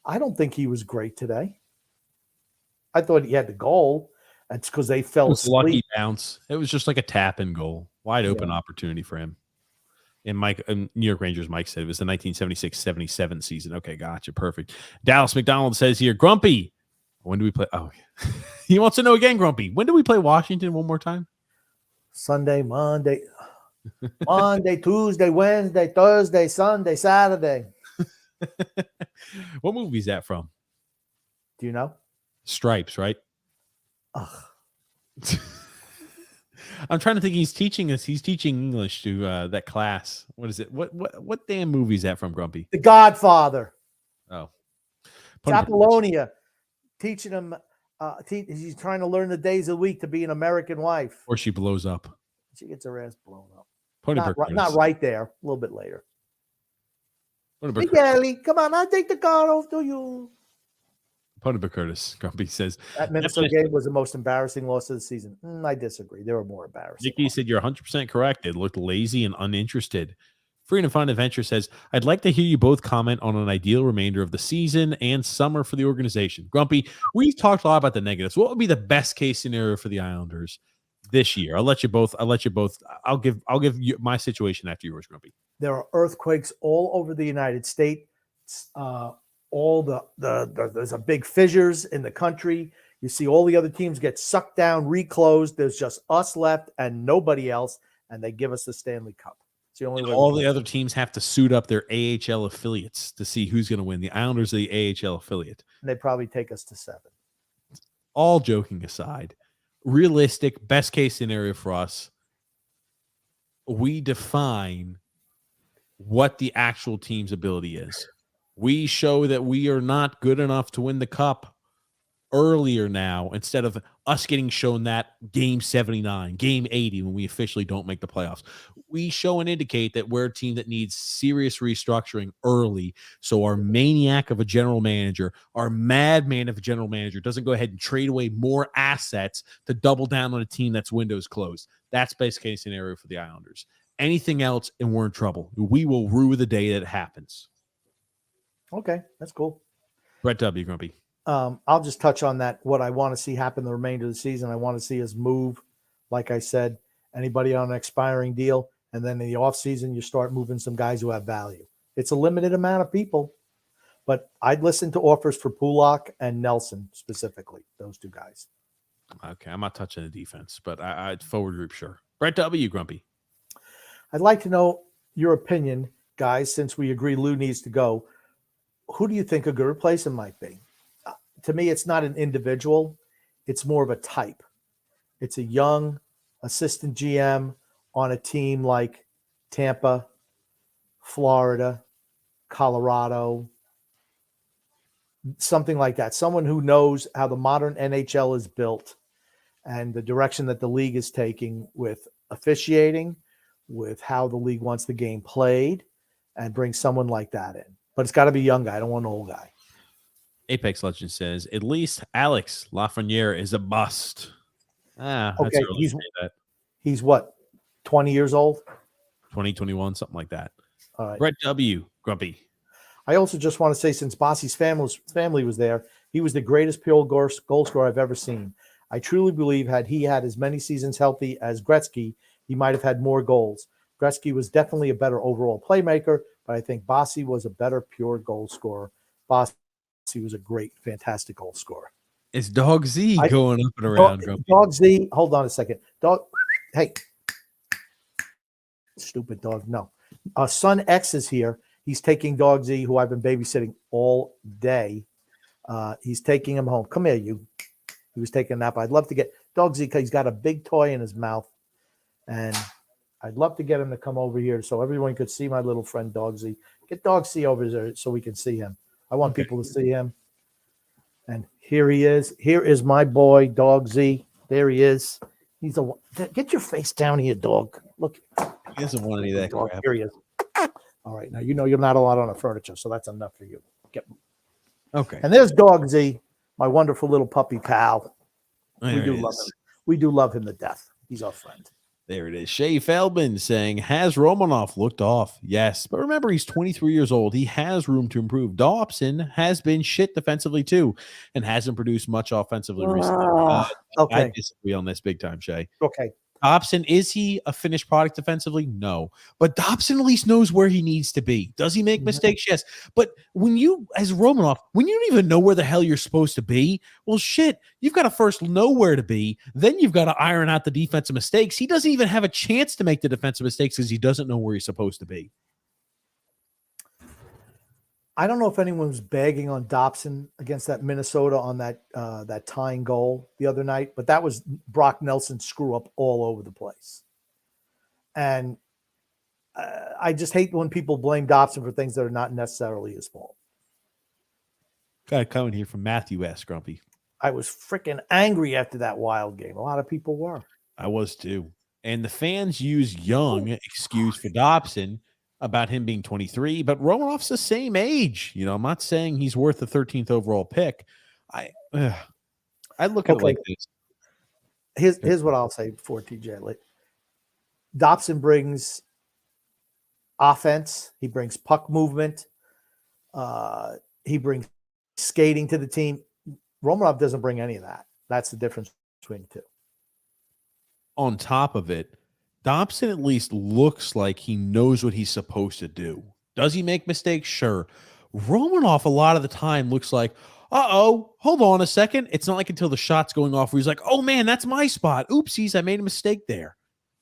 I don't think he was great today. I thought he had the goal. That's because they fell asleep. Lucky bounce. It was just like a tap and goal. Wide open opportunity for him. And New York Rangers Mike said it was the 1976-77 season. Okay, gotcha. Perfect. Dallas McDonald says here, Grumpy, when do we play? Oh, he wants to know again, Grumpy. When do we play Washington one more time? Sunday, Monday, Tuesday, Wednesday, Thursday, Sunday, Saturday. What movie is that from? Do you know? Stripes, right? Ugh. I'm trying to think. He's teaching English to that class. What is it? What damn movie is that from, Grumpy? The Godfather. Oh, Apollonia, teaching him. He's trying to learn the days of the week to be an American wife. Or she blows up. She gets her ass blown up. Not Right there. A little bit later. Hey, Kelly, come on! I'll take the car off to you. Pontiac Curtis, Grumpy says that Minnesota game was the most embarrassing loss of the season. I disagree. There were more embarrassing. Nikki said you're 100% correct. It looked lazy and uninterested. Free and Fun Adventure says, I'd like to hear you both comment on an ideal remainder of the season and summer for the organization. Grumpy, we've talked a lot about the negatives. What would be the best case scenario for the Islanders this year? I'll let you both. I'll give you my situation after yours, Grumpy. There are earthquakes all over the United States. There's a big fissures in the country. You see all the other teams get sucked down, reclosed. There's just us left and nobody else, and they give us the Stanley Cup. It's the only way. All the other teams have to suit up their AHL affiliates to see who's going to win. The Islanders are the AHL affiliate. And they probably take us to 7. All joking aside, realistic best case scenario for us, we define what the actual team's ability is. We show that we are not good enough to win the cup earlier now, instead of us getting shown that game 79, game 80, when we officially don't make the playoffs. We show and indicate that we're a team that needs serious restructuring early. So our maniac of a general manager, our madman of a general manager, doesn't go ahead and trade away more assets to double down on a team that's windows closed. That's best case scenario for the Islanders. Anything else, and we're in trouble. We will rue the day that it happens. Okay, that's cool. Brett W. Grumpy. I'll just touch on that. What I want to see happen the remainder of the season, I want to see us move. Like I said, anybody on an expiring deal, and then in the offseason, you start moving some guys who have value. It's a limited amount of people, but I'd listen to offers for Pulak and Nelson specifically, those two guys. Okay, I'm not touching the defense, but I'd forward group, sure. Brett W. Grumpy. I'd like to know your opinion, guys, since we agree Lou needs to go. Who do you think a good replacement might be? To me, it's not an individual. It's more of a type. It's a young assistant GM on a team like Tampa, Florida, Colorado, something like that. Someone who knows how the modern NHL is built and the direction that the league is taking with officiating, with how the league wants the game played, and bring someone like that in. But it's got to be a young guy. I don't want an old guy. Apex Legend says, at least Alex Lafreniere is a bust. Okay, he's what, 20 years old? 2021, something like that. All right. Brett W. Grumpy. I also just want to say, since Bossy's family was there, he was the greatest goal scorer I've ever seen. I truly believe had he had as many seasons healthy as Gretzky, he might have had more goals. Gretzky was definitely a better overall playmaker, but I think Bossy was a better pure goal scorer Bossy was a great, fantastic goal scorer. It's Dog Z going up and around. Dog Z, hold on a second. Dog, hey, stupid dog. No, son X is here. He's taking Dog Z, who I've been babysitting all day. He's taking him home. Come here, you. He was taking a nap. I'd love to get Dog Z because he's got a big toy in his mouth, and I'd love to get him to come over here so everyone could see my little friend Dog Z. Get Dog Z over there so we can see him. I want people to see him. And here he is. Here is my boy, Dog Z. There he is. He's a get your face down here, dog. Look. He doesn't want any of that crap. Here he is. All right. Now, you know you're not allowed on the furniture, so that's enough for you. Okay. And there's Dog Z, my wonderful little puppy pal. There we do love him. We do love him to death. He's our friend. There it is. Shay Feldman saying, has Romanov looked off? Yes. But remember, he's 23 years old. He has room to improve. Dobson has been shit defensively too and hasn't produced much offensively recently. Okay. I disagree on this big time, Shay. Okay. Dobson, is he a finished product defensively? No. But Dobson at least knows where he needs to be. Does he make mistakes? Yes. But when you, as Romanov, when you don't even know where the hell you're supposed to be, well, shit, you've got to first know where to be. Then you've got to iron out the defensive mistakes. He doesn't even have a chance to make the defensive mistakes because he doesn't know where he's supposed to be. I don't know if anyone was bagging on Dobson against that Minnesota on that tying goal the other night, but that was Brock Nelson's screw up all over the place. And I just hate when people blame Dobson for things that are not necessarily his fault. Got a comment here from Matthew S. Grumpy. I was freaking angry after that Wild game. A lot of people were. I was too. And the fans use young excuse for Dobson about him being 23, but Romanov's the same age. You know, I'm not saying he's worth the 13th overall pick. I look at it like this. Here's what I'll say before TJ. Like, Dobson brings offense. He brings puck movement. He brings skating to the team. Romanov doesn't bring any of that. That's the difference between the two. On top of it, Dobson at least looks like he knows what he's supposed to do. Does he make mistakes? Sure. Romanov a lot of the time looks like, uh-oh, hold on a second. It's not like until the shot's going off where he's like, oh, man, that's my spot. Oopsies, I made a mistake there.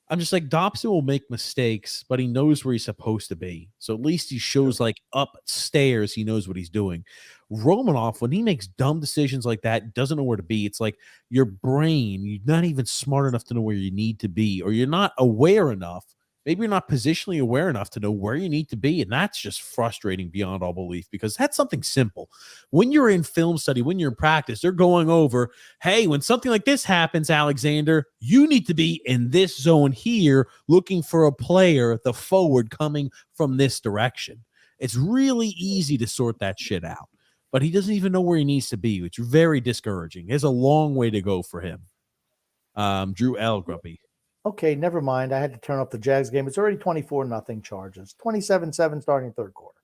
I'm just like, Dobson will make mistakes, but he knows where he's supposed to be. So at least he shows like upstairs, he knows what he's doing. Romanov, when he makes dumb decisions like that, doesn't know where to be. It's like your brain, you're not even smart enough to know where you need to be, or you're not aware enough. Maybe you're not positionally aware enough to know where you need to be. And that's just frustrating beyond all belief because that's something simple. When you're in film study, when you're in practice, they're going over, hey, when something like this happens, Alexander, you need to be in this zone here looking for a player, the forward coming from this direction. It's really easy to sort that shit out. But he doesn't even know where he needs to be, which is very discouraging. There's a long way to go for him. Drew L. Grumpy. Okay, never mind. I had to turn off the Jags game. It's already 24-0 Chargers. 27-7 starting third quarter.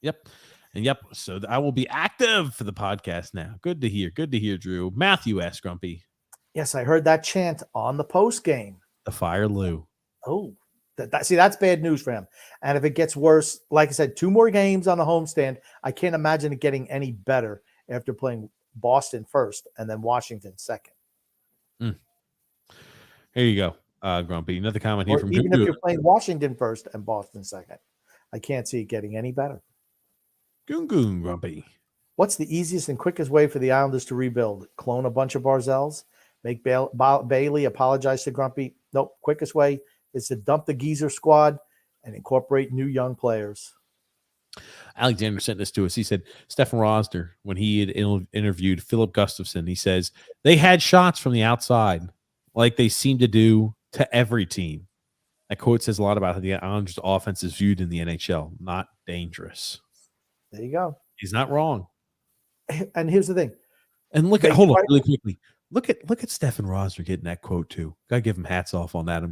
Yep. And yep. So I will be active for the podcast now. Good to hear. Good to hear, Drew. Matthew S. Grumpy. Yes, I heard that chant on the post game. The Fire Lou. Oh, see, that's bad news for him. And if it gets worse, like I said, 2 more games on the homestand. I can't imagine it getting any better after playing Boston first and then Washington second. Here you go, Grumpy. Another comment here from even if you're playing Washington first and Boston second, I can't see it getting any better. Goon Grumpy. What's the easiest and quickest way for the Islanders to rebuild? Clone a bunch of Barzels? Make Bailey apologize to Grumpy? Nope. Quickest way is to dump the geezer squad and incorporate new young players. Alexander sent this to us. He said, Stefan Rosner, when he had interviewed Philip Gustafson, he says, they had shots from the outside like they seem to do to every team. That quote says a lot about how the Islanders' offense is viewed in the NHL. Not dangerous. There you go. He's not wrong. And here's the thing. And hold on really quickly. Look at Stefan Rosner getting that quote too. Gotta give him hats off on that. I'm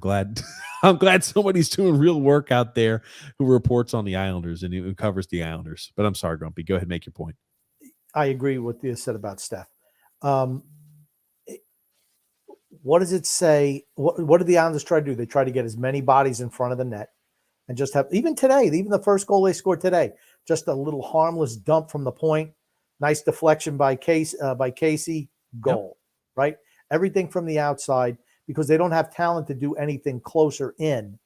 glad somebody's doing real work out there who reports on the Islanders and who covers the Islanders. But I'm sorry, Grumpy. Go ahead and make your point. I agree with what you said about Steph. What does it say? What do the Islanders try to do? They try to get as many bodies in front of the net and just have, even today, even the first goal they scored today, just a little harmless dump from the point, nice deflection by Casey, goal, right? Everything from the outside, because they don't have talent to do anything closer in.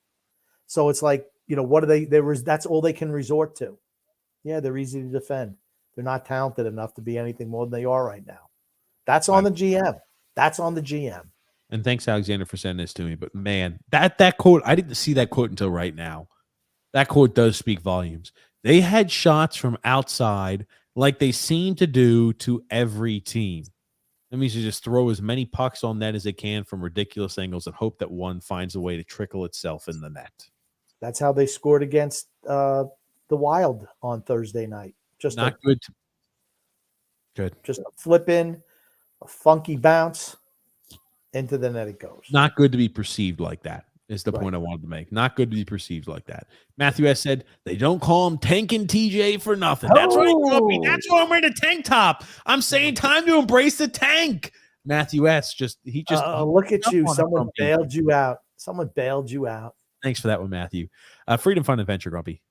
So it's like, what do they, that's all they can resort to. Yeah, they're easy to defend. They're not talented enough to be anything more than they are right now. That's on the GM. That's on the GM. And thanks, Alexander, for sending this to me. But man, that quote, I didn't see that quote until right now. That quote does speak volumes. They had shots from outside like they seem to do to every team. That means you just throw as many pucks on net as they can from ridiculous angles and hope that one finds a way to trickle itself in the net. That's how they scored against the Wild on Thursday night. Just not good. Good. Just a flip in, a funky bounce into the net. It goes. Not good to be perceived like that is the point I wanted to make. Not good to be perceived like that. Matthew S. said they don't call him Tankin' TJ for nothing. That's right, Grumpy. That's why I'm wearing a tank top. I'm saying time to embrace the tank. Matthew S. He just look at you. Someone bailed you out. Someone bailed you out. Thanks for that one, Matthew. Freedom Fun Adventure, Grumpy.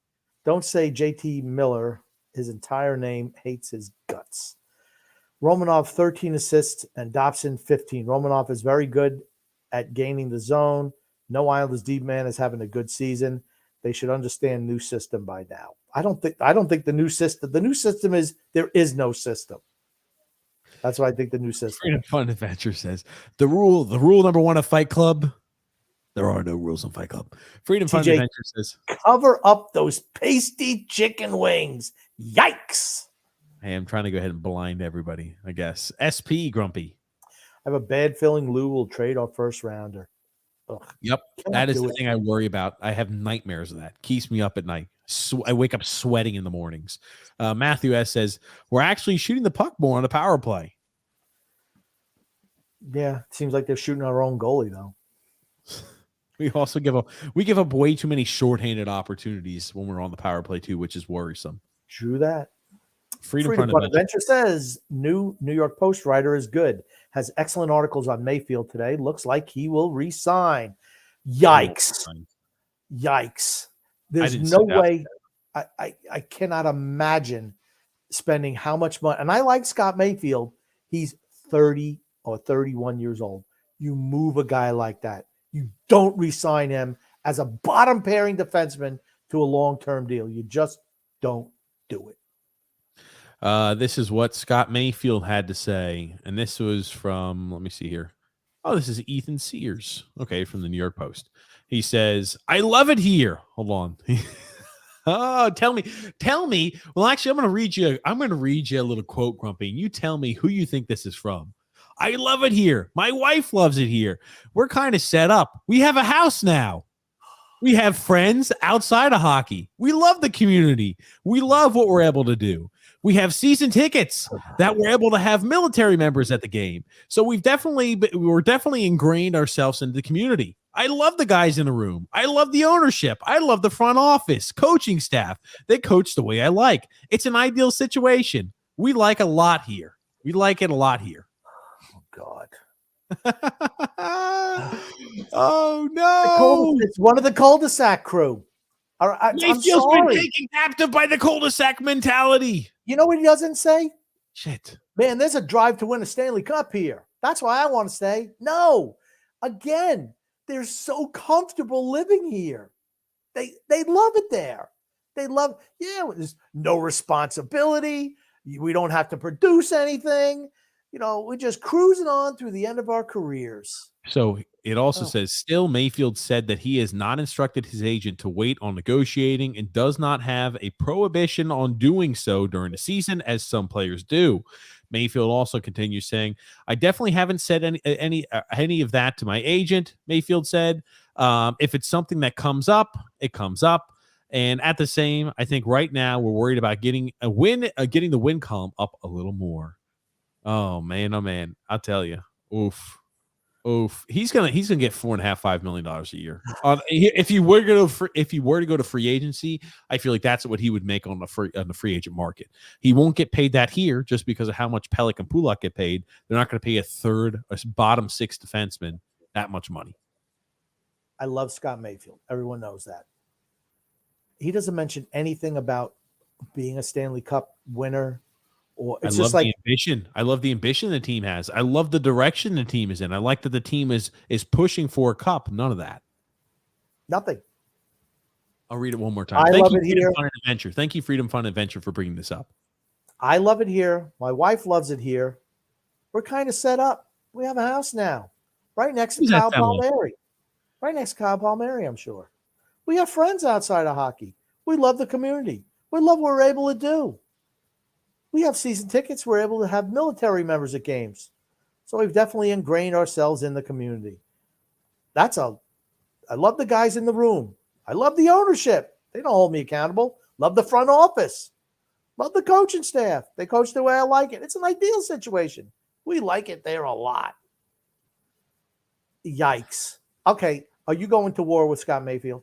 Don't say JT Miller. His entire name hates his guts. Romanov 13 assists and Dobson 15. Romanov is very good at gaining the zone. No Islanders deep man is having a good season. They should understand new system by now. I don't think the new system is there is no system. That's what I think the new system. Freedom Fun Adventure says the rule number one of Fight Club. There are no rules in Fight Club. Freedom Fun Adventure says cover up those pasty chicken wings. Yikes. Hey, I'm trying to go ahead and blind everybody, I guess. SP Grumpy. I have a bad feeling Lou will trade our first rounder. Ugh. Yep. That is the thing I worry about. I have nightmares of that. Keeps me up at night. I wake up sweating in the mornings. Matthew S. says, we're actually shooting the puck more on the power play. Yeah, it seems like they're shooting our own goalie, though. We also give up way too many shorthanded opportunities when we're on the power play, too, which is worrisome. True that. Freedom Fun Adventure says, New York Post writer is good. Has excellent articles on Mayfield today. Looks like he will re-sign. Yikes. Yikes. There's no way. I cannot imagine spending how much money. And I like Scott Mayfield. He's 30 or 31 years old. You move a guy like that. You don't re-sign him as a bottom pairing defenseman to a long-term deal. You just don't do it. This is what Scott Mayfield had to say. And this was from, let me see here. Oh, this is Ethan Sears. Okay, from the New York Post. He says, I love it here. Hold on. Oh, tell me. Well, actually, I'm going to read you a little quote, Grumpy, and you tell me who you think this is from. I love it here. My wife loves it here. We're kind of set up. We have a house now. We have friends outside of hockey. We love the community. We love what we're able to do. We have season tickets that we're able to have military members at the game. So we're definitely ingrained ourselves into the community. I love the guys in the room. I love the ownership. I love the front office, coaching staff. They coach the way I like. It's an ideal situation. We like a lot here. We like it a lot here. Oh, God. Oh, no. It's one of the cul-de-sac crew. Mayfield's been taken captive by the cul-de-sac mentality. You know what he doesn't say? Shit. Man, there's a drive to win a Stanley Cup here. That's why I want to say no. Again, they're so comfortable living here. They love it there. There's no responsibility. We don't have to produce anything. We're just cruising on through the end of our careers. So it also says, still, Mayfield said that he has not instructed his agent to wait on negotiating and does not have a prohibition on doing so during the season, as some players do. Mayfield also continues saying, I definitely haven't said any of that to my agent, Mayfield said. If it's something that comes up, it comes up. And at the same, I think right now we're worried about getting the win column up a little more. Oh man, I'll tell you. Oof. He's gonna get $4.5 million a year. If you were to go to free agency, I feel like that's what he would make on the free agent market. He won't get paid that here just because of how much Pelech and Pulak get paid. They're not going to pay a bottom six defenseman that much money. I love Scott Mayfield. Everyone knows that. he doesn't mention anything about being a Stanley Cup winner. Or it's I just love like the ambition. I love the ambition the team has. I love the direction the team is in. I like that the team is pushing for a cup. None of that. nothing. I'll read it one more time. I Thank love you, it Freedom here. Fun and Adventure. Thank you, Freedom Fun and Adventure, for bringing this up. I love it here. My wife loves it here. We're kind of set up. We have a house now, right next to Who's that Kyle sound like? Palmieri. Right next to Kyle Palmieri, I'm sure. We have friends outside of hockey. We love the community. We love what we're able to do. We have season tickets. We're able to have military members at games. So we've definitely ingrained ourselves in the community. I love the guys in the room. I love the ownership. They don't hold me accountable. Love the front office. Love the coaching staff. They coach the way I like it. It's an ideal situation. We like it there a lot. Yikes. Okay. Are you going to war with Scott Mayfield?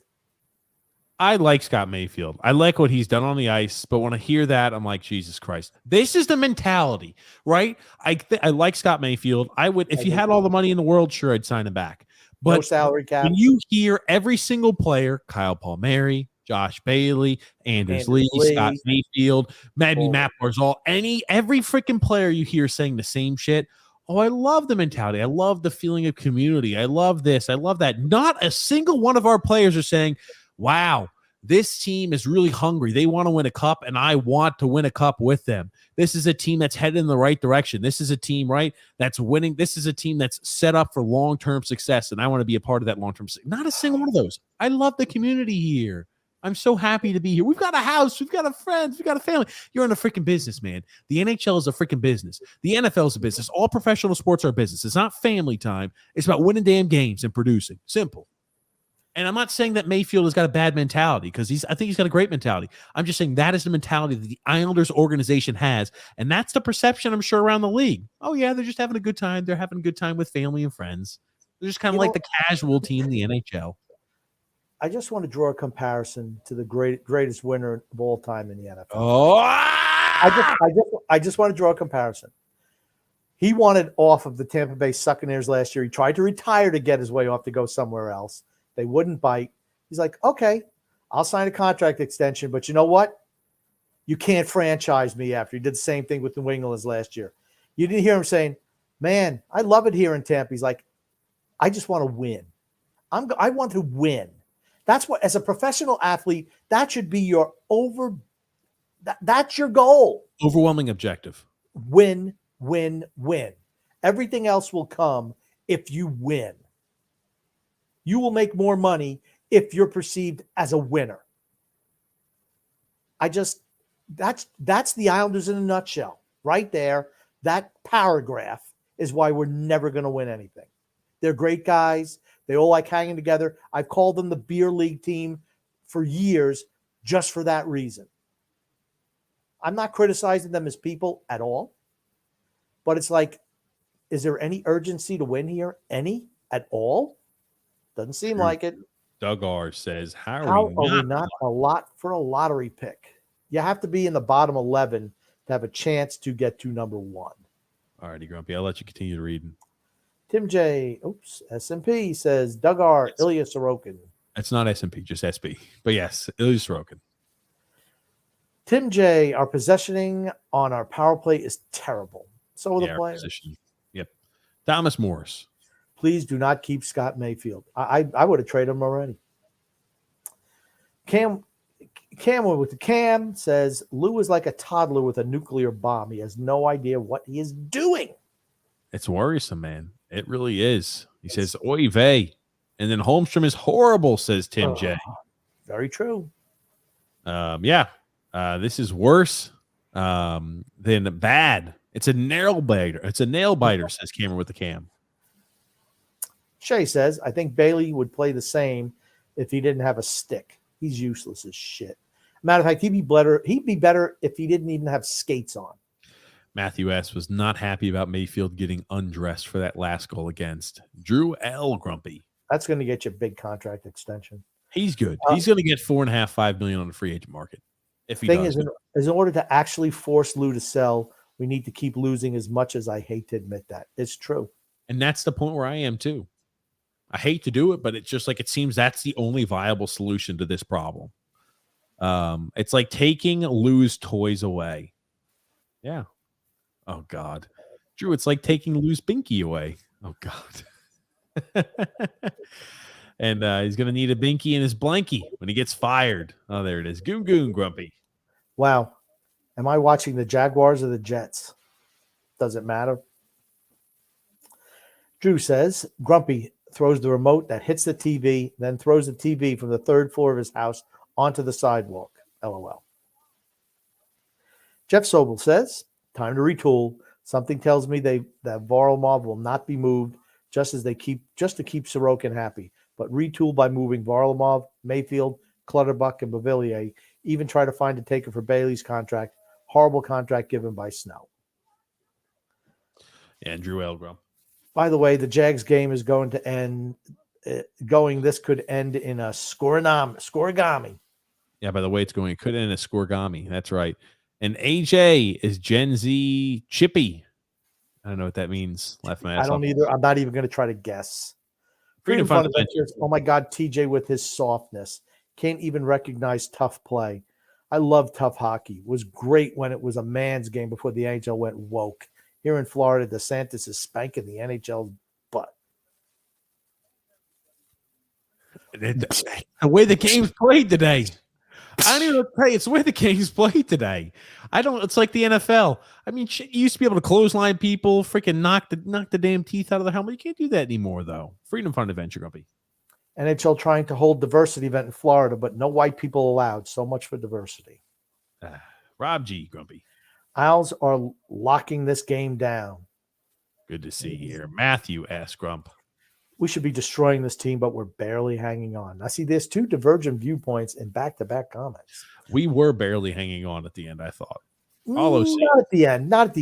I like Scott Mayfield. I like what he's done on the ice, but when I hear that, I'm like, Jesus Christ. This is the mentality, right? I like Scott Mayfield. I would, if he had all the money in the world, sure, I'd sign him back. But no salary cap. when you hear every single player, Kyle Palmieri, Josh Bailey, Anders Lee, Scott Mayfield, maybe Matt Barzal, every freaking player you hear saying the same shit. Oh, I love the mentality. I love the feeling of community. I love this. I love that. Not a single one of our players are saying, wow, this team is really hungry. They want to win a cup, and I want to win a cup with them. This is a team that's headed in the right direction. This is a team, right, that's winning. This is a team that's set up for long-term success, and I want to be a part of that long-term success. Not a single one of those. I love the community here. I'm so happy to be here. We've got a house. We've got a friends. We've got a family. You're in a freaking business, man. The NHL is a freaking business. The NFL is a business. All professional sports are a business. It's not family time. It's about winning damn games and producing. Simple. And I'm not saying that Mayfield has got a bad mentality, because I think he's got a great mentality. I'm just saying that is the mentality that the Islanders organization has. And that's the perception, I'm sure, around the league. Oh, yeah, they're just having a good time. They're having a good time with family and friends. They're just kind of like the casual team in the NHL. I just want to draw a comparison to the greatest winner of all time in the NFL. Oh, I just want to draw a comparison. He wanted off of the Tampa Bay Buccaneers last year. He tried to retire to get his way off to go somewhere else. They wouldn't bite. He's like, okay, I'll sign a contract extension, but you know what? You can't franchise me after. He did the same thing with the New England last year. You didn't hear him saying, man, I love it here in Tampa. He's like, I just want to win. I want to win. That's what, as a professional athlete, that should be your that's your goal. Overwhelming objective. Win, win, win. Everything else will come if you win. You will make more money if you're perceived as a winner. That's the Islanders in a nutshell. Right there, that paragraph is why we're never going to win anything. They're great guys. They all like hanging together. I've called them the beer league team for years just for that reason. I'm not criticizing them as people at all, but it's like, is there any urgency to win here? Any at all? Doesn't seem like it. Doug R says, how are we not a lot for a lottery pick? You have to be in the bottom 11 to have a chance to get to number 1. All righty, Grumpy. I'll let you continue reading. Tim J. SMP says, Doug R. Ilya Sorokin. It's not SMP, just SP. But yes, Ilya Sorokin. Tim J. Our possessioning on our power play is terrible. So are the players. Yep. Thomas Morris. Please do not keep Scott Mayfield. I would have traded him already. Cam with the Cam says, Lou is like a toddler with a nuclear bomb. He has no idea what he is doing. It's worrisome, man. It really is. He says, oy vey. And then Holmstrom is horrible, says Tim J. Very true. This is worse than bad. It's a nail biter. It's a nail biter, says Cameron with the Cam. Shay says, I think Bailey would play the same if he didn't have a stick. He's useless as shit. Matter of fact, he'd be better if he didn't even have skates on. Matthew S. was not happy about Mayfield getting undressed for that last goal against Drew L. Grumpy. That's going to get you a big contract extension. He's good. He's going to get $4.5 million on the free agent market. If he does. In order to actually force Lou to sell, we need to keep losing, as much as I hate to admit that. It's true. And that's the point where I am too. I hate to do it, but it's just like, it seems that's the only viable solution to this problem. It's like taking Lou's toys away. Yeah. Oh God, Drew, it's like taking Lou's binky away. Oh God. And he's gonna need a binky in his blankie when he gets fired. Oh, there it is. Goon Goon Grumpy. Wow. Am I watching the Jaguars or the Jets? Does it matter? Drew says, Grumpy throws the remote that hits the TV, then throws the TV from the third floor of his house onto the sidewalk. LOL. Jeff Sobel says, time to retool. Something tells me that Varlamov will not be moved just to keep Sorokin happy, but retool by moving Varlamov, Mayfield, Clutterbuck, and Beauvillier. Even try to find a taker for Bailey's contract. Horrible contract given by Snow. Andrew Elgrom. By the way, the Jags game is going to end. This could end in a scoregami. Yeah, by the way, it could end in a scoregami. That's right. And AJ is Gen Z Chippy. I don't know what that means. Laugh my ass I don't off. either. I'm not even going to try to guess. Freedom Fund Adventures. Oh my God, TJ with his softness. Can't even recognize tough play. I love tough hockey. It was great when it was a man's game before the NHL went woke. Here in Florida, DeSantis is spanking the NHL's butt. The way the game's played today. I don't even know what to tell you. It's the way the game's played today. It's like the NFL. I mean, you used to be able to clothesline people, freaking knock the damn teeth out of their helmet. You can't do that anymore, though. Freedom Fund Adventure, Grumpy. NHL trying to hold diversity event in Florida, but no white people allowed. So much for diversity. Rob G, Grumpy. Isles are locking this game down. Good to see you here. Matthew S. Grump. We should be destroying this team, but we're barely hanging on. I see there's two divergent viewpoints in back-to-back comments. We were barely hanging on at the end, I thought. Not at the end. Not at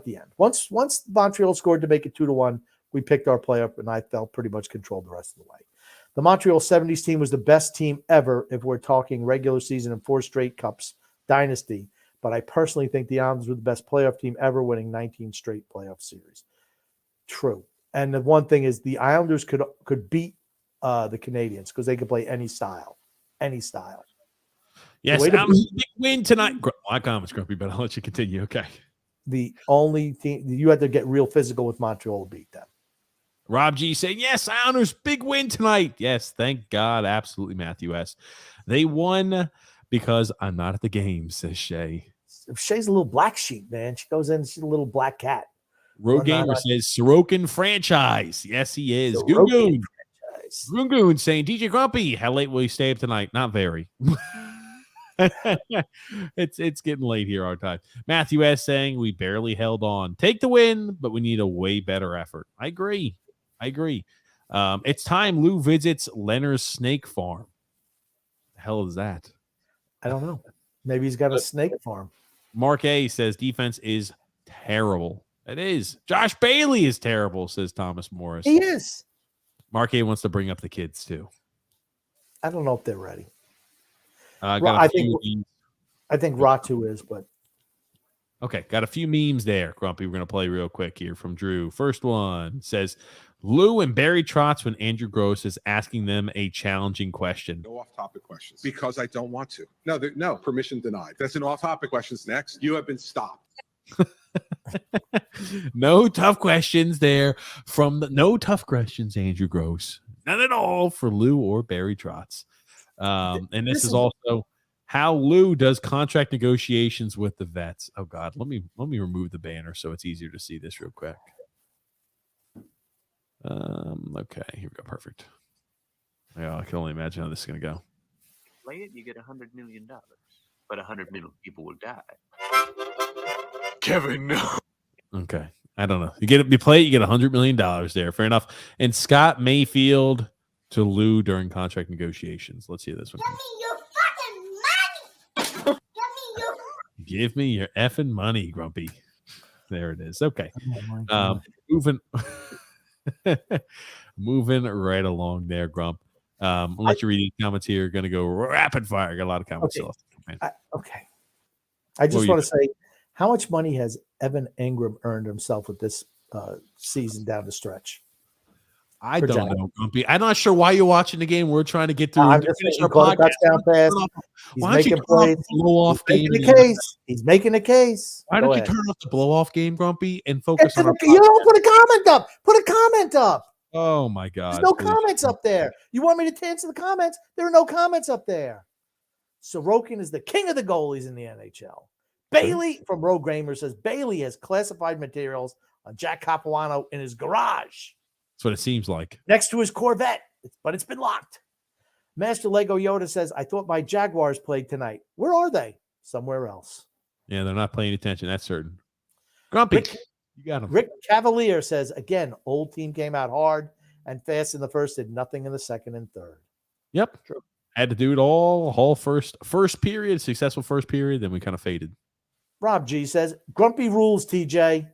the end. Once Montreal scored to make it 2-1, we picked our play up, and I felt pretty much controlled the rest of the way. The Montreal 70s team was the best team ever if we're talking regular season and 4 straight cups dynasty. But I personally think the Islanders were the best playoff team ever, winning 19 straight playoff series. True. And the one thing is the Islanders could beat the Canadiens because they could play any style. Any style. Yes, Islanders big win tonight. My comments, Grumpy, but I'll let you continue. Okay. The only team you had to get real physical with Montreal to beat them. Rob G saying, yes, Islanders big win tonight. Yes, thank God. Absolutely, Matthew S. They won because I'm not at the game, says Shay. Shay's a little black sheep, man. She goes in, she's a little black cat. Road Gamer says Sorokin franchise. Yes, he is. Goon Goon saying, DJ Grumpy, how late will you stay up tonight? Not very. It's getting late here our time. Matthew S saying we barely held on. Take the win, but we need a way better effort. I agree. It's time Lou visits Leonard's snake farm. The hell is that? I don't know. Maybe he's got a snake farm. Mark A says defense is terrible. It is. Josh Bailey is terrible, says Thomas Morris. He is. Mark A wants to bring up the kids too. I don't know if they're ready. I think Ratu is, but okay. Got a few memes there, Grumpy. We're gonna play real quick here from Drew. First one says Lou and Barry Trotz when Andrew Gross is asking them a challenging question. No off-topic questions because I don't want to. No, permission denied. That's an off-topic questions. Next, you have been stopped. No tough questions there no tough questions, Andrew Gross. None at all for Lou or Barry Trotz. And this is also how Lou does contract negotiations with the vets. Oh God, let me remove the banner so it's easier to see this real quick. Okay, here we go. Perfect. Yeah, I can only imagine how this is gonna go. Play it, you get $100 million, but 100 million people will die. Kevin, no. Okay, I don't know. You play it, you get $100 million there. Fair enough. And Scott Mayfield to Lou during contract negotiations. Let's hear this one. Give me your effing money, Grumpy. There it is. Okay. Moving right along there, Grump. I'll let you read these comments here. Going to go rapid fire. Got a lot of comments. Okay. I just want to say, how much money has Evan Engram earned himself with this season down the stretch? I for don't Jack. know, Grumpy. I'm not sure why you're watching the game. We're trying to get through. I'm to just finish saying, our he caught a podcast. touchdown pass. He's Why don't you making turn off plays. the blow-off He's game? making a case. He's making a case. Why Go don't you ahead. turn off the blow-off game, Grumpy, and Get focus to on our you podcast? don't put a comment up. Put a comment up. Oh my There's God! no please. comments up there. You want me to answer the comments? There are no comments up there. Sorokin is the king of the goalies in the NHL. Bailey from Rogue Gamer says Bailey has classified materials on Jack Capuano in his garage That's what it seems like. next to his Corvette, but it's been locked. Master Lego Yoda says, I thought my Jaguars played tonight. Where are they? Somewhere else. Yeah, they're not paying attention. That's certain. Grumpy, you got him. Rick Cavalier says, again, old team came out hard and fast in the first, did nothing in the second and third. Yep. True. Had to do it all first period, successful first period, then we kind of faded. Rob G says, Grumpy rules, TJ.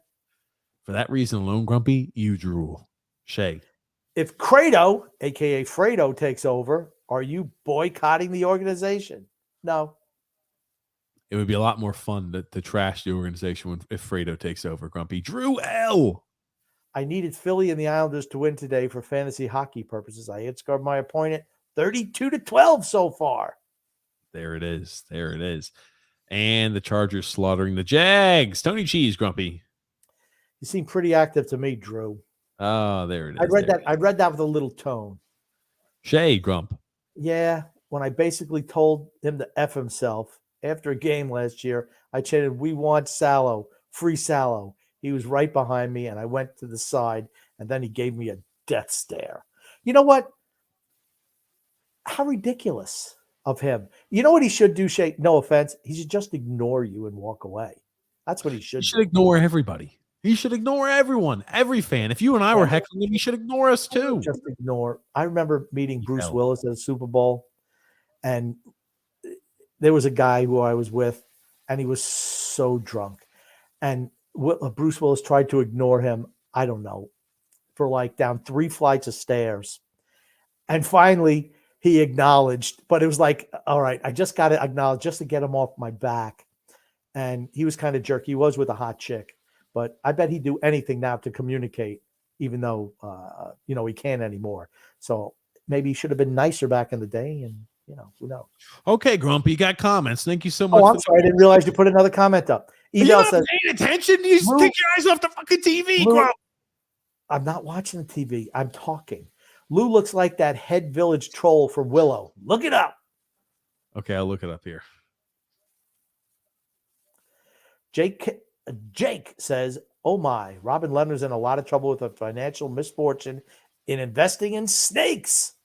For that reason alone, Grumpy, you drool. Shay. If Credo, a.k.a. Fredo, takes over, are you boycotting the organization? No. It would be a lot more fun to trash the organization if Fredo takes over, Grumpy. Drew L. I needed Philly and the Islanders to win today for fantasy hockey purposes. I outscored my opponent 32-12 so far. There it is. There it is. And the Chargers slaughtering the Jags. Tony Cheese, Grumpy. You seem pretty active to me, Drew. Oh, there it is. I read that with a little tone. Shay, Grump. Yeah, when I basically told him to F himself after a game last year, I chanted, we want Salo, free Salo. He was right behind me, and I went to the side, and then he gave me a death stare. You know what? How ridiculous of him. You know what he should do, Shay? No offense. He should just ignore you and walk away. That's what he should do. He should ignore everybody. He should ignore everyone, every fan. If you and I were heckling him, he should ignore us too. Just ignore. I remember meeting Bruce Willis at a Super Bowl, and there was a guy who I was with, and he was so drunk. And Bruce Willis tried to ignore him, I don't know, for like down 3 flights of stairs. And finally, he acknowledged, but it was like, all right, I just got to acknowledge just to get him off my back. And he was kind of jerky. He was with a hot chick, but I bet he'd do anything now to communicate, even though, he can't anymore. So maybe he should have been nicer back in the day, and, who knows? Okay, Grumpy, you got comments. Thank you so much. Oh, I'm sorry. I didn't realize you put another comment up. Email says, paying attention? You just take your eyes off the fucking TV, Grump. I'm not watching the TV. I'm talking. Lou looks like that head village troll from Willow. Look it up. Okay, I'll look it up here. Jake says, oh my, Robin Leonard's in a lot of trouble with a financial misfortune in investing in snakes.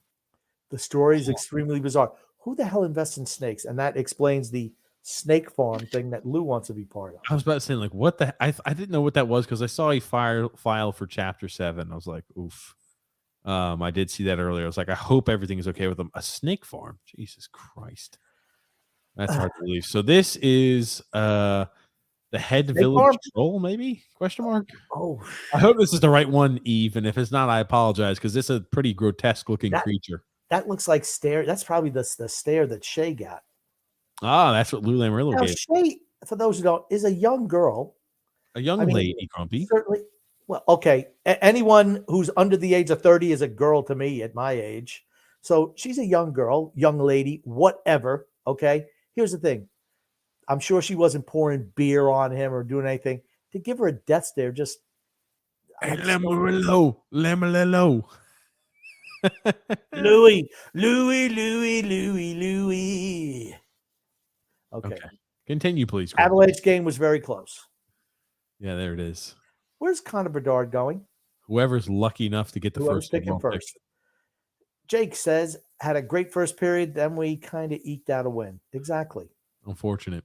The story is extremely bizarre. Who the hell invests in snakes? And that explains the snake farm thing that Lou wants to be part of. I was about to say, like, what the? I didn't know what that was because I saw a file for Chapter 7. I was like, oof. I did see that earlier. I was like, I hope everything is okay with them. A snake farm, Jesus Christ, that's hard to believe. So this is the head snake village farm? Troll, maybe? Question mark. Oh, I hope this is the right one, Eve. And if it's not, I apologize because this is a pretty grotesque looking creature. That looks like stare. That's probably the stare that Shay got. Ah, that's what Lou Lamoriello gave. Shay, for those who don't, is a young girl. A young lady, Grumpy. Certainly. Well, okay. Anyone who's under the age of 30 is a girl to me at my age. So she's a young girl, young lady, whatever. Okay. Here's the thing. I'm sure she wasn't pouring beer on him or doing anything. To give her a death stare, just. Lamoriello. Louis. Okay. Continue, please. Grumpy. Avalanche game was very close. Yeah, there it is. Where's Connor Bedard going? Whoever's lucky enough to get the first pick. Jake says, had a great first period, then we kind of eked out a win. Exactly. Unfortunate.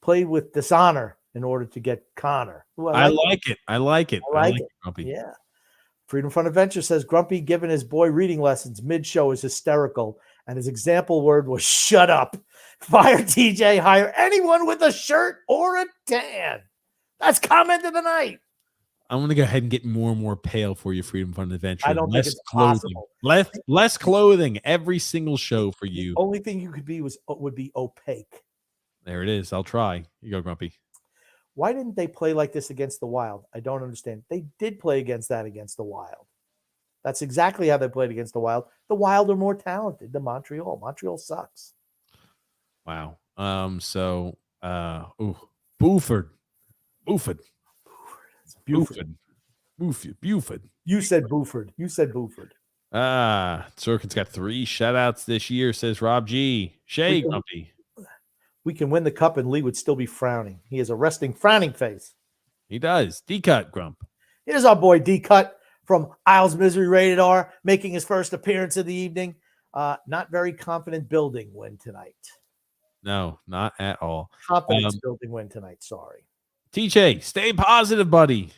Played with dishonor in order to get Connor. Ooh, I like it. I like it. Grumpy. Yeah. Freedom Front Adventure says, Grumpy giving his boy reading lessons mid-show is hysterical, and his example word was shut up. Fire TJ, hire anyone with a shirt or a tan. That's comment of the night. I'm going to go ahead and get more and more pale for you, Freedom Fund Adventure. I don't think it's possible. Less clothing every single show for you. The only thing you could be would be opaque. There it is. I'll try. You go, Grumpy. Why didn't they play like this against the Wild? I don't understand. They did play against the Wild. That's exactly how they played against the Wild. The Wild are more talented than Montreal. Montreal sucks. Wow. Buford. Buford. You said Buford. Sorkin's got 3 shutouts this year, says Rob G. Shea Grumpy. We can win the cup and Lee would still be frowning. He has a resting frowning face. He does. D-Cut Grump. Here's our boy D-Cut from Isles Misery Rated R, making his first appearance of the evening. Not very confident building win tonight. No, not at all. Confidence building win tonight. Sorry. TJ, stay positive, buddy.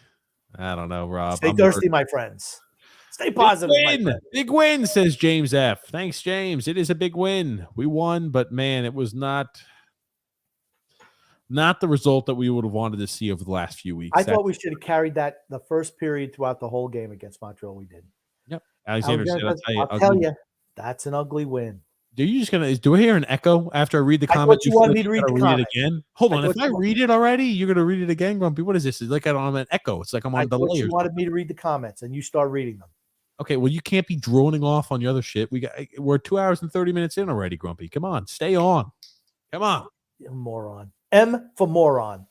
I don't know, Rob. Stay thirsty, my friends. Stay positive. Big win, says James F. Thanks, James. It is a big win. We won, but man, it was not the result that we would have wanted to see over the last few weeks. I thought we should have carried that the first period throughout the whole game against Montreal. We didn't. Yep. Alexander said, I'll tell you, that's an ugly win. Are you just gonna? Do I hear an echo after I read the comment? You wanted me to read the comment again. Hold on. If I read it already, you're gonna read it again, Grumpy. What is this? It's like I'm an echo. It's like I'm on delay. You wanted me to read the comments, and you start reading them. Okay. Well, you can't be droning off on your other shit. We're 2 hours and 30 minutes in already, Grumpy. Come on, stay on. Come on, you moron. M for moron.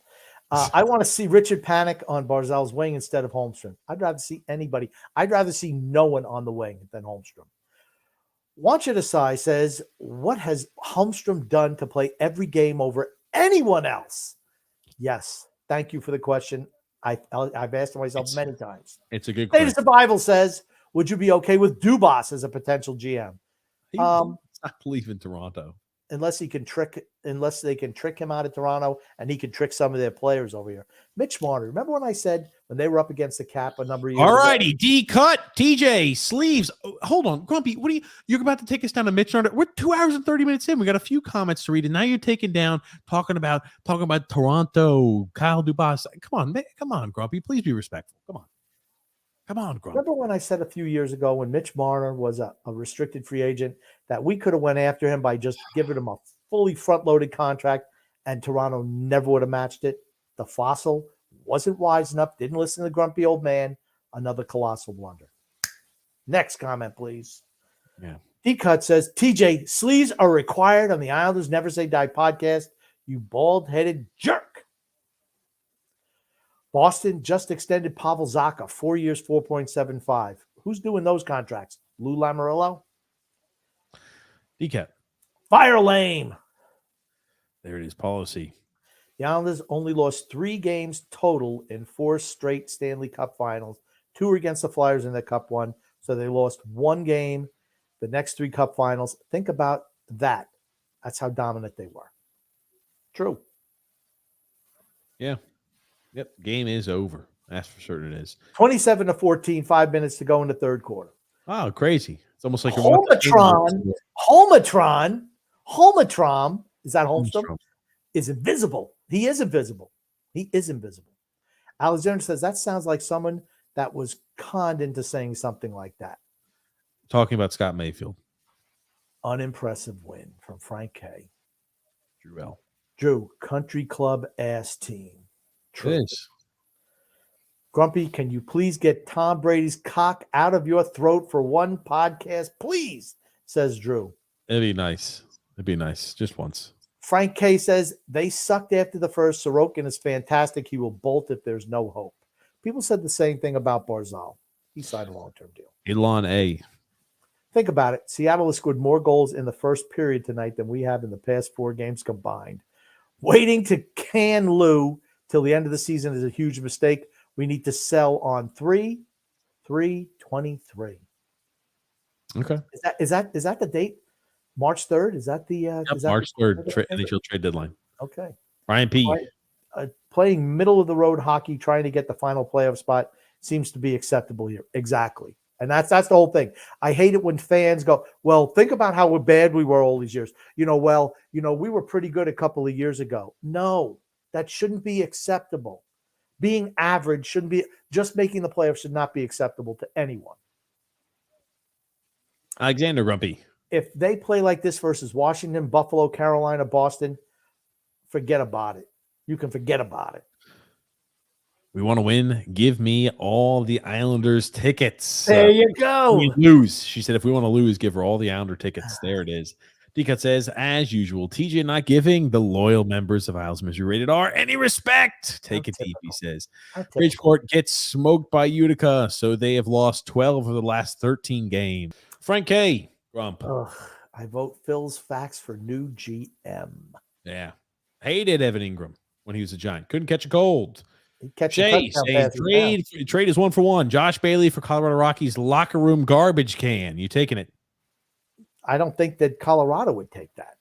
I want to see Richard Panik on Barzal's wing instead of Holmstrom. I'd rather see anybody. I'd rather see no one on the wing than Holmstrom. Want You to Sigh says, what has Holmstrom done to play every game over anyone else? Yes. Thank you for the question. I've asked myself many times. It's a good question. question. Survival says, would you be okay with Dubas as a potential GM? He's not leaving Toronto. Unless they can trick him out of Toronto and he can trick some of their players over here. Mitch Marner, remember when I said when they were up against the cap a number of years ago? All righty, D-Cut, TJ, Sleeves. Oh, hold on, Grumpy, you're about to take us down to Mitch Marner. We're 2 hours and 30 minutes in. We got a few comments to read, and now you're taking down talking about Toronto, Kyle Dubas. Come on, Grumpy, please be respectful. Come on, Grumpy. Remember when I said a few years ago when Mitch Marner was a restricted free agent that we could have went after him by just giving him a fully front-loaded contract and Toronto never would have matched it? The fossil wasn't wise enough, didn't listen to the grumpy old man. Another colossal blunder. Next comment, please. Yeah. D-Cut says, TJ, sleeves are required on the Islanders Never Say Die podcast, you bald-headed jerk. Boston just extended Pavel Zacha 4 years, 4.75. Who's doing those contracts? Lou Lamoriello? D-Cat. Fire lame. There it is, policy. The Islanders only lost 3 games total in 4 straight Stanley Cup finals. 2 were against the Flyers in the Cup one, so they lost 1 game the next 3 Cup finals. Think about that. That's how dominant they were. True. Yeah. Yep. Game is over. That's for certain it is. 27-14, 5 minutes to go in the third quarter. Wow, crazy. It's almost like Homatron. Is that Holmstrom? Is invisible. He is invisible. Alexander says that sounds like someone that was conned into saying something like that. Talking about Scott Mayfield. Unimpressive win from Frank K. Drew L. Drew, country club ass team. True. It is. Grumpy, can you please get Tom Brady's cock out of your throat for one podcast, please? Says Drew. It'd be nice. Just once. Frank K says they sucked after the first. Sorokin is fantastic. He will bolt if there's no hope. People said the same thing about Barzal. He signed a long-term deal. Elon A. Think about it. Seattle has scored more goals in the first period tonight than we have in the past 4 games combined. Waiting to can Lou till the end of the season is a huge mistake. We need to sell on 3/3/23. Okay. Is that the date? March 3rd? Is that the March 3rd NHL trade deadline? Okay. Ryan P. Playing middle of the road hockey, trying to get the final playoff spot seems to be acceptable here. Exactly. And that's the whole thing. I hate it when fans go, well, think about how bad we were all these years. We were pretty good a couple of years ago. No, that shouldn't be acceptable. Being average shouldn't be, just making the playoffs should not be acceptable to anyone. Alexander Grumpy. If they play like this versus Washington, Buffalo, Carolina, Boston, forget about it. You can forget about it. We want to win. Give me all the Islanders tickets. There you go. We lose. She said, if we want to lose, give her all the Islander tickets. There it is. D-Cut says, as usual, TJ not giving the loyal members of Isles Misery Rated R any respect. Take it deep, he says. Bridgeport gets smoked by Utica, so they have lost 12 of the last 13 games. Frank K. Grump. Ugh, I vote Phil's Facts for new GM. Yeah. Hated Evan Ingram when he was a Giant. Couldn't catch a cold. Shay saying trade is 1-for-1. Josh Bailey for Colorado Rockies locker room garbage can. You taking it? I don't think that Colorado would take that.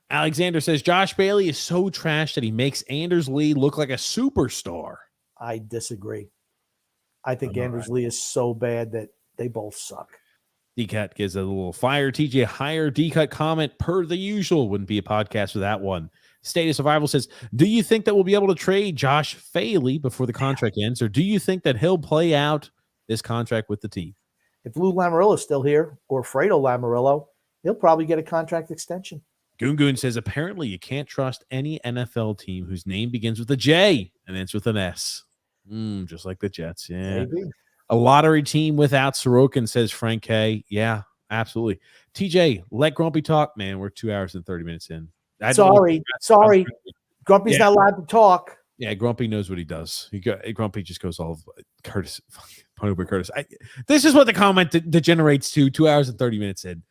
Alexander says Josh Bailey is so trash that he makes Anders Lee look like a superstar. I disagree. I think Anders Lee is so bad that they both suck. D-Cut gives a little fire. TJ higher D-Cut comment per the usual. Wouldn't be a podcast for that one. State of Survival says, do you think that we'll be able to trade Josh Faley before the contract ends, or do you think that he'll play out this contract with the team? If Lou Lamoriello's still here, or Fredo Lamoriello, he'll probably get a contract extension. Goon says, apparently you can't trust any NFL team whose name begins with a J and ends with an S. Just like the Jets. Yeah. Maybe. A lottery team without Sorokin, says Frank K. Yeah, absolutely. TJ, let Grumpy talk. Man, we're 2 hours and 30 minutes in. Sorry. Grumpy's not allowed to talk. Yeah, Grumpy knows what he does. Grumpy just goes all Curtis. Curtis. This is what the comment degenerates to 2 hours and 30 minutes in.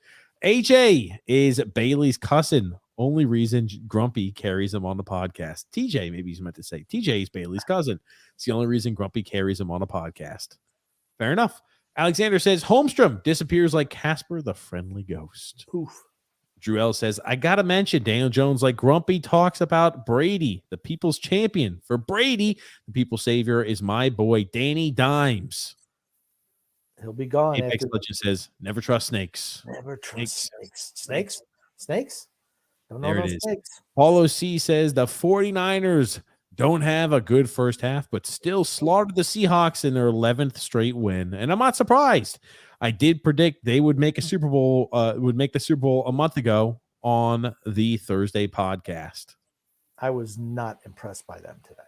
AJ is Bailey's cousin. Only reason Grumpy carries him on the podcast. TJ, maybe he's meant to say. TJ is Bailey's cousin. It's the only reason Grumpy carries him on a podcast. Fair enough. Alexander says Holmstrom disappears like Casper the Friendly Ghost. Oof. Drew L says, I got to mention Daniel Jones like Grumpy talks about Brady, the people's champion. For Brady, the people's savior is my boy, Danny Dimes. He'll be gone. Apex Legend says, never trust snakes. Never trust snakes. Snakes? Don't know there about it is. Snakes. Paulo C says, the 49ers don't have a good first half, but still slaughtered the Seahawks in their 11th straight win. And I'm not surprised. I did predict they would make the Super Bowl a month ago on the Thursday podcast. I was not impressed by them today.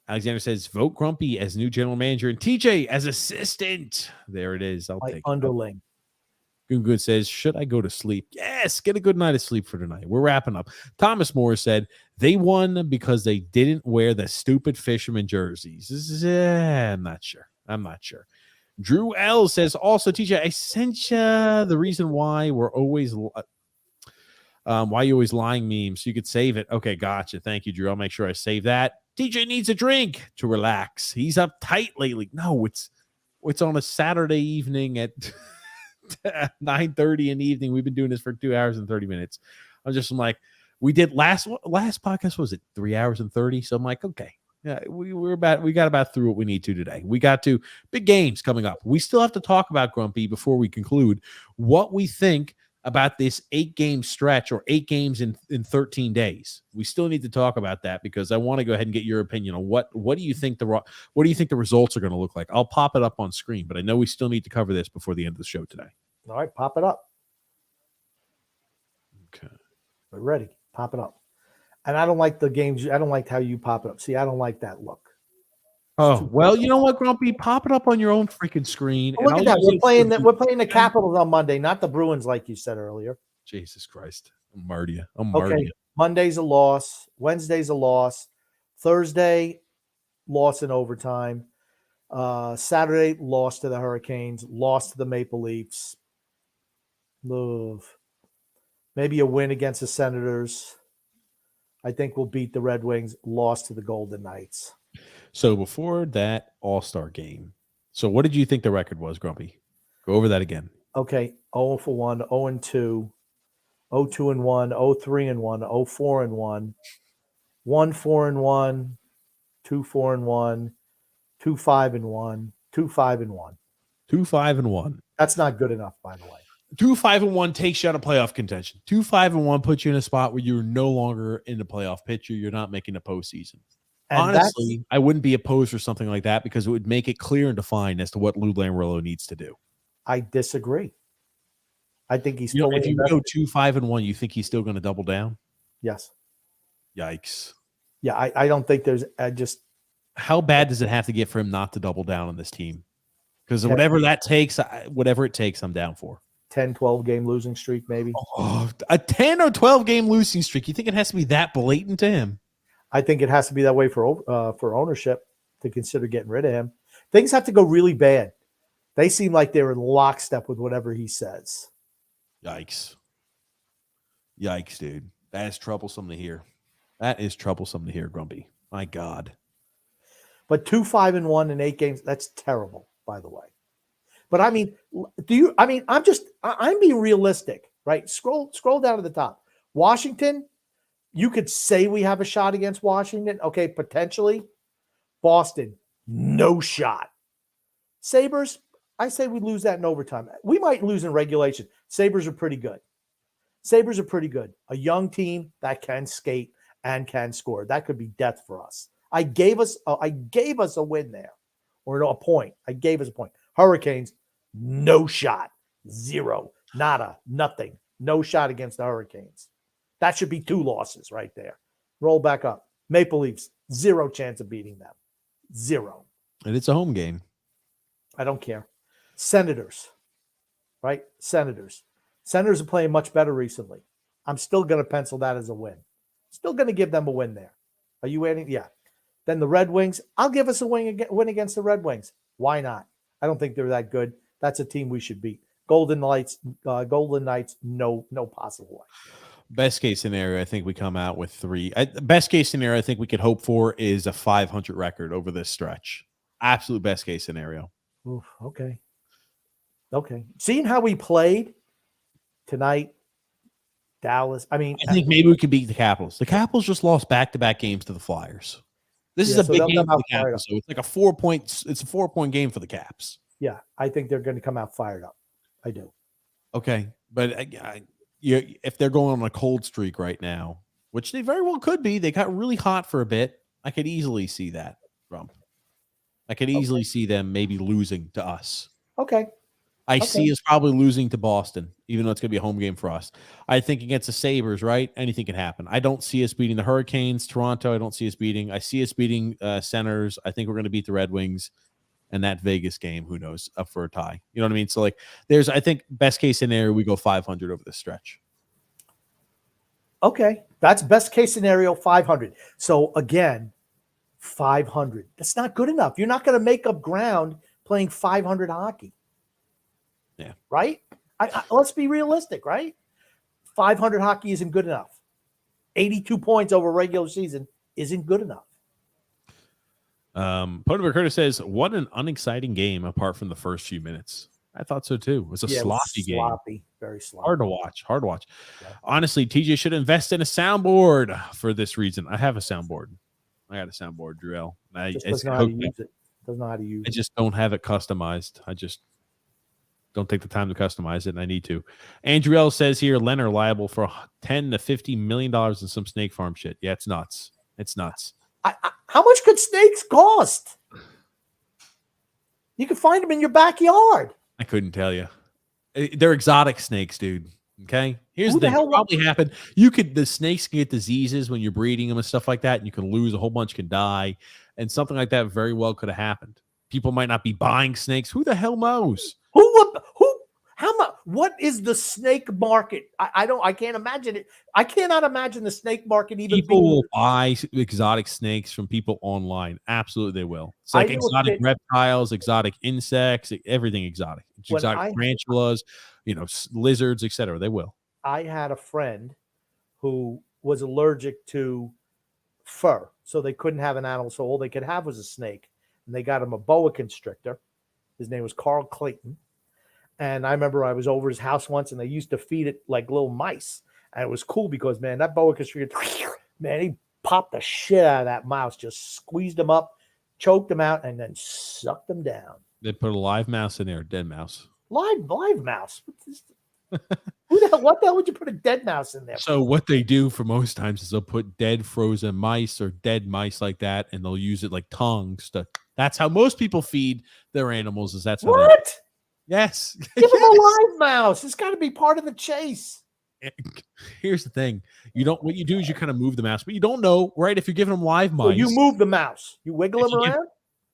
Alexander says, vote Grumpy as new general manager and TJ as assistant. There it is. I'll take underling. Good says, should I go to sleep? Yes, get a good night of sleep for tonight. We're wrapping up. Thomas Moore said, they won because they didn't wear the stupid fisherman jerseys. I'm not sure. Drew L says, also, TJ, I sent you the reason why we're always why you always lying memes so you could save it. Okay, gotcha. Thank you, Drew. I'll make sure I save that. TJ needs a drink to relax. He's up tight lately. No, it's on a Saturday evening at 9:30 in the evening. We've been doing this for 2 hours and 30 minutes. I'm like, we did last podcast, was it 3 hours and 30? So I'm like, okay. Yeah, we got about through what we need to today. We got to big games coming up. We still have to talk about Grumpy before we conclude what we think about this 8-game stretch or 8 games in 13 days. We still need to talk about that because I want to go ahead and get your opinion on what do you think the results are going to look like. I'll pop it up on screen, but I know we still need to cover this before the end of the show today. All right, pop it up. Okay, we're ready. Pop it up. And I don't like the games. I don't like how you pop it up. See, I don't like that look. Oh, well, you know what, Grumpy? Pop it up on your own freaking screen. Oh, look at that. We're playing the Capitals on Monday, not the Bruins, like you said earlier. Jesus Christ. I'm martyr. Okay. Monday's a loss. Wednesday's a loss. Thursday, loss in overtime. Saturday, loss to the Hurricanes. Loss to the Maple Leafs. Move. Maybe a win against the Senators. I think we'll beat the Red Wings. Lost to the Golden Knights. So before that All-Star game, so what did you think the record was, Grumpy? Go over that again. Okay, 0-1, 0-2, 0-2-1, 0-3-1, 0-4-1, 1-4-1, 2-4-1, 2-5-1, 2-5-1. 2-5-1. That's not good enough, by the way. 2-5-1 takes you out of playoff contention. 2-5-1 puts you in a spot where you're no longer in the playoff picture. You're not making a postseason. And honestly, I wouldn't be opposed for something like that because it would make it clear and defined as to what Lou Lamoriello needs to do. I disagree. I think he's if you go 2-5-1, you think he's still going to double down? Yes. Yikes. Yeah, I don't think there's How bad does it have to get for him not to double down on this team? Because 10. whatever that takes, whatever it takes, I'm down for. 10, 12 game losing streak, maybe. Oh, a 10 or 12 game losing streak. You think it has to be that blatant to him? I think it has to be that way for ownership to consider getting rid of him. Things have to go really bad. They seem like they're in lockstep with whatever he says. Yikes. Yikes, dude. That is troublesome to hear. That is troublesome to hear, Grumpy. My God. But 2-5-1 in 8 games, that's terrible, by the way. But I mean, I'm being realistic, right? Scroll down to the top. Washington, you could say we have a shot against Washington. Okay, potentially. Boston, no shot. Sabres, I say we lose that in overtime. We might lose in regulation. Sabres are pretty good. A young team that can skate and can score. That could be death for us. I gave us a win there, or a point. I gave us a point. Hurricanes, no shot, 0, nada, nothing, no shot against the Hurricanes. That should be 2 losses right there. Roll back up. Maple Leafs, 0 chance of beating them, 0. And it's a home game. I don't care. Senators, right? Senators are playing much better recently. I'm still going to pencil that as a win. Still going to give them a win there. Are you adding? Yeah. Then the Red Wings, I'll give us a win against the Red Wings. Why not? I don't think they're that good. That's a team we should beat. Golden Knights, no possible way. Best case scenario, I think we come out with 3. Best case scenario, I think we could hope for is a 500 record over this stretch. Absolute best case scenario. Oof, okay. Seeing how we played tonight, Dallas. I think maybe we could beat the Capitals. The Capitals just lost back-to-back games to the Flyers. This is a big game for the Capitals. So it's like a 4-point game for the Caps. Yeah, I think they're going to come out fired up. I do. Okay, but if they're going on a cold streak right now, which they very well could be, they got really hot for a bit. I could easily see that, Rump. I could easily see them maybe losing to us. Okay. I see us probably losing to Boston, even though it's going to be a home game for us. I think against the Sabres, right? Anything can happen. I don't see us beating the Hurricanes. Toronto, I don't see us beating. I see us beating Senators. I think we're going to beat the Red Wings. And that Vegas game, who knows, up for a tie. You know what I mean? So, I think, best case scenario, we go 500 over the stretch. Okay. That's best case scenario, 500. So, again, 500. That's not good enough. You're not going to make up ground playing 500 hockey. Yeah. Right? Let's be realistic, right? 500 hockey isn't good enough. 82 points over regular season isn't good enough. Potomac Curtis says, what an unexciting game apart from the first few minutes. I thought so too. It was a sloppy game. Sloppy, very sloppy. Hard to watch. Yeah. Honestly, TJ should invest in a soundboard for this reason. I have a soundboard. I got a soundboard, Drell. Doesn't know how to use it. Doesn't know how to use it. I just don't have it customized. I just don't take the time to customize it, and I need to. Andrew L says here, Leonard liable for $10 to $50 million in some snake farm shit. Yeah, it's nuts. It's nuts. How much could snakes cost? You can find them in your backyard. I couldn't tell you. They're exotic snakes, dude. Okay. Here's the thing. What probably happened. The snakes can get diseases when you're breeding them and stuff like that, and you can lose a whole bunch, can die, and something like that very well could have happened. People might not be buying snakes. Who the hell knows? How much? What is the snake market? I can't imagine it. I cannot imagine the snake market even. People will buy exotic snakes from people online. Absolutely, they will. It's like exotic reptiles, exotic insects, everything exotic. Exotic tarantulas, lizards, etc. They will. I had a friend who was allergic to fur, so they couldn't have an animal. So all they could have was a snake, and they got him a boa constrictor. His name was Carl Clayton. And I remember I was over his house once, and they used to feed it like little mice. And it was cool because, man, that boa constrictor, man, he popped the shit out of that mouse, just squeezed him up, choked him out, and then sucked him down. They put a live mouse in there, a dead mouse. Live mouse? What the hell would you put a dead mouse in there? So what they do for most times is they'll put dead frozen mice or dead mice like that, and they'll use it like tongues. That's how most people feed their animals. That's how what? Yes. Give him a live mouse. It's got to be part of the chase. Here's the thing. What you do is you kind of move the mouse, but you don't know, right? If you're giving them live mice. So you move the mouse. You wiggle them around?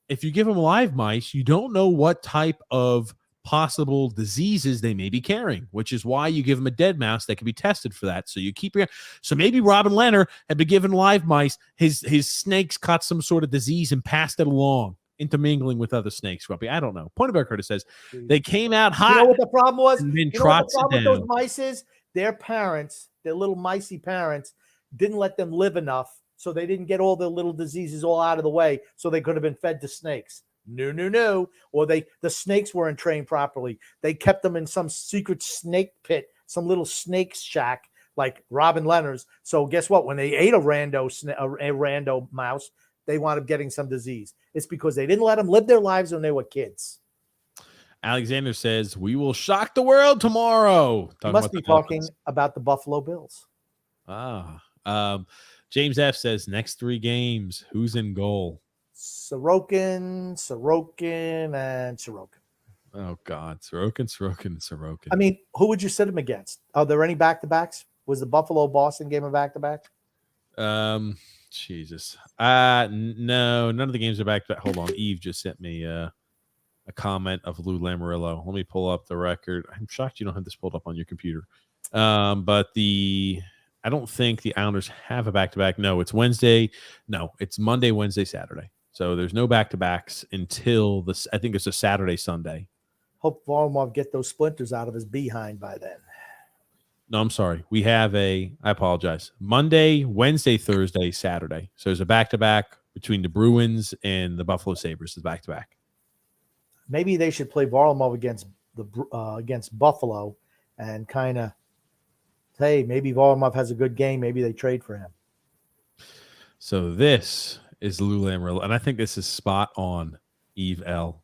If you give them live mice, you don't know what type of possible diseases they may be carrying, which is why you give them a dead mouse that can be tested for that. So you keep your. So maybe Robin Leonard had been given live mice. His snakes caught some sort of disease and passed it along, intermingling with other snakes. Grumpy, I don't know. Point of Curtis says they came out hot. You know what the problem was? And then you know what the problem with those mice is? Their parents, their little micey parents, didn't let them live enough, so they didn't get all the little diseases all out of the way, so they could have been fed to snakes. No. Or the snakes weren't trained properly. They kept them in some secret snake pit, some little snake shack, like Robin Leonard's. So guess what? When they ate a rando mouse, they wound up getting some disease. It's because they didn't let them live their lives when they were kids. Alexander says, we will shock the world tomorrow. You must be talking about the Buffalo Bills. James F. says, next 3 games, who's in goal? Sorokin, and Sorokin. Oh, God. Sorokin. I mean, who would you sit him against? Are there any back-to-backs? Was the Buffalo-Boston game a back-to-back? Jesus. No, none of the games are back-to-back. Hold on. Eve just sent me a comment of Lou Lamoriello. Let me pull up the record. I'm shocked you don't have this pulled up on your computer. But I don't think the Islanders have a back-to-back. No, it's Wednesday. No, it's Monday, Wednesday, Saturday. So there's no back-to-backs until I think it's a Saturday, Sunday. Hope Varlamov get those splinters out of his behind by then. No, I'm sorry. We have I apologize. Monday, Wednesday, Thursday, Saturday. So there's a back-to-back between the Bruins and the Buffalo Sabres is back-to-back. Maybe they should play Varlamov against Buffalo and kind of, hey, maybe Varlamov has a good game. Maybe they trade for him. So this is Lou Lamoriello, and I think this is spot on, Eve L.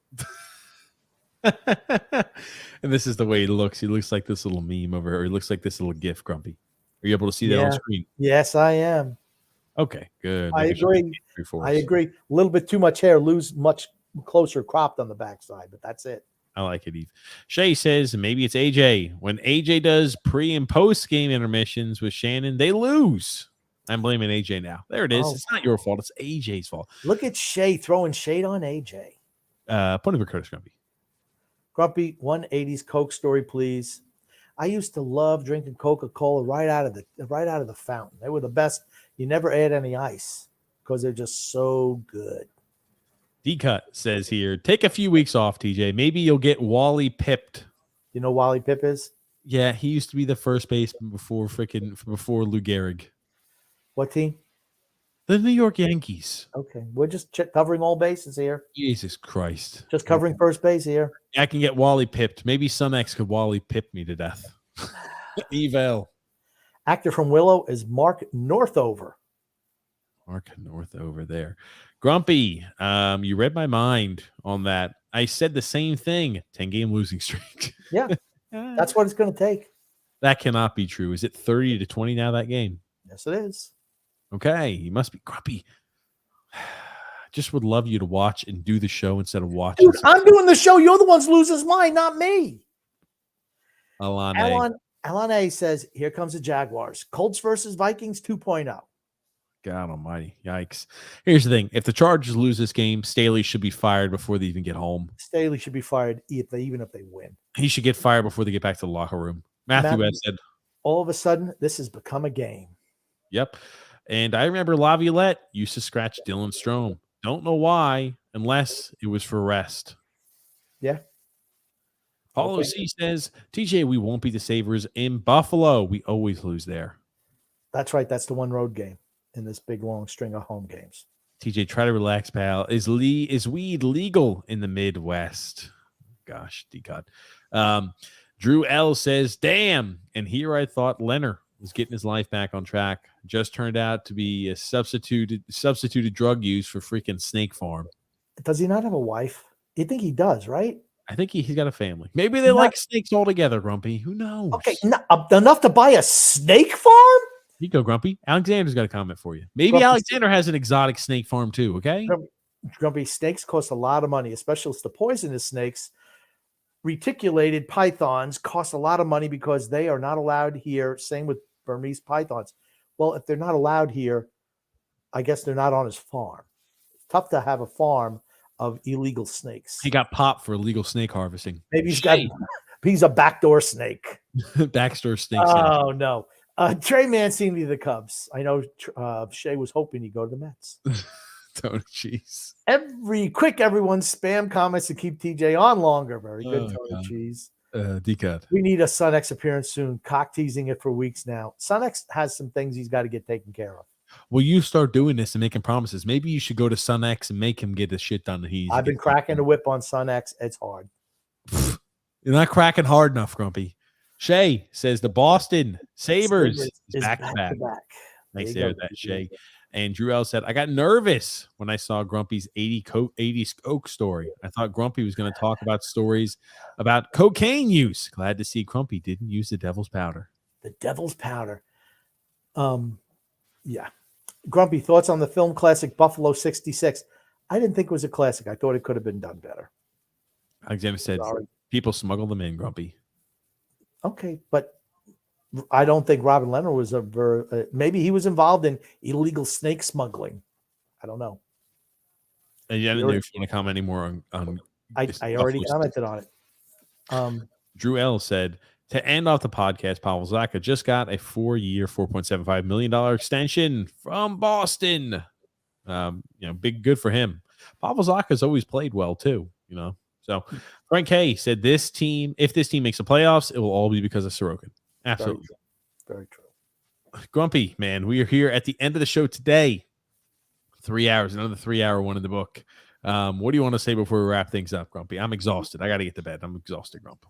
And this is the way he looks. He looks like this little meme over here. He looks like this little GIF, Grumpy. Are you able to see that on screen? Yes, I am. Okay, good. I agree. A little bit too much hair. Lou's much closer cropped on the backside, but that's it. I like it, Eve. Shay says maybe it's AJ. When AJ does pre and post game intermissions with Shannon, they lose. I'm blaming AJ now. There it is. It's not your fault. It's AJ's fault. Look at Shay throwing shade on AJ. Point of Curtis, Grumpy. Grumpy, 180s Coke story, please. I used to love drinking Coca-Cola right out of the fountain. They were the best. You never add any ice because they're just so good. D-Cut says here, take a few weeks off, TJ. Maybe you'll get Wally Pipped. You know who Wally Pipp is? Yeah, he used to be the first baseman before Lou Gehrig. What team? The New York Yankees. Okay, we're just covering all bases here. Jesus Christ. Just covering first base here. I can get Wally Pipped. Maybe some ex could Wally Pip me to death. Evel. Actor from Willow is Mark Northover. Mark Northover there. Grumpy, you read my mind on that. I said the same thing. 10-game losing streak. Yeah, that's what it's going to take. That cannot be true. Is it 30-20 now, that game? Yes, it is. Okay, you must be Grumpy. Just would love you to watch and do the show instead of watching. Dude, I'm doing the show. You're the ones losing his mind, not me. Alan A says, here comes the Jaguars. Colts versus Vikings 2.0. God almighty. Yikes. Here's the thing. If the Chargers lose this game, Staley should be fired before they even get home. Staley should be fired even if they win. He should get fired before they get back to the locker room. Matthew Ed said. All of a sudden, this has become a game. Yep. And I remember Laviolette used to scratch Dylan Strome. Don't know why, unless it was for rest. Yeah. Paulo C says, TJ, we won't be the Sabres in Buffalo. We always lose there. That's right. That's the one road game in this big long string of home games. TJ, try to relax, pal. Is weed legal in the Midwest? Gosh, D-God. Drew L says, damn. And here I thought Leonard was getting his life back on track. Just turned out to be a substituted drug use for freaking Snake Farm. Does he not have a wife? You think he does, right? I think he's got a family. Maybe they like snakes altogether, Grumpy. Who knows? Okay, enough to buy a snake farm? You go, Grumpy. Alexander's got a comment for you. Maybe Grumpy, Alexander has an exotic snake farm too, okay? Grumpy, snakes cost a lot of money, especially the poisonous snakes. reticulated pythons cost a lot of money because they are not allowed here. Same with Burmese pythons. Well, if they're not allowed here, I guess they're not on his farm. It's tough to have a farm of illegal snakes. He got popped for illegal snake harvesting. Maybe he's a backdoor snake. Backdoor snake. Oh, no. Trey Mancini to the Cubs. I know Shea was hoping he'd go to the Mets. Tony Cheese. Everyone spam comments to keep TJ on longer. Very good, Tony Cheese. D-cut. We need a Sun X appearance soon. Cock teasing it for weeks now. Sun X has some things he's got to get taken care of. Well, you start doing this and making promises. Maybe you should go to Sun X and make him get the shit done. I've been cracking the whip on Sun X. It's hard. You're not cracking hard enough, Grumpy. Shay says the Boston Sabres is back to back. Nice there, that Shay. And Drew L said, I got nervous when I saw Grumpy's 80s Coke story. I thought Grumpy was going to talk about stories about cocaine use. Glad to see Grumpy didn't use the devil's powder. The devil's powder. Yeah. Grumpy, thoughts on the film classic Buffalo 66? I didn't think it was a classic. I thought it could have been done better. Alexander said, people smuggle them in, Grumpy. Okay, but I don't think Robin Leonard was maybe he was involved in illegal snake smuggling. I don't know. And I didn't know if you want to comment anymore on I already commented on it. Drew L said, to end off the podcast, Pavel Zacha just got a 4-year, $4.75 million extension from Boston. Big good for him. Pavel Zacha's always played well too, So Frank K said if this team makes the playoffs, it will all be because of Sorokin. Absolutely. Very true. Grumpy, man, we are here at the end of the show today. 3 hours, another 3-hour one in the book. What do you want to say before we wrap things up, Grumpy? I'm exhausted. I got to get to bed. I'm exhausted, Grump.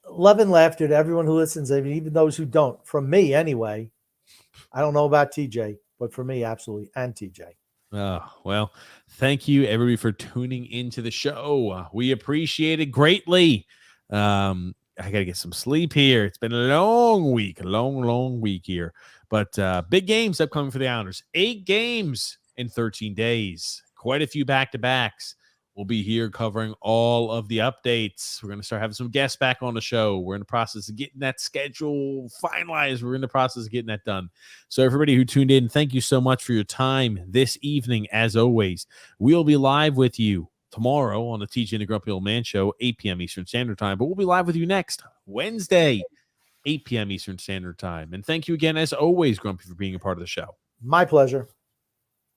Love and laughter to everyone who listens, even those who don't. From me, anyway. I don't know about TJ, but for me, absolutely, and TJ. Well, thank you, everybody, for tuning into the show. We appreciate it greatly. I got to get some sleep here. It's been a long week here. But big games upcoming for the Islanders. 8 games in 13 days. Quite a few back-to-backs. We'll be here covering all of the updates. We're going to start having some guests back on the show. We're in the process of getting that schedule finalized. We're in the process of getting that done. So everybody who tuned in, thank you so much for your time this evening. As always, we'll be live with you tomorrow on the TJ and the Grumpy Old Man Show, 8 p.m. Eastern Standard Time. But we'll be live with you next Wednesday, 8 p.m. Eastern Standard Time. And thank you again, as always, Grumpy, for being a part of the show. My pleasure.